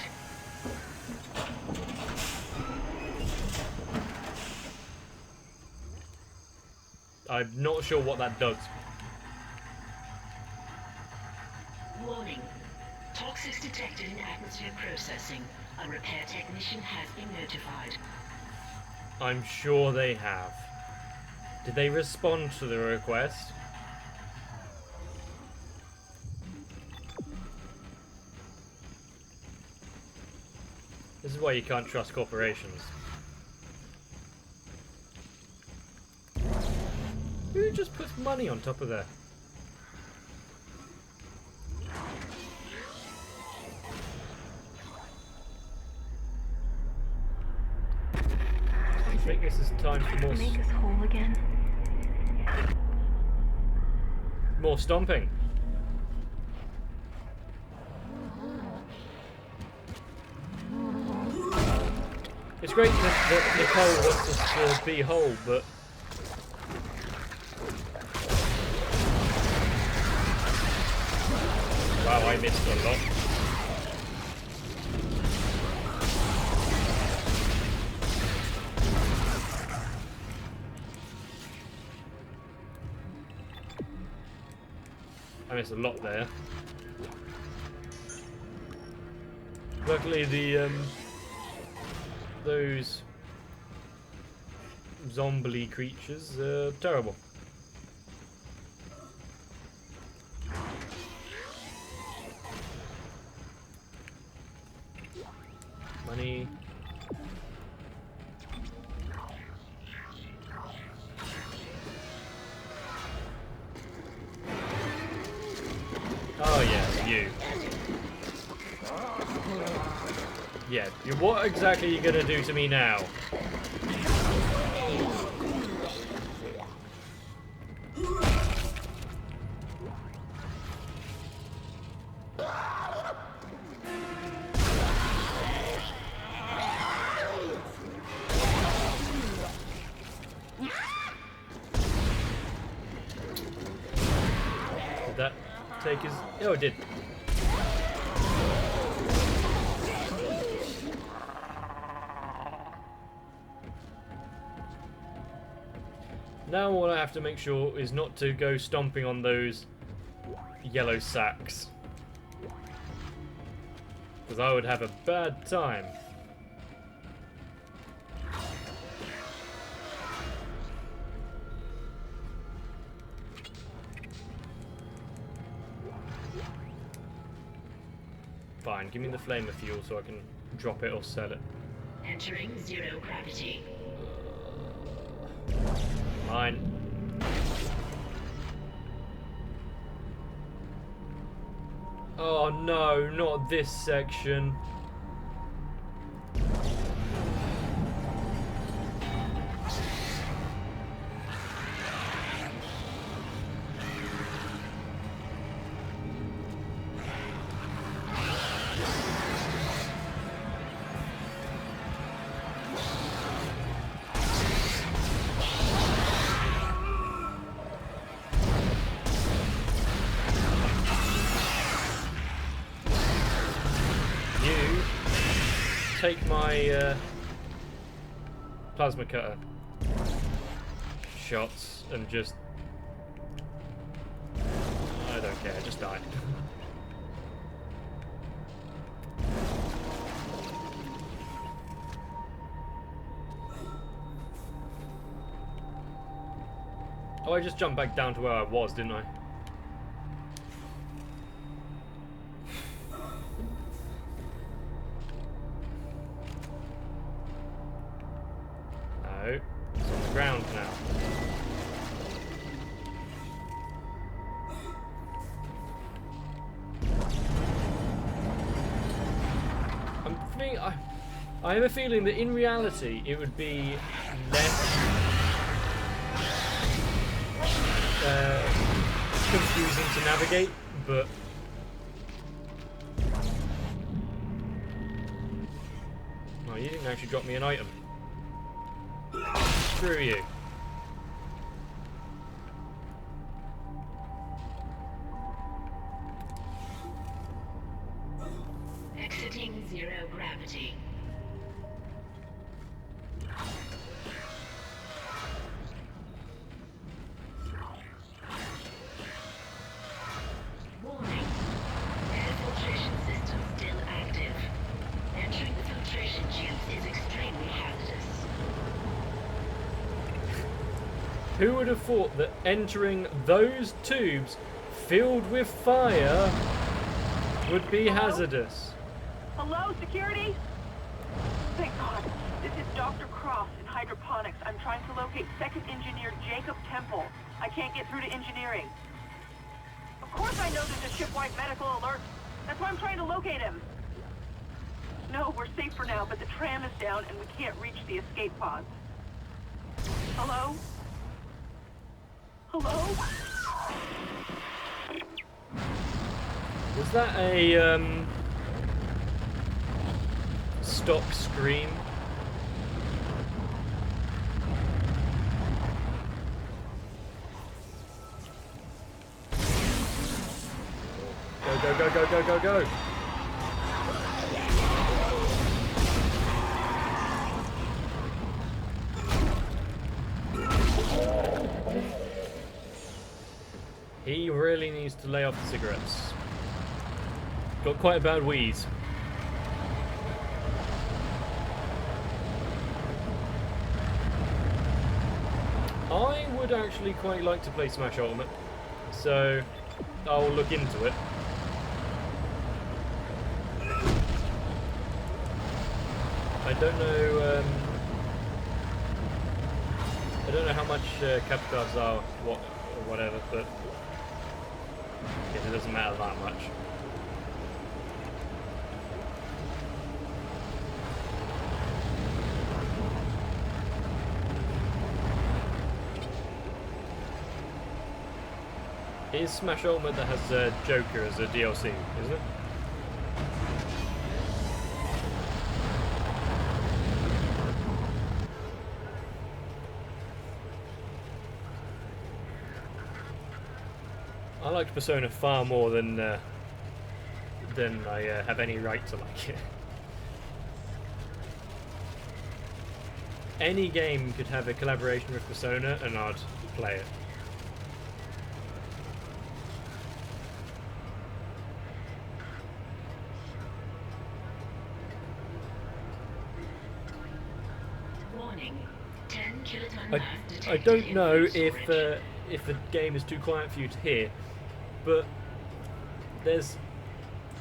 I'm not sure what that does. Warning. Toxics detected in atmosphere processing. A repair technician has been notified. I'm sure they have. Did they respond to the request? This is why you can't trust corporations. Who just puts money on top of there? I think this is time for more. Make us whole again. More stomping. It's great that Nicole wants us to be whole, but wow, I missed a lot. I missed a lot there. Luckily, those zombie creatures are terrible. Money. Oh yeah, you. Yeah, what exactly are you gonna do to me now? Did that take his... Oh, it did. Now all I have to make sure is not to go stomping on those yellow sacks, because I would have a bad time. Fine, give me the flame of fuel so I can drop it or sell it. Entering zero gravity. Fine. Oh no, not this section. Take my plasma cutter shots and just... I don't care, just die. Oh, I just jumped back down to where I was, didn't I? No, it's on the ground now. I have a feeling that in reality it would be less confusing to navigate, but oh, you didn't actually drop me an item. Screw you. Exiting zero gravity. Warning. Air filtration system still active. Entering the filtration tubes is extremely hazardous. Who would have thought that entering those tubes filled with fire would be hazardous? Hello, security? Thank God. This is Dr. Cross in hydroponics. I'm trying to locate second engineer Jacob Temple. I can't get through to engineering. Of course I know there's a ship-wide medical alert. That's why I'm trying to locate him. No, we're safe for now, but the tram is down and we can't reach the escape pods. Hello? Hello? Was that a stock scream? Go, go, go, go, go, go! He really needs to lay off the cigarettes. Got quite a bad wheeze. I would actually quite like to play Smash Ultimate, so I'll look into it. I don't know how much capture cards are, or whatever, but I guess it doesn't matter that much. It is Smash Ultimate that has Joker as a DLC, isn't it? I liked Persona far more than I have any right to like it. Any game could have a collaboration with Persona and I'd play it. I don't know if the game is too quiet for you to hear, but there's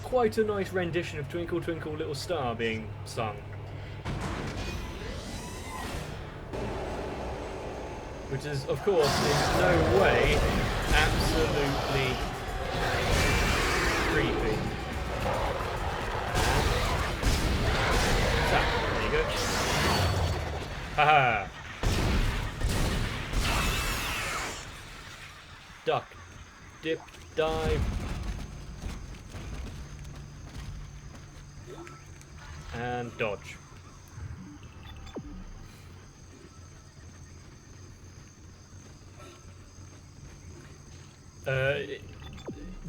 quite a nice rendition of Twinkle Twinkle Little Star being sung. Which is, of course, in no way absolutely creepy. There you go. Haha! Duck, dip, dive, and dodge.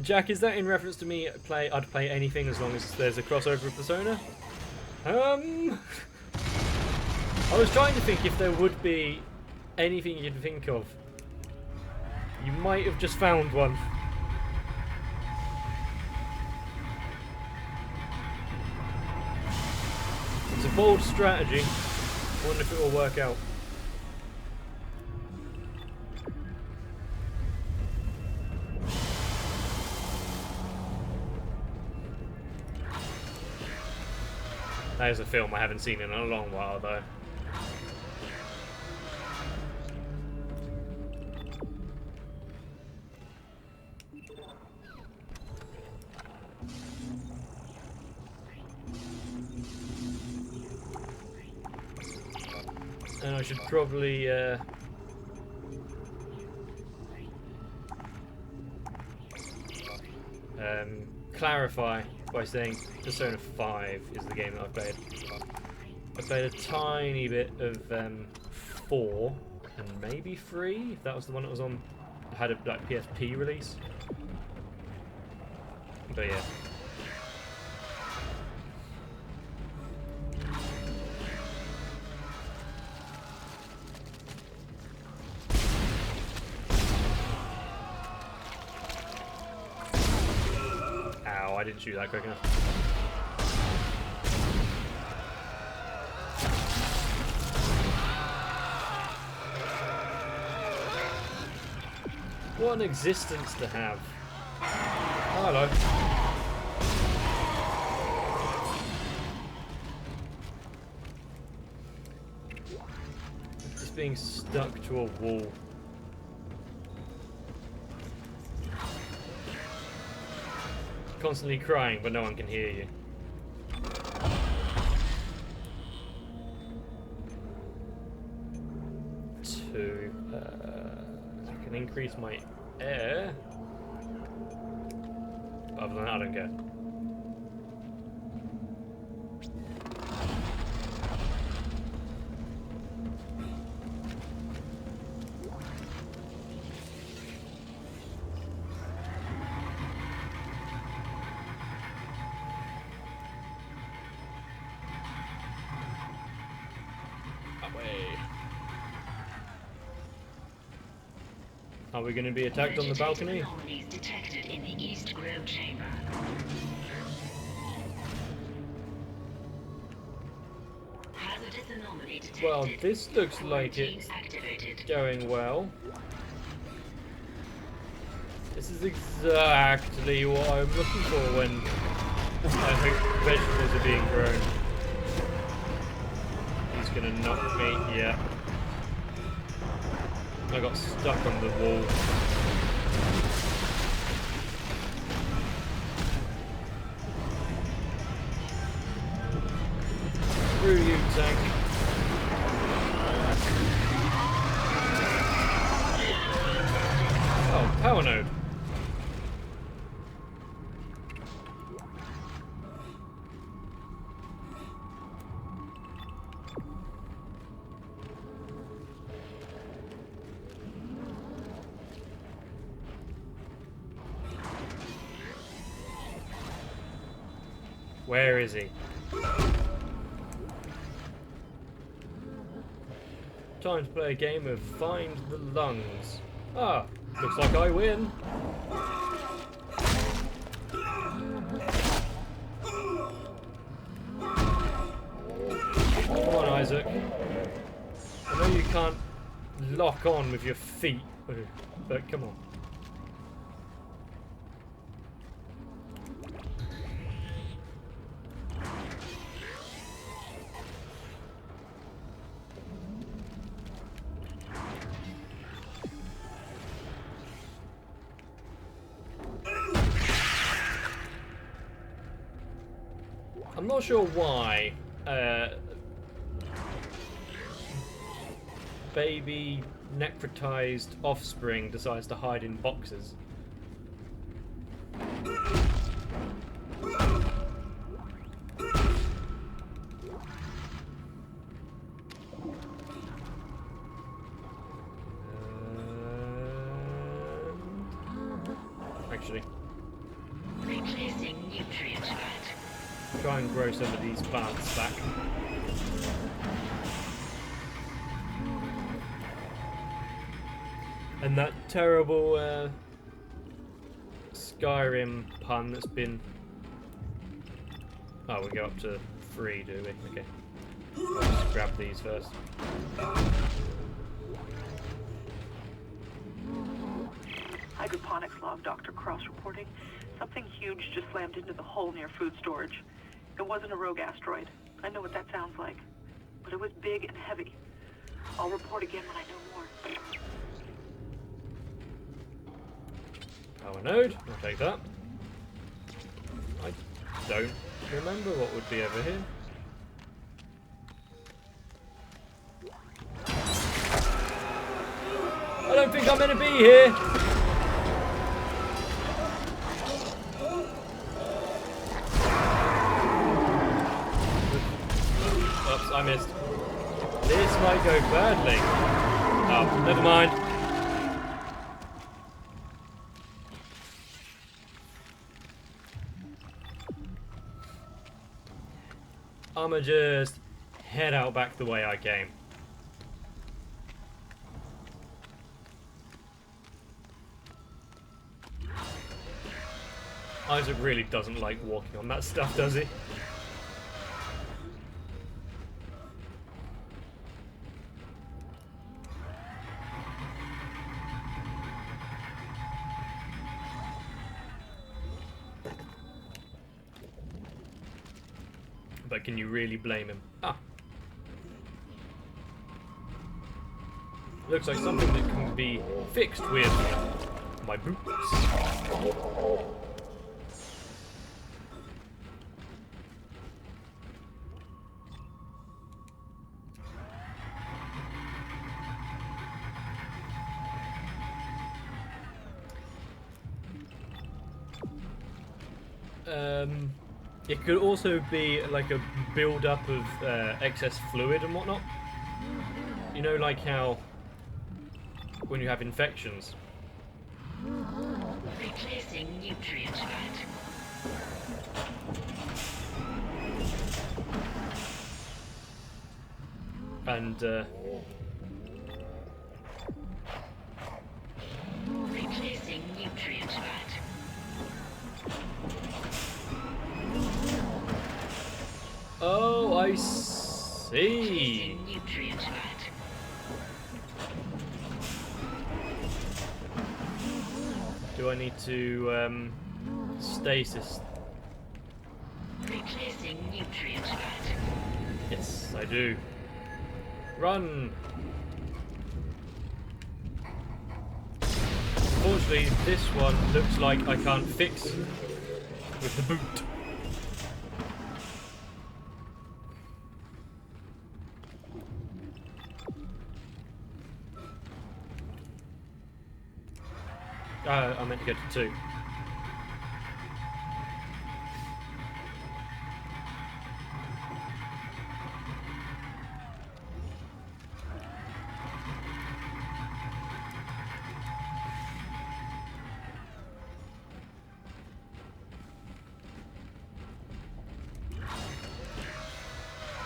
Jack, is that in reference to me I'd play anything as long as there's a crossover with Persona? I was trying to think if there would be anything you'd think of. You might have just found one. It's a bold strategy. I wonder if it will work out. That is a film I haven't seen in a long while, though. And I should probably clarify by saying Persona 5 is the game that I've played. I played a tiny bit of 4 and maybe 3, if that was the one that was on, had a like PSP release. But yeah. Ow, I didn't shoot that quick enough. What an existence to have. Oh, hello. Just being stuck to a wall. Constantly crying, but no one can hear you. I can increase my air. Other than that, I don't care. way. Are we going to be attacked on the balcony? Anomalies detected in the East Grow chamber. Hazardous anomaly detected. Well, this looks like it's going well. This is exactly what I'm looking for when vegetables are being grown. He's gonna knock me, yeah. I got stuck on the wall. Screw you, tank. Oh, power node. Where is he? Time to play a game of Find the Lungs. Ah, looks like I win. Come on, Isaac. I know you can't lock on with your feet, but come on. I'm not sure why baby necrotized offspring decides to hide in boxes. Actually, replacing nutrient vat. Try and grow some of these plants back. And that terrible Skyrim pun that's been... Oh, we go up to 3, do we? Okay. I'll just grab these first. Hydroponics log, Dr. Cross reporting. Something huge just slammed into the hull near food storage. It wasn't a rogue asteroid. I know what that sounds like. But it was big and heavy. I'll report again when I know more. Power node, I'll take that. I don't remember what would be over here. I don't think I'm meant to be here! Oops, I missed. This might go badly. Oh, never mind. I'ma just head out back the way I came. Isaac really doesn't like walking on that stuff, does he? But can you really blame him? Ah. Looks like something that can be fixed with my boots. It could also be like a build-up of excess fluid and whatnot. You know, like how when you have infections. Replacing nutrient vat. And replacing nutrient vat. oh, I see. Nutrient vat. Do I need to stasis? Replacing nutrient vat. Yes, I do. Run! Unfortunately, this one looks like I can't fix with the boot. I meant to go to 2.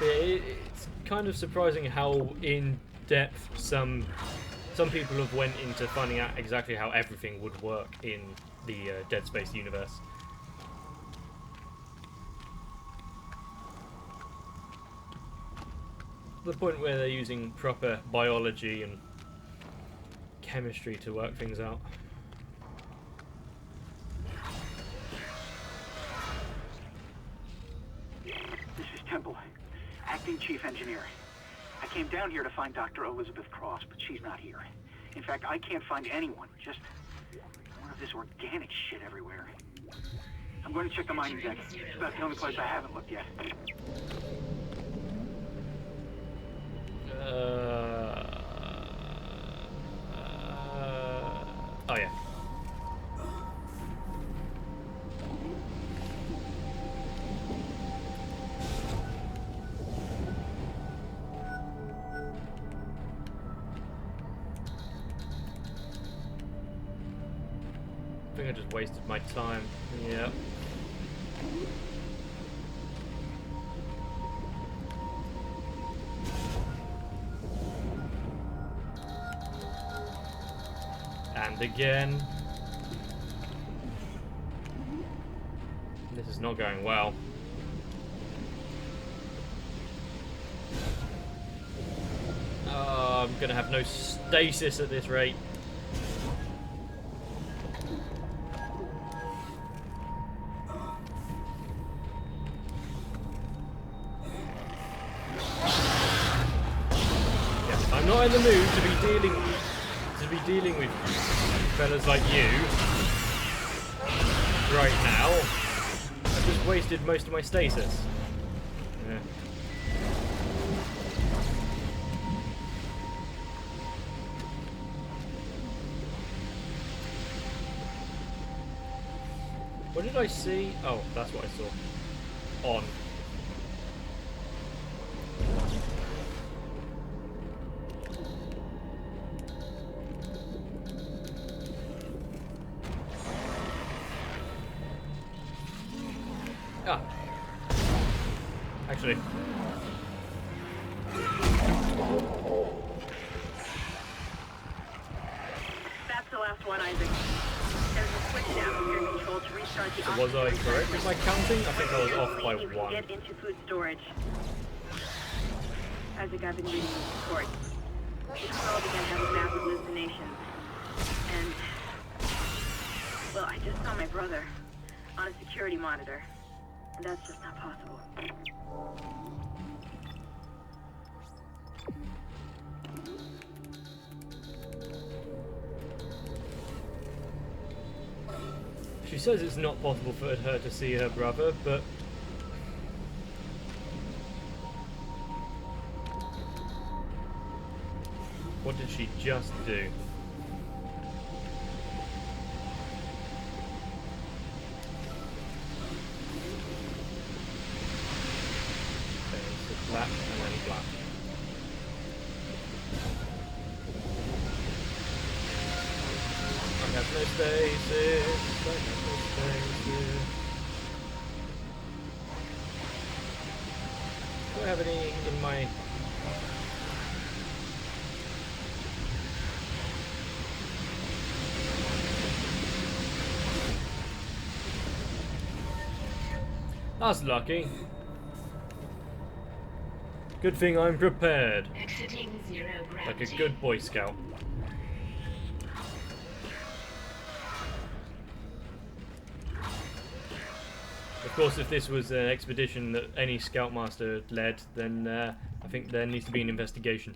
It's kind of surprising how in-depth some people have went into finding out exactly how everything would work in the Dead Space universe. To the point where they're using proper biology and chemistry to work things out. This is Temple, acting chief engineer. I came down here to find Dr. Elizabeth Cross, but she's not here. In fact, I can't find anyone, just more of this organic shit everywhere. I'm going to check the mining deck. It's about the only place I haven't looked yet. Oh yeah. I think I just wasted my time. Yeah. And again. This is not going well. Oh, I'm gonna have no stasis at this rate. I'm not in the mood to be dealing with fellas like you right now. I've just wasted most of my stasis. Yeah. What did I see? Oh, that's what I saw. On. Ah. Actually. That's the last one, Isaac. There's a switch in atmosphere control to restart the So was I correct with my counting? I think I was off by you can 1. get into food storage. Isaac, I've been reading these reports. This girl began having massive hallucinations. And, well, I just saw my brother on a security monitor. And that's just not possible. She says it's not possible for her to see her brother, but what did she just do? Black and then black. I have no stasis. I have no stasis. Do I have any in my That's lucky. Good thing I'm prepared. Exiting zero gravity. Like a good Boy Scout. Of course, if this was an expedition that any Scoutmaster led, then I think there needs to be an investigation.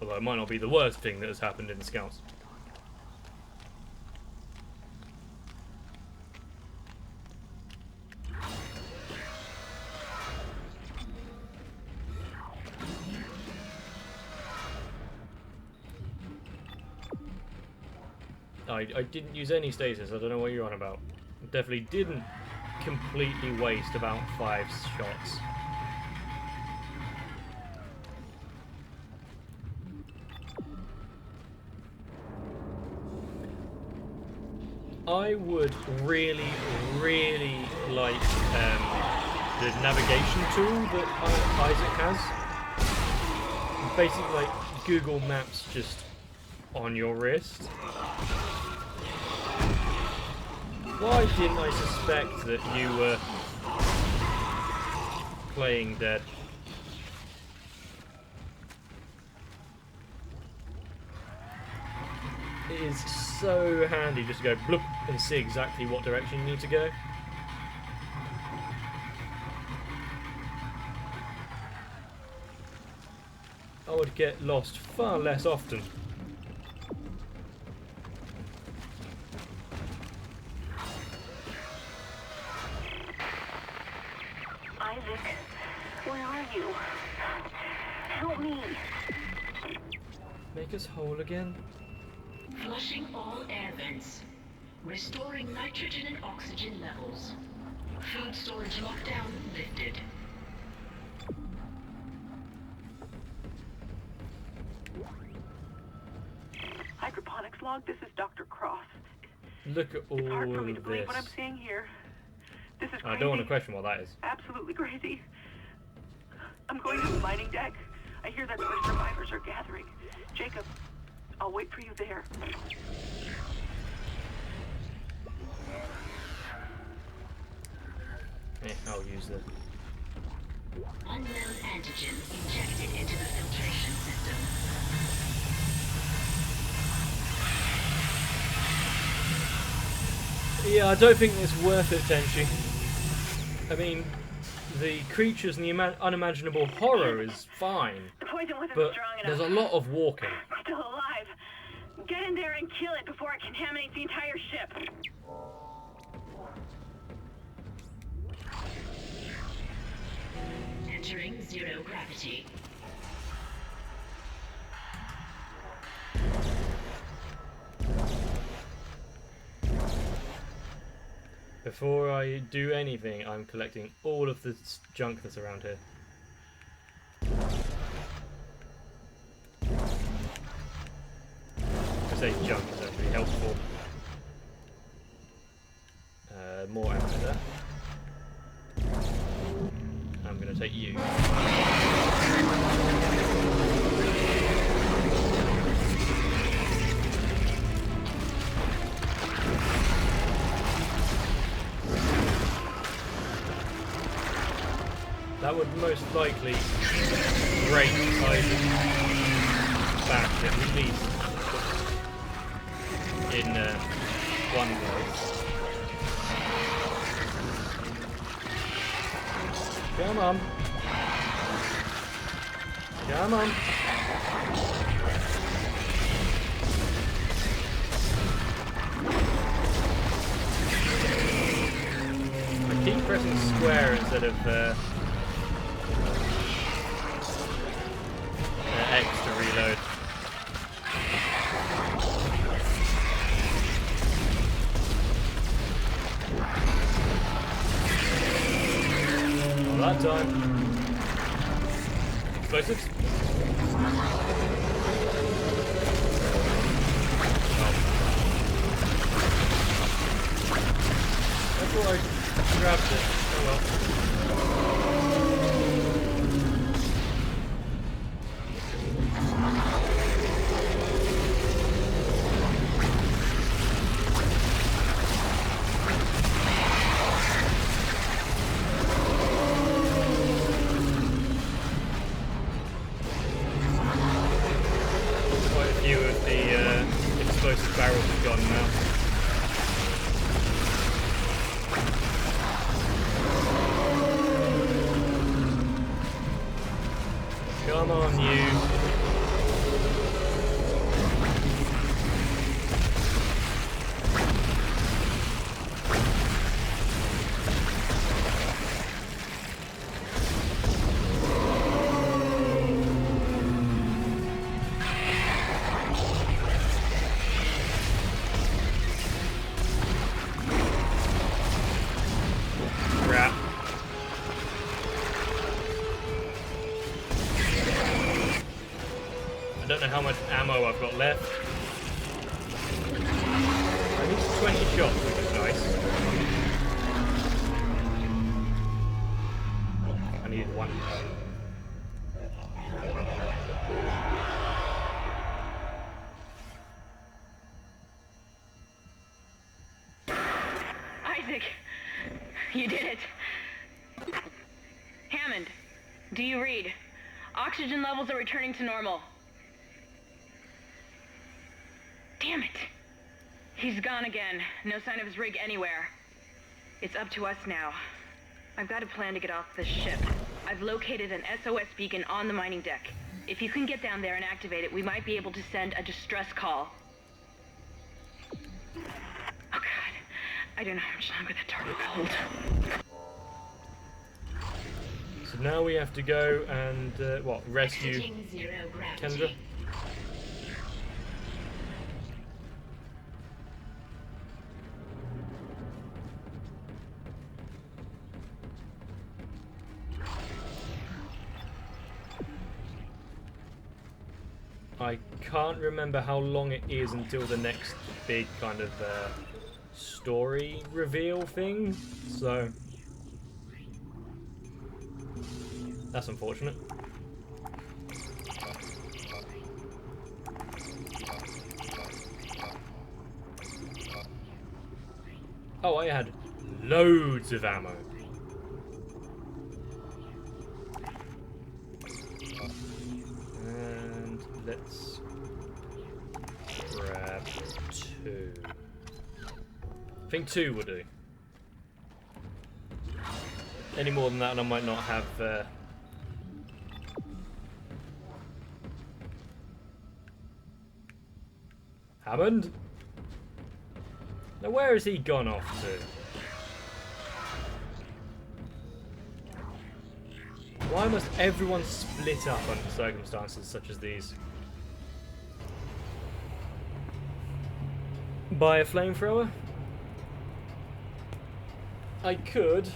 Although it might not be the worst thing that has happened in the Scouts. I didn't use any stasis, I don't know what you're on about. Definitely didn't completely waste about 5 shots. I would really, really like the navigation tool that Isaac has. Basically like Google Maps just on your wrist. Why didn't I suspect that you were playing dead? It is so handy just to go bloop and see exactly what direction you need to go. I would get lost far less often. Isaac, where are you? Help me. Make us whole again. Flushing all air vents. Restoring nitrogen and oxygen levels. Food storage lockdown lifted. Hydroponics log, this is Dr. Cross. Look at all it's hard for me to of believe this. what I'm seeing here. This is crazy. I don't want to question what that is. Absolutely crazy. I'm going to the mining deck. I hear that's where survivors are gathering. Jacob, I'll wait for you there. I'll use the unknown antigen injected into the filtration system. Yeah, I don't think it's worth it, Tenchi. I mean, the creatures and the unimaginable horror is fine, The poison wasn't but strong enough. there's a lot of walking. Still alive. Get in there and kill it before it contaminates the entire ship. Entering zero gravity. Before I do anything, I'm collecting all of the junk that's around here. I say junk is actually helpful. More ammo there. I'm going to take you. That would most likely break Isaac's back at least in one place. Come on. Come on. I keep pressing square instead of X to reload. That time. Explosives? Oh. I thought I grabbed it. Oh well. explosive barrels are gone now. Come on, you. I don't know how much ammo I've got left. At least 20 shots, which is nice. I needed one. Isaac, you did it. Hammond, do you read? Oxygen levels are returning to normal. Damn it. He's gone again. No sign of his rig anywhere. It's up to us now. I've got a plan to get off this ship. I've located an SOS beacon on the mining deck. If you can get down there and activate it, we might be able to send a distress call. Oh God. I don't know how much longer that door will hold. So now we have to go and, rescue Kendra? I can't remember how long it is until the next big kind of story reveal thing, so that's unfortunate. Oh, I had loads of ammo. And let's grab 2. I think 2 will do. Any more than that and I might not have Hammond? Now where has he gone off to? Why must everyone split up under circumstances such as these? Buy a flamethrower? I could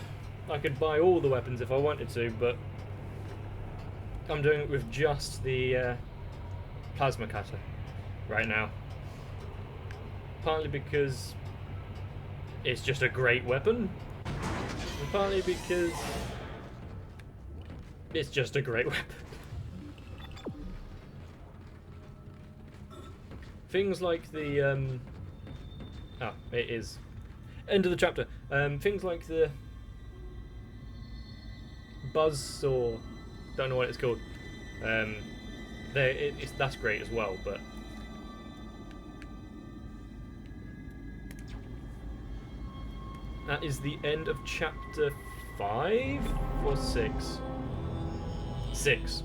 buy all the weapons if I wanted to, but I'm doing it with just the plasma cutter right now. Partly because it's just a great weapon, and partly because it's just a great weapon. Things like the it is end of the chapter. Things like the buzzsaw, don't know what it's called. That's great as well, but that is the end of chapter 5 or 6. 6.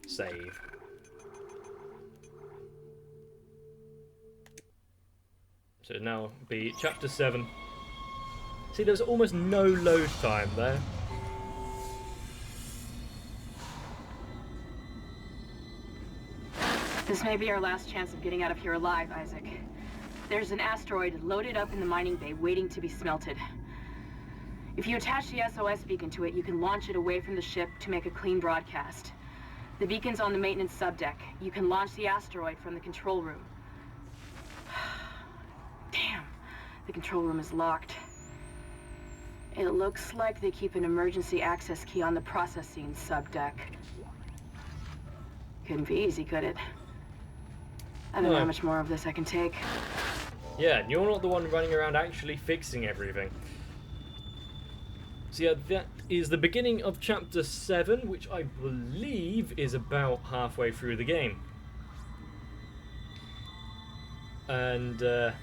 Save. So it'll now be chapter 7. See, there's almost no load time there. This may be our last chance of getting out of here alive, Isaac. There's an asteroid loaded up in the mining bay waiting to be smelted. If you attach the SOS beacon to it, you can launch it away from the ship to make a clean broadcast. The beacon's on the maintenance subdeck. You can launch the asteroid from the control room. Damn, the control room is locked. It looks like they keep an emergency access key on the processing subdeck. Couldn't be easy, could it? I don't know how much more of this I can take. Yeah, and you're not the one running around actually fixing everything. So yeah, that is the beginning of Chapter 7, which I believe is about halfway through the game. And, yeah.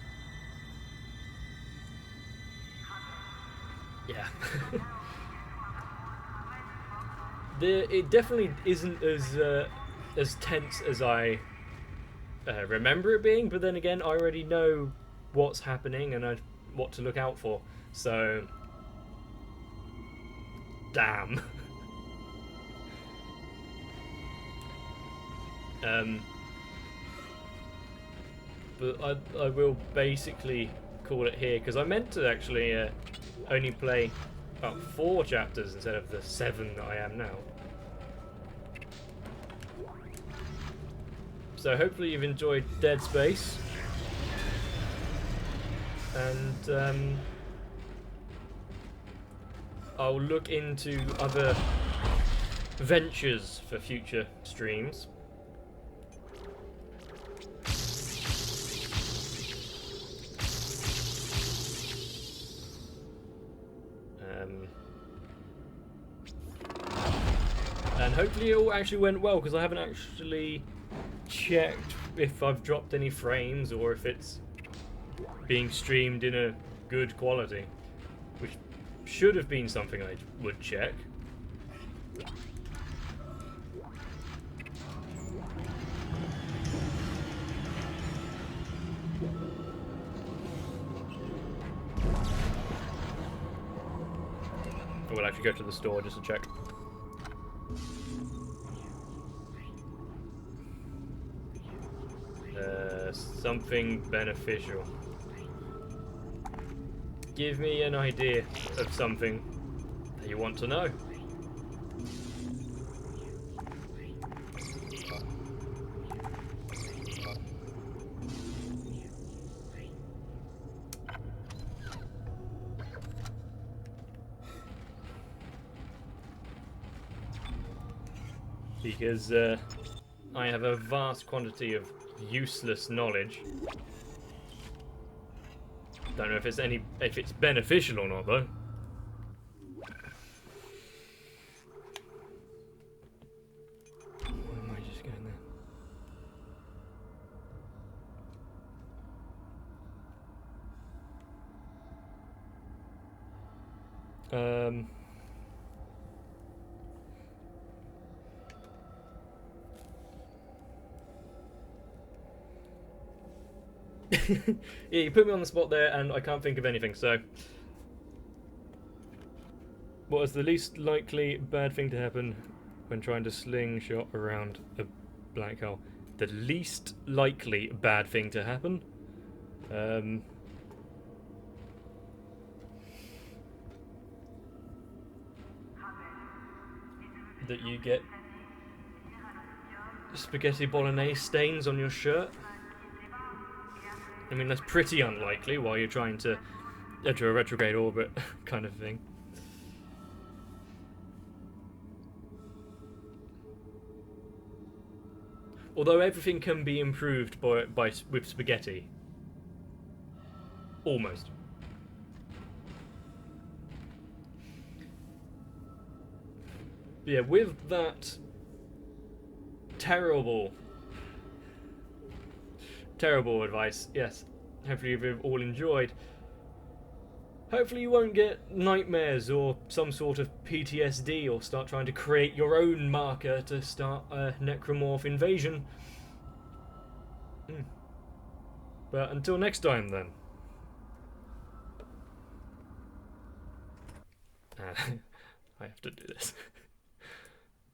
It definitely isn't as tense as I remember it being, but then again, I already know what's happening and what to look out for, so... Damn. But I will basically call it here, because I meant to actually only play about 4 chapters instead of the 7 that I am now. So hopefully you've enjoyed Dead Space, and I'll look into other ventures for future streams. And hopefully it all actually went well, because I haven't actually checked if I've dropped any frames or if it's being streamed in a good quality, which should have been something I would check. I will actually go to the store just to check. Something beneficial. Give me an idea of something that you want to know. Because I have a vast quantity of useless knowledge. Don't know if it's beneficial or not, though. Why am I just going there? Yeah, you put me on the spot there and I can't think of anything, so... What is the least likely bad thing to happen when trying to slingshot around a black hole? The least likely bad thing to happen? That you get spaghetti bolognese stains on your shirt? I mean, that's pretty unlikely while you're trying to enter a retrograde orbit kind of thing. Although everything can be improved with spaghetti. Almost. Yeah, with that terrible advice, yes. Hopefully you've all enjoyed. Hopefully you won't get nightmares or some sort of PTSD or start trying to create your own marker to start a necromorph invasion. But until next time then. I have to do this.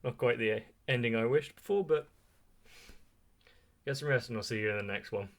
Not quite the ending I wished for, but get some rest and I'll see you in the next one.